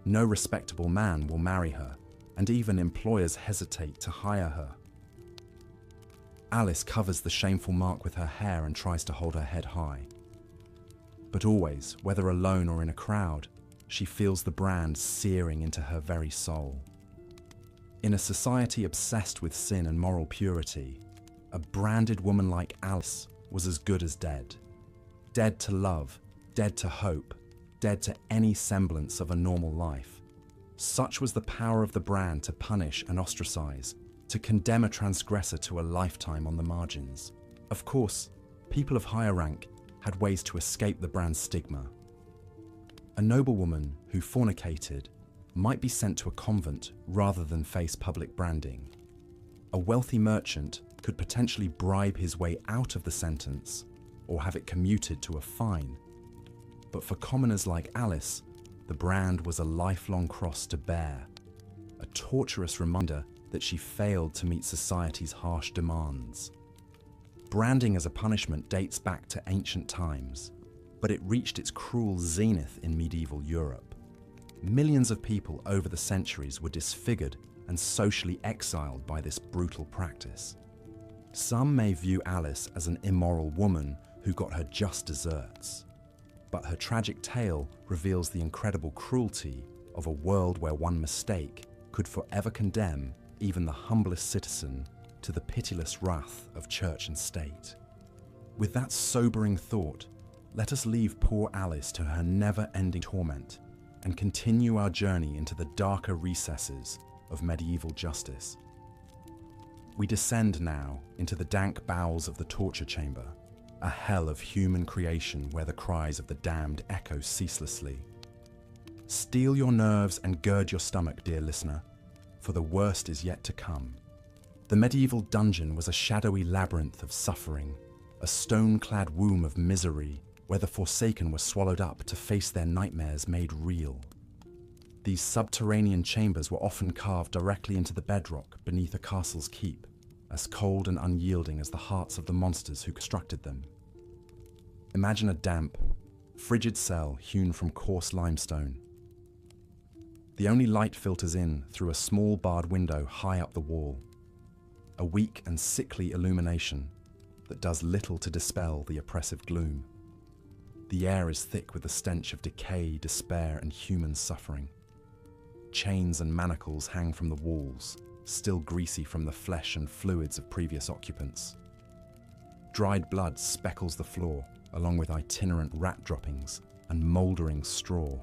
No respectable man will marry her, and even employers hesitate to hire her. Alice covers the shameful mark with her hair and tries to hold her head high. But always, whether alone or in a crowd, she feels the brand searing into her very soul. In a society obsessed with sin and moral purity, a branded woman like Alice was as good as dead. Dead to love, dead to hope, dead to any semblance of a normal life. Such was the power of the brand to punish and ostracize, to condemn a transgressor to a lifetime on the margins. Of course, people of higher rank had ways to escape the brand's stigma. A noblewoman who fornicated might be sent to a convent rather than face public branding. A wealthy merchant could potentially bribe his way out of the sentence or have it commuted to a fine. But for commoners like Alice, the brand was a lifelong cross to bear, a torturous reminder that she failed to meet society's harsh demands. Branding as a punishment dates back to ancient times, but it reached its cruel zenith in medieval Europe. Millions of people over the centuries were disfigured and socially exiled by this brutal practice. Some may view Alice as an immoral woman who got her just desserts, but her tragic tale reveals the incredible cruelty of a world where one mistake could forever condemn even the humblest citizen to the pitiless wrath of church and state. With that sobering thought, let us leave poor Alice to her never-ending torment and continue our journey into the darker recesses of medieval justice. We descend now into the dank bowels of the torture chamber, a hell of human creation where the cries of the damned echo ceaselessly. Steel your nerves and gird your stomach, dear listener, for the worst is yet to come. The medieval dungeon was a shadowy labyrinth of suffering, a stone-clad womb of misery where the forsaken were swallowed up to face their nightmares made real. These subterranean chambers were often carved directly into the bedrock beneath a castle's keep, as cold and unyielding as the hearts of the monsters who constructed them. Imagine a damp, frigid cell hewn from coarse limestone. The only light filters in through a small barred window high up the wall, a weak and sickly illumination that does little to dispel the oppressive gloom. The air is thick with the stench of decay, despair, and human suffering. Chains and manacles hang from the walls, still greasy from the flesh and fluids of previous occupants. Dried blood speckles the floor, along with itinerant rat droppings and mouldering straw.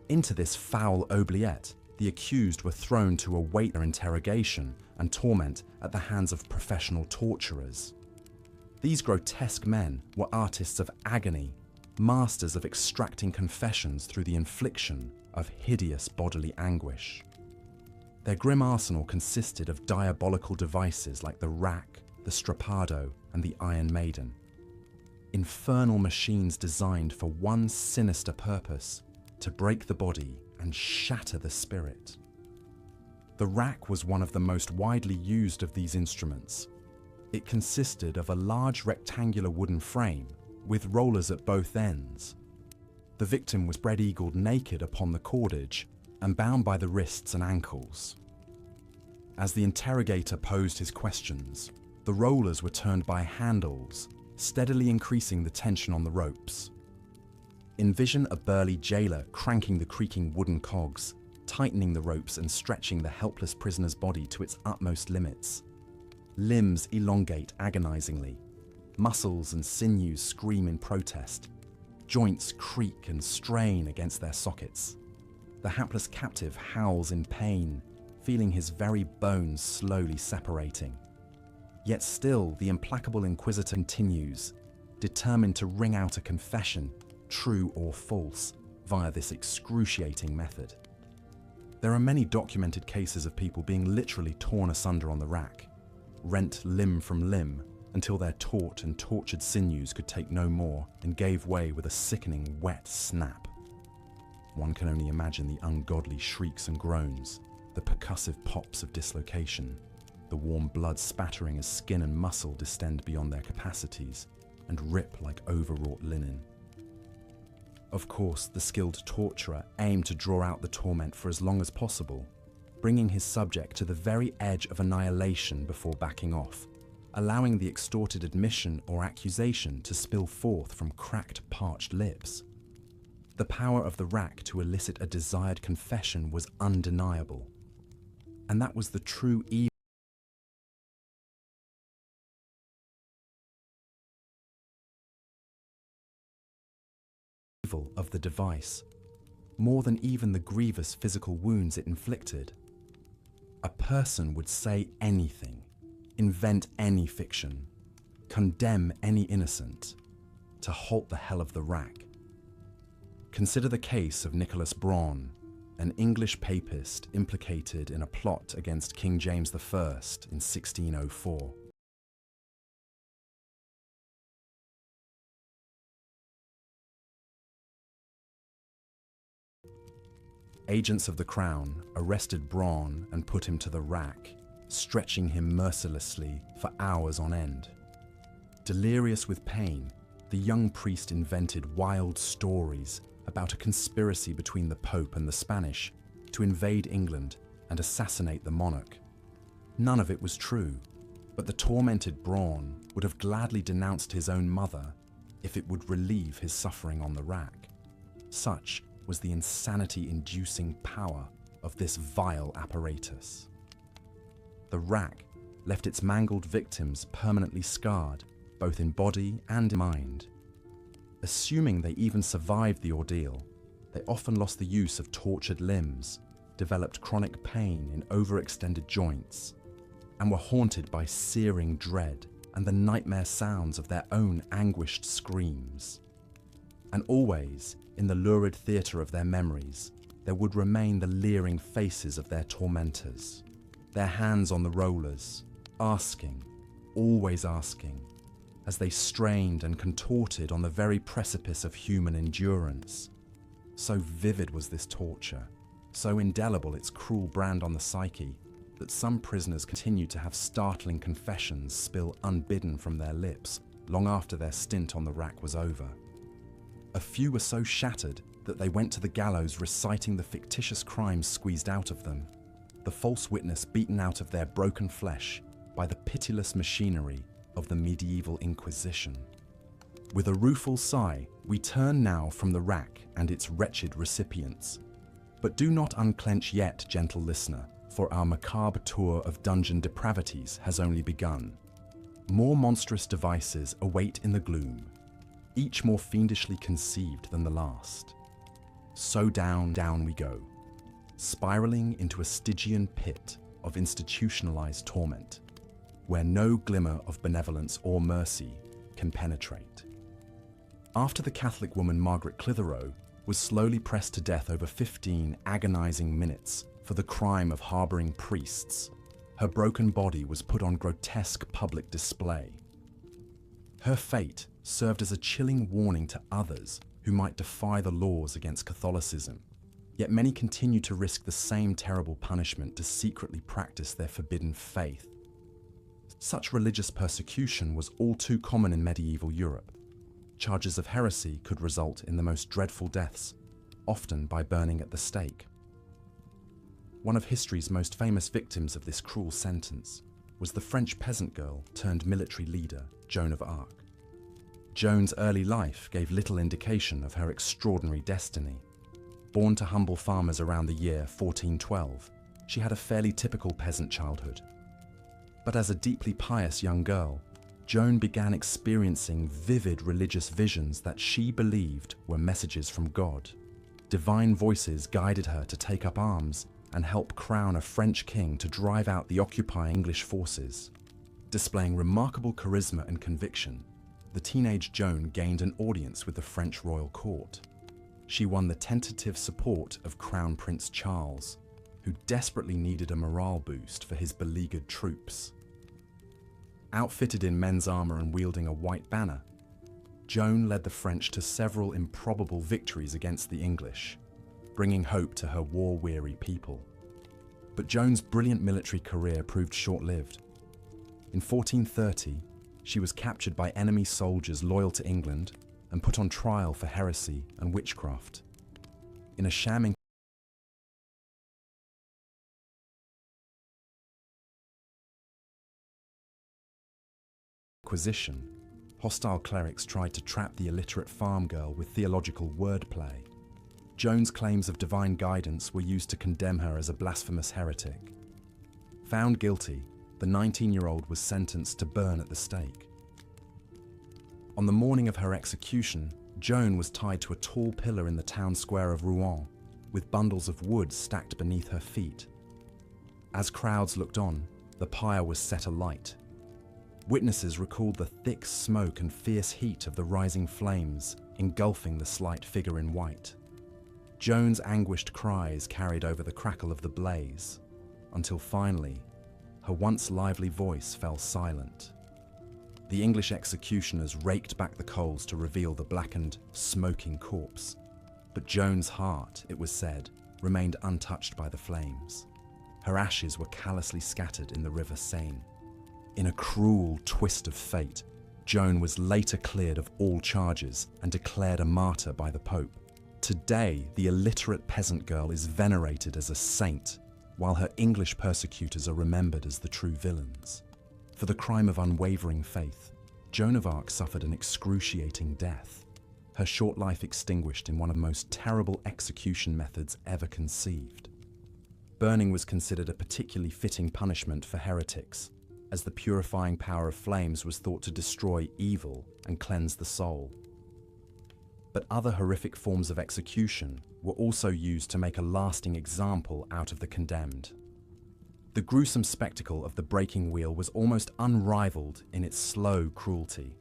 Into this foul oubliette, the accused were thrown to await their interrogation and torment at the hands of professional torturers. These grotesque men were artists of agony, masters of extracting confessions through the infliction of hideous bodily anguish. Their grim arsenal consisted of diabolical devices like the rack, the strappado, and the Iron Maiden. Infernal machines designed for one sinister purpose: to break the body and shatter the spirit. The rack was one of the most widely used of these instruments. It consisted of a large rectangular wooden frame with rollers at both ends. The victim was spread-eagled naked upon the cordage and bound by the wrists and ankles. As the interrogator posed his questions, the rollers were turned by handles, steadily increasing the tension on the ropes. Envision a burly jailer cranking the creaking wooden cogs, tightening the ropes and stretching the helpless prisoner's body to its utmost limits. Limbs elongate agonizingly. Muscles and sinews scream in protest. Joints creak and strain against their sockets. The hapless captive howls in pain, feeling his very bones slowly separating. Yet still, the implacable inquisitor continues, determined to wring out a confession, true or false, via this excruciating method. There are many documented cases of people being literally torn asunder on the rack, rent limb from limb, until their taut and tortured sinews could take no more and gave way with a sickening wet snap. One can only imagine the ungodly shrieks and groans, the percussive pops of dislocation, the warm blood spattering as skin and muscle distend beyond their capacities and rip like overwrought linen. Of course, the skilled torturer aimed to draw out the torment for as long as possible, bringing his subject to the very edge of annihilation before backing off, allowing the extorted admission or accusation to spill forth from cracked, parched lips. The power of the rack to elicit a desired confession was undeniable, and that was the true evil of the device, more than even the grievous physical wounds it inflicted. A person would say anything, invent any fiction, condemn any innocent, to halt the hell of the rack. Consider the case of Nicholas Braun, an English papist implicated in a plot against King James I in 1604. Agents of the Crown arrested Braun and put him to the rack, stretching him mercilessly for hours on end. Delirious with pain, the young priest invented wild stories about a conspiracy between the Pope and the Spanish to invade England and assassinate the monarch. None of it was true, but the tormented Braun would have gladly denounced his own mother if it would relieve his suffering on the rack. Such was the insanity-inducing power of this vile apparatus. The rack left its mangled victims permanently scarred, both in body and in mind. Assuming they even survived the ordeal, they often lost the use of tortured limbs, developed chronic pain in overextended joints, and were haunted by searing dread and the nightmare sounds of their own anguished screams. And always, in the lurid theatre of their memories, there would remain the leering faces of their tormentors, their hands on the rollers, asking, always asking, as they strained and contorted on the very precipice of human endurance. So vivid was this torture, so indelible its cruel brand on the psyche, that some prisoners continued to have startling confessions spill unbidden from their lips long after their stint on the rack was over. A few were so shattered that they went to the gallows reciting the fictitious crimes squeezed out of them, the false witness beaten out of their broken flesh by the pitiless machinery of the medieval Inquisition. With a rueful sigh, we turn now from the rack and its wretched recipients. But do not unclench yet, gentle listener, for our macabre tour of dungeon depravities has only begun. More monstrous devices await in the gloom, each more fiendishly conceived than the last. So down, down we go, spiraling into a Stygian pit of institutionalized torment, where no glimmer of benevolence or mercy can penetrate. After the Catholic woman Margaret Clitheroe was slowly pressed to death over 15 agonizing minutes for the crime of harboring priests, her broken body was put on grotesque public display. Her fate served as a chilling warning to others who might defy the laws against Catholicism, yet many continued to risk the same terrible punishment to secretly practice their forbidden faith. Such religious persecution was all too common in medieval Europe. Charges of heresy could result in the most dreadful deaths, often by burning at the stake. One of history's most famous victims of this cruel sentence was the French peasant girl turned military leader, Joan of Arc. Joan's early life gave little indication of her extraordinary destiny. Born to humble farmers around the year 1412, she had a fairly typical peasant childhood. But as a deeply pious young girl, Joan began experiencing vivid religious visions that she believed were messages from God. Divine voices guided her to take up arms and help crown a French king to drive out the occupying English forces. Displaying remarkable charisma and conviction, the teenage Joan gained an audience with the French royal court. She won the tentative support of Crown Prince Charles, who desperately needed a morale boost for his beleaguered troops. Outfitted in men's armor and wielding a white banner, Joan led the French to several improbable victories against the English, bringing hope to her war-weary people. But Joan's brilliant military career proved short-lived. In 1430, she was captured by enemy soldiers loyal to England and put on trial for heresy and witchcraft. In a sham Inquisition, hostile clerics tried to trap the illiterate farm girl with theological wordplay. Joan's claims of divine guidance were used to condemn her as a blasphemous heretic. Found guilty, the 19-year-old was sentenced to burn at the stake. On the morning of her execution, Joan was tied to a tall pillar in the town square of Rouen, with bundles of wood stacked beneath her feet. As crowds looked on, the pyre was set alight. Witnesses recalled the thick smoke and fierce heat of the rising flames, engulfing the slight figure in white. Joan's anguished cries carried over the crackle of the blaze, until finally, her once lively voice fell silent. The English executioners raked back the coals to reveal the blackened, smoking corpse, but Joan's heart, it was said, remained untouched by the flames. Her ashes were callously scattered in the river Seine. In a cruel twist of fate, Joan was later cleared of all charges and declared a martyr by the Pope. Today, the illiterate peasant girl is venerated as a saint, while her English persecutors are remembered as the true villains. For the crime of unwavering faith, Joan of Arc suffered an excruciating death, her short life extinguished in one of the most terrible execution methods ever conceived. Burning was considered a particularly fitting punishment for heretics, as the purifying power of flames was thought to destroy evil and cleanse the soul. But other horrific forms of execution were also used to make a lasting example out of the condemned. The gruesome spectacle of the breaking wheel was almost unrivaled in its slow cruelty.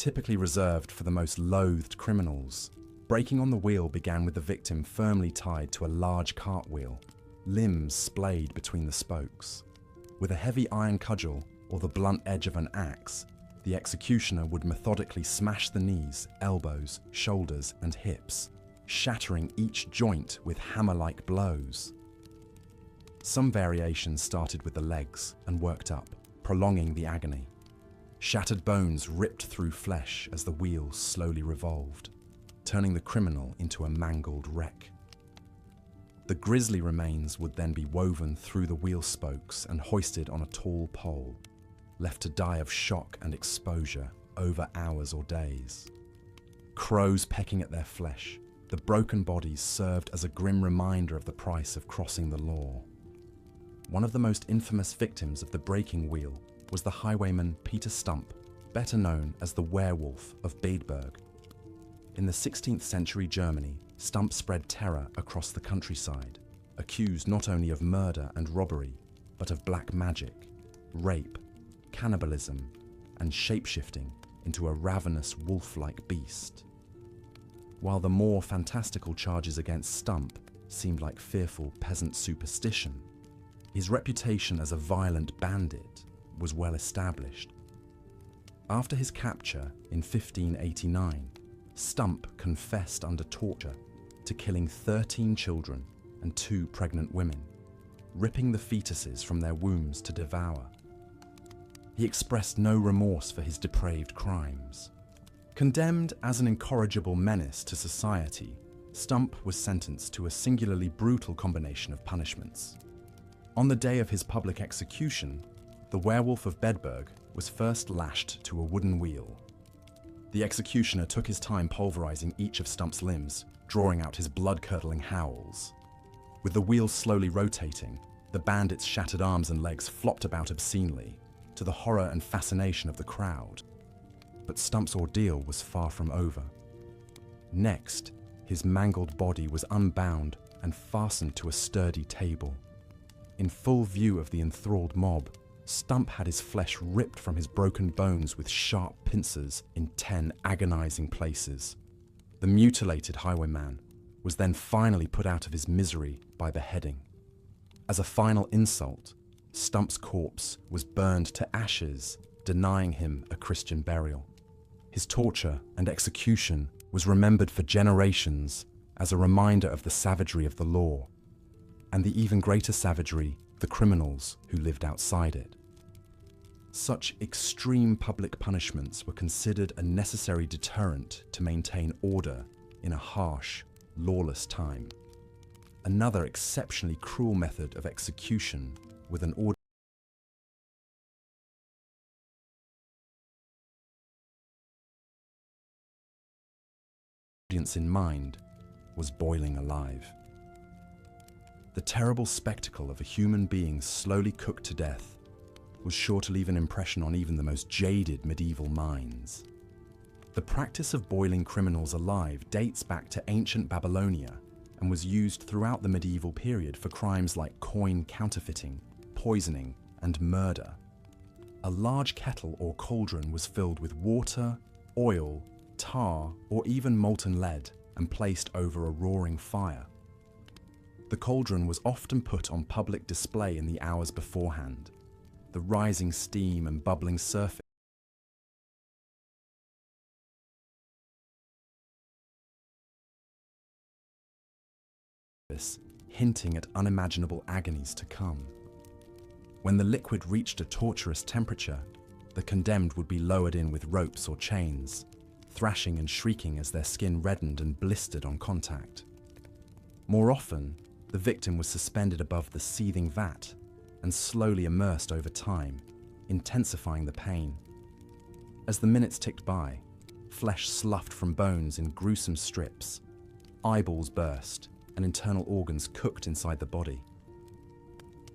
typically reserved for the most loathed criminals, breaking on the wheel began with the victim firmly tied to a large cartwheel, limbs splayed between the spokes. With a heavy iron cudgel or the blunt edge of an axe, the executioner would methodically smash the knees, elbows, shoulders, and hips, shattering each joint with hammer-like blows. Some variations started with the legs and worked up, prolonging the agony. Shattered bones ripped through flesh as the wheel slowly revolved, turning the criminal into a mangled wreck. The grisly remains would then be woven through the wheel spokes and hoisted on a tall pole, left to die of shock and exposure over hours or days. Crows pecking at their flesh, the broken bodies served as a grim reminder of the price of crossing the law. One of the most infamous victims of the breaking wheel was the highwayman Peter Stump, better known as the Werewolf of Bedburg. In the 16th century Germany, Stump spread terror across the countryside, accused not only of murder and robbery, but of black magic, rape, cannibalism, and shapeshifting into a ravenous wolf-like beast. While the more fantastical charges against Stump seemed like fearful peasant superstition, his reputation as a violent bandit was well established. After his capture in 1589, Stump confessed under torture to killing 13 children and 2 pregnant women, ripping the fetuses from their wombs to devour. He expressed no remorse for his depraved crimes. Condemned as an incorrigible menace to society, Stump was sentenced to a singularly brutal combination of punishments. On the day of his public execution, the Werewolf of Bedburg was first lashed to a wooden wheel. The executioner took his time pulverizing each of Stump's limbs, drawing out his blood-curdling howls. With the wheel slowly rotating, the bandit's shattered arms and legs flopped about obscenely, to the horror and fascination of the crowd. But Stump's ordeal was far from over. Next, his mangled body was unbound and fastened to a sturdy table. In full view of the enthralled mob, Stump had his flesh ripped from his broken bones with sharp pincers in 10 agonizing places. The mutilated highwayman was then finally put out of his misery by beheading. As a final insult, Stump's corpse was burned to ashes, denying him a Christian burial. His torture and execution was remembered for generations as a reminder of the savagery of the law, and the even greater savagery of the criminals who lived outside it. Such extreme public punishments were considered a necessary deterrent to maintain order in a harsh, lawless time. Another exceptionally cruel method of execution with an audience in mind was boiling alive. The terrible spectacle of a human being slowly cooked to death was sure to leave an impression on even the most jaded medieval minds. The practice of boiling criminals alive dates back to ancient Babylonia and was used throughout the medieval period for crimes like coin counterfeiting, poisoning, and murder. A large kettle or cauldron was filled with water, oil, tar, or even molten lead and placed over a roaring fire. The cauldron was often put on public display in the hours beforehand. The rising steam and bubbling surface hinting at unimaginable agonies to come. When the liquid reached a torturous temperature, the condemned would be lowered in with ropes or chains, thrashing and shrieking as their skin reddened and blistered on contact. More often, the victim was suspended above the seething vat and slowly immersed over time, intensifying the pain. As the minutes ticked by, flesh sloughed from bones in gruesome strips, eyeballs burst, and internal organs cooked inside the body.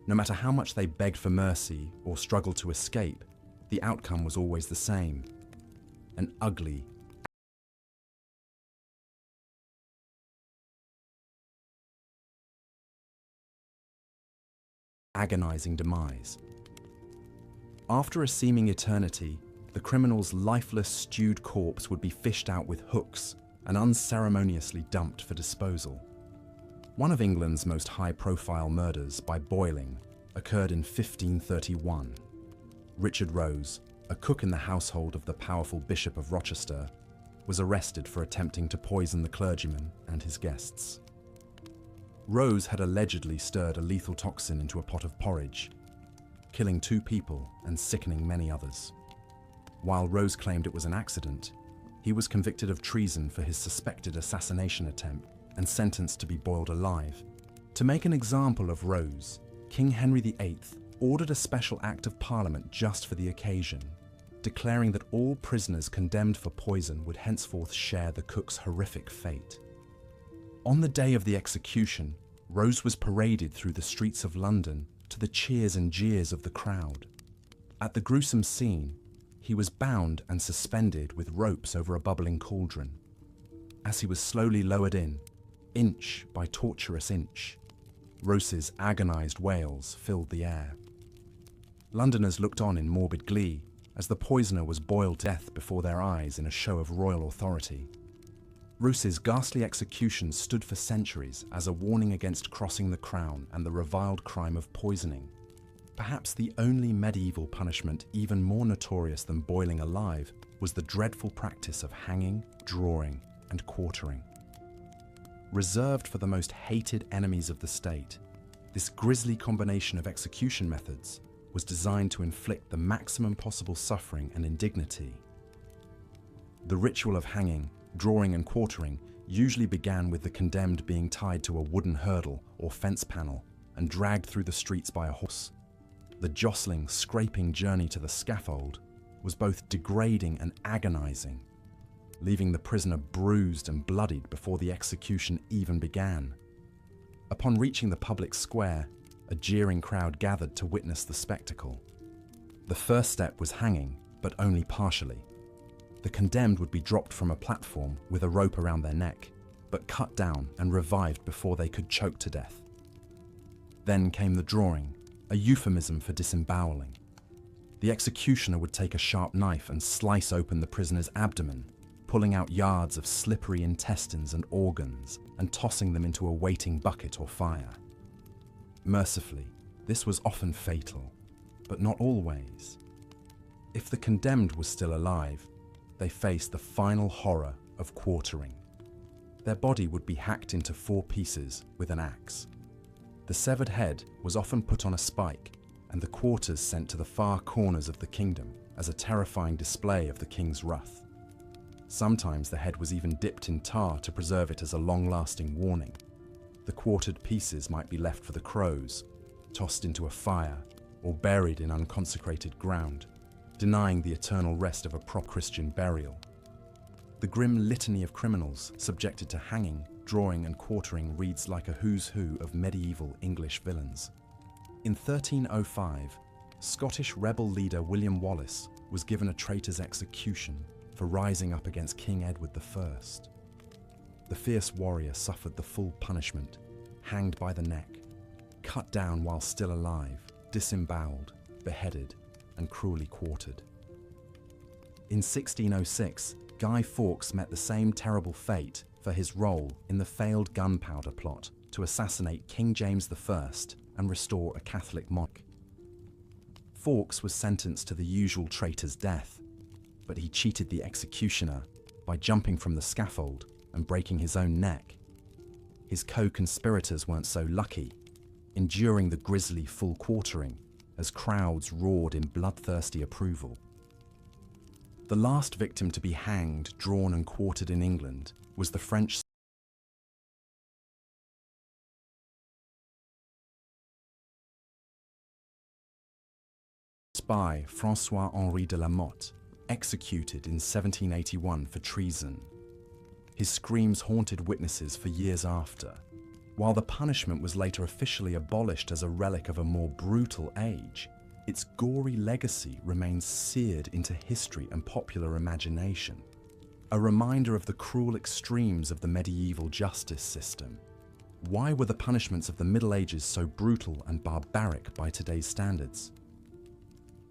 No matter how much they begged for mercy or struggled to escape, the outcome was always the same: an ugly, agonizing demise. After a seeming eternity, the criminal's lifeless, stewed corpse would be fished out with hooks and unceremoniously dumped for disposal. One of England's most high-profile murders by boiling occurred in 1531. Richard Rose, a cook in the household of the powerful Bishop of Rochester, was arrested for attempting to poison the clergyman and his guests. Rose had allegedly stirred a lethal toxin into a pot of porridge, killing 2 people and sickening many others. While Rose claimed it was an accident, he was convicted of treason for his suspected assassination attempt and sentenced to be boiled alive. To make an example of Rose, King Henry VIII ordered a special Act of Parliament just for the occasion, declaring that all prisoners condemned for poison would henceforth share the cook's horrific fate. On the day of the execution, Rose was paraded through the streets of London to the cheers and jeers of the crowd. At the gruesome scene, he was bound and suspended with ropes over a bubbling cauldron. As he was slowly lowered in, inch by torturous inch, Rose's agonized wails filled the air. Londoners looked on in morbid glee as the poisoner was boiled to death before their eyes in a show of royal authority. Rose's ghastly execution stood for centuries as a warning against crossing the crown and the reviled crime of poisoning. Perhaps the only medieval punishment even more notorious than boiling alive was the dreadful practice of hanging, drawing, and quartering. Reserved for the most hated enemies of the state, this grisly combination of execution methods was designed to inflict the maximum possible suffering and indignity. The ritual of hanging, drawing, and quartering usually began with the condemned being tied to a wooden hurdle or fence panel and dragged through the streets by a horse. The jostling, scraping journey to the scaffold was both degrading and agonizing, leaving the prisoner bruised and bloodied before the execution even began. Upon reaching the public square, a jeering crowd gathered to witness the spectacle. The first step was hanging, but only partially. The condemned would be dropped from a platform with a rope around their neck, but cut down and revived before they could choke to death. Then came the drawing, a euphemism for disemboweling. The executioner would take a sharp knife and slice open the prisoner's abdomen, pulling out yards of slippery intestines and organs and tossing them into a waiting bucket or fire. Mercifully, this was often fatal, but not always. If the condemned was still alive, they faced the final horror of quartering. Their body would be hacked into 4 pieces with an axe. The severed head was often put on a spike and the quarters sent to the far corners of the kingdom as a terrifying display of the king's wrath. Sometimes the head was even dipped in tar to preserve it as a long-lasting warning. The quartered pieces might be left for the crows, tossed into a fire, or buried in unconsecrated ground, denying the eternal rest of a proper Christian burial. The grim litany of criminals subjected to hanging, drawing, and quartering reads like a who's who of medieval English villains. In 1305, Scottish rebel leader William Wallace was given a traitor's execution for rising up against King Edward I. The fierce warrior suffered the full punishment, hanged by the neck, cut down while still alive, disemboweled, beheaded, and cruelly quartered. In 1606, Guy Fawkes met the same terrible fate for his role in the failed gunpowder plot to assassinate King James I and restore a Catholic monarch. Fawkes was sentenced to the usual traitor's death, but he cheated the executioner by jumping from the scaffold and breaking his own neck. His co-conspirators weren't so lucky, enduring the grisly full quartering as crowds roared in bloodthirsty approval. The last victim to be hanged, drawn, and quartered in England was the French spy François-Henri de la Motte, executed in 1781 for treason. His screams haunted witnesses for years after. While the punishment was later officially abolished as a relic of a more brutal age, its gory legacy remains seared into history and popular imagination, a reminder of the cruel extremes of the medieval justice system. Why were the punishments of the Middle Ages so brutal and barbaric by today's standards?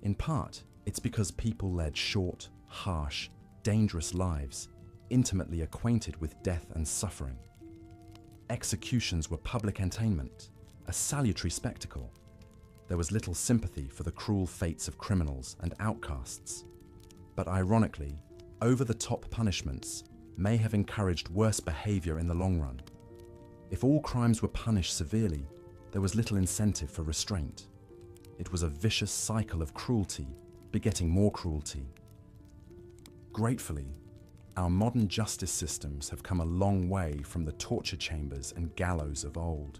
In part, It's because people led short, harsh, dangerous lives, intimately acquainted with death and suffering. Executions were public entertainment, a salutary spectacle. There was little sympathy for the cruel fates of criminals and outcasts. But ironically, over-the-top punishments may have encouraged worse behavior in the long run. If all crimes were punished severely, there was little incentive for restraint. It was a vicious cycle of cruelty, begetting more cruelty. Gratefully, our modern justice systems have come a long way from the torture chambers and gallows of old.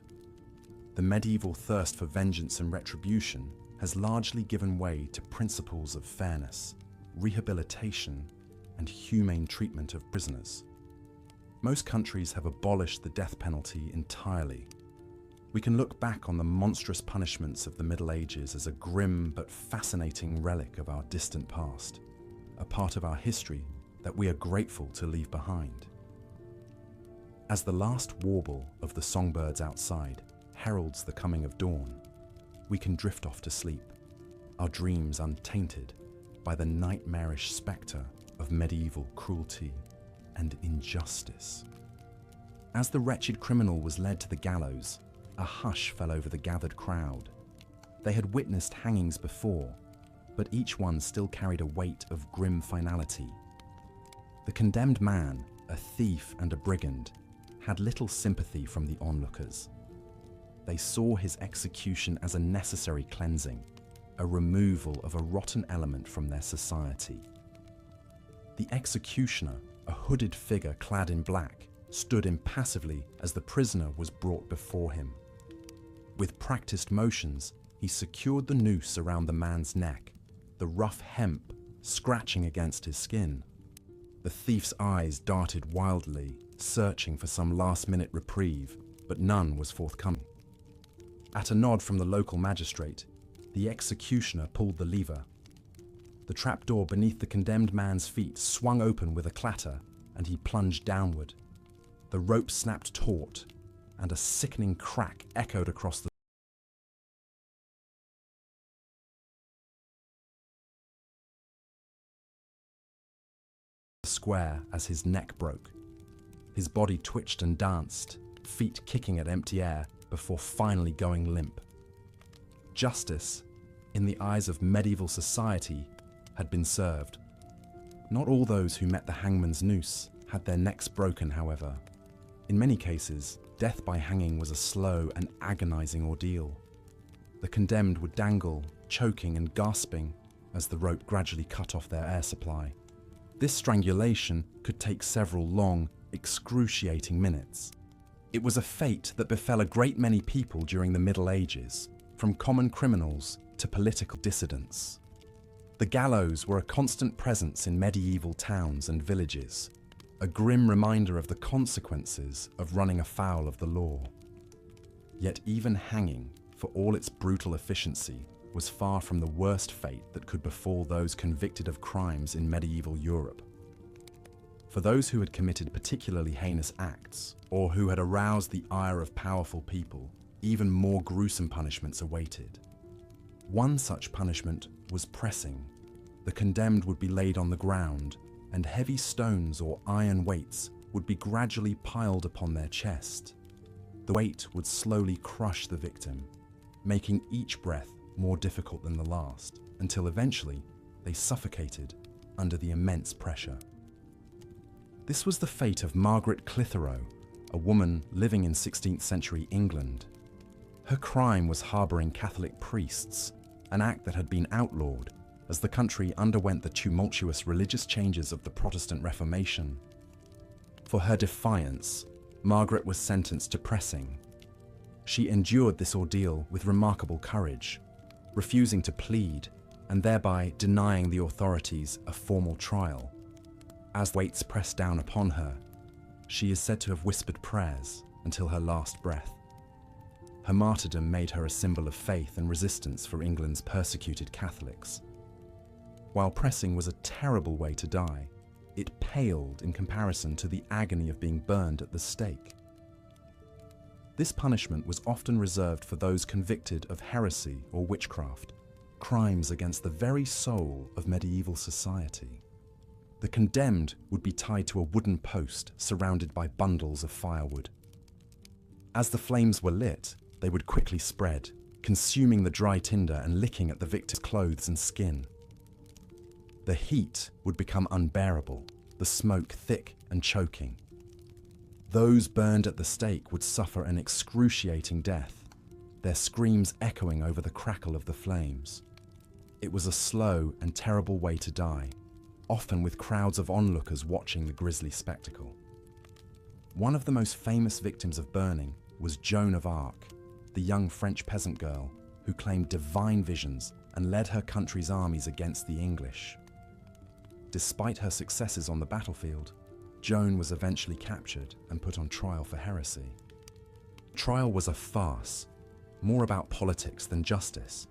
The medieval thirst for vengeance and retribution has largely given way to principles of fairness, rehabilitation, and humane treatment of prisoners. Most countries have abolished the death penalty entirely. We can look back on the monstrous punishments of the Middle Ages as a grim but fascinating relic of our distant past, a part of our history that we are grateful to leave behind. As the last warble of the songbirds outside heralds the coming of dawn, we can drift off to sleep, our dreams untainted by the nightmarish spectre of medieval cruelty and injustice. As the wretched criminal was led to the gallows, a hush fell over the gathered crowd. They had witnessed hangings before, but each one still carried a weight of grim finality. The condemned man, a thief and a brigand, had little sympathy from the onlookers. They saw his execution as a necessary cleansing, a removal of a rotten element from their society. The executioner, a hooded figure clad in black, stood impassively as the prisoner was brought before him. With practiced motions, he secured the noose around the man's neck, the rough hemp scratching against his skin. The thief's eyes darted wildly, searching for some last-minute reprieve, but none was forthcoming. At a nod from the local magistrate, the executioner pulled the lever. The trapdoor beneath the condemned man's feet swung open with a clatter, and he plunged downward. The rope snapped taut, and a sickening crack echoed across the square as his neck broke. His body twitched and danced, feet kicking at empty air before finally going limp. Justice, in the eyes of medieval society, had been served. Not all those who met the hangman's noose had their necks broken, however. In many cases, death by hanging was a slow and agonizing ordeal. The condemned would dangle, choking and gasping, as the rope gradually cut off their air supply. This strangulation could take several long, excruciating minutes. It was a fate that befell a great many people during the Middle Ages, from common criminals to political dissidents. The gallows were a constant presence in medieval towns and villages, a grim reminder of the consequences of running afoul of the law. Yet even hanging, for all its brutal efficiency, was far from the worst fate that could befall those convicted of crimes in medieval Europe. For those who had committed particularly heinous acts, or who had aroused the ire of powerful people, even more gruesome punishments awaited. One such punishment was pressing. The condemned would be laid on the ground, and heavy stones or iron weights would be gradually piled upon their chest. The weight would slowly crush the victim, making each breath more difficult than the last, until eventually they suffocated under the immense pressure. This was the fate of Margaret Clitheroe, a woman living in 16th century England. Her crime was harboring Catholic priests, an act that had been outlawed as the country underwent the tumultuous religious changes of the Protestant Reformation. For her defiance, Margaret was sentenced to pressing. She endured this ordeal with remarkable courage, refusing to plead and thereby denying the authorities a formal trial. As weights pressed down upon her, she is said to have whispered prayers until her last breath. Her martyrdom made her a symbol of faith and resistance for England's persecuted Catholics. While pressing was a terrible way to die, it paled in comparison to the agony of being burned at the stake. This punishment was often reserved for those convicted of heresy or witchcraft, crimes against the very soul of medieval society. The condemned would be tied to a wooden post surrounded by bundles of firewood. As the flames were lit, they would quickly spread, consuming the dry tinder and licking at the victim's clothes and skin. The heat would become unbearable, the smoke thick and choking. Those burned at the stake would suffer an excruciating death, their screams echoing over the crackle of the flames. It was a slow and terrible way to die, often with crowds of onlookers watching the grisly spectacle. One of the most famous victims of burning was Joan of Arc, the young French peasant girl who claimed divine visions and led her country's armies against the English. Despite her successes on the battlefield, Joan was eventually captured and put on trial for heresy. Trial was a farce, more about politics than justice.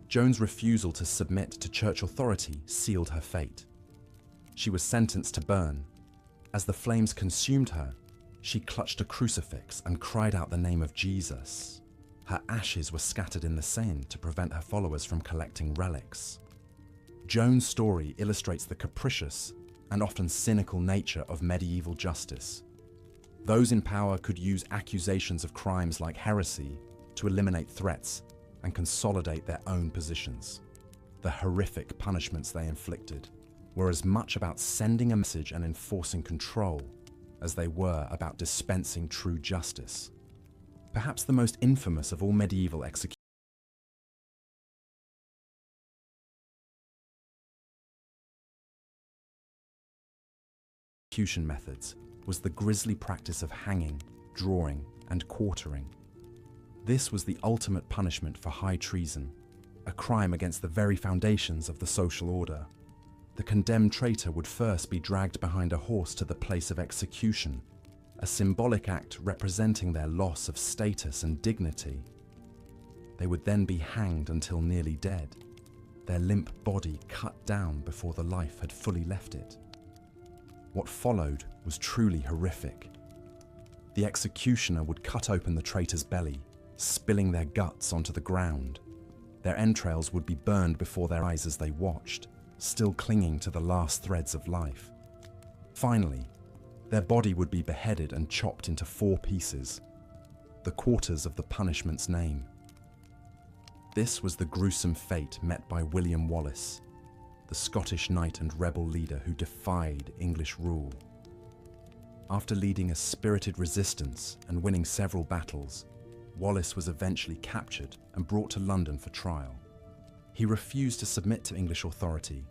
Joan's refusal to submit to church authority sealed her fate. She was sentenced to burn. As the flames consumed her, she clutched a crucifix and cried out the name of Jesus. Her ashes were scattered in the Seine to prevent her followers from collecting relics. Joan's story illustrates the capricious and often cynical nature of medieval justice. Those in power could use accusations of crimes like heresy to eliminate threats and consolidate their own positions. The horrific punishments they inflicted were as much about sending a message and enforcing control as they were about dispensing true justice. Perhaps the most infamous of all medieval executions methods was the grisly practice of hanging, drawing, and quartering. This was the ultimate punishment for high treason, a crime against the very foundations of the social order. The condemned traitor would first be dragged behind a horse to the place of execution, a symbolic act representing their loss of status and dignity. They would then be hanged until nearly dead, their limp body cut down before the life had fully left it. What followed was truly horrific. The executioner would cut open the traitor's belly, spilling their guts onto the ground. Their entrails would be burned before their eyes as they watched, still clinging to the last threads of life. Finally, their body would be beheaded and chopped into 4 pieces, the quarters of the punishment's name. This was the gruesome fate met by William Wallace, the Scottish knight and rebel leader who defied English rule. After leading a spirited resistance and winning several battles, Wallace was eventually captured and brought to London for trial. He refused to submit to English authority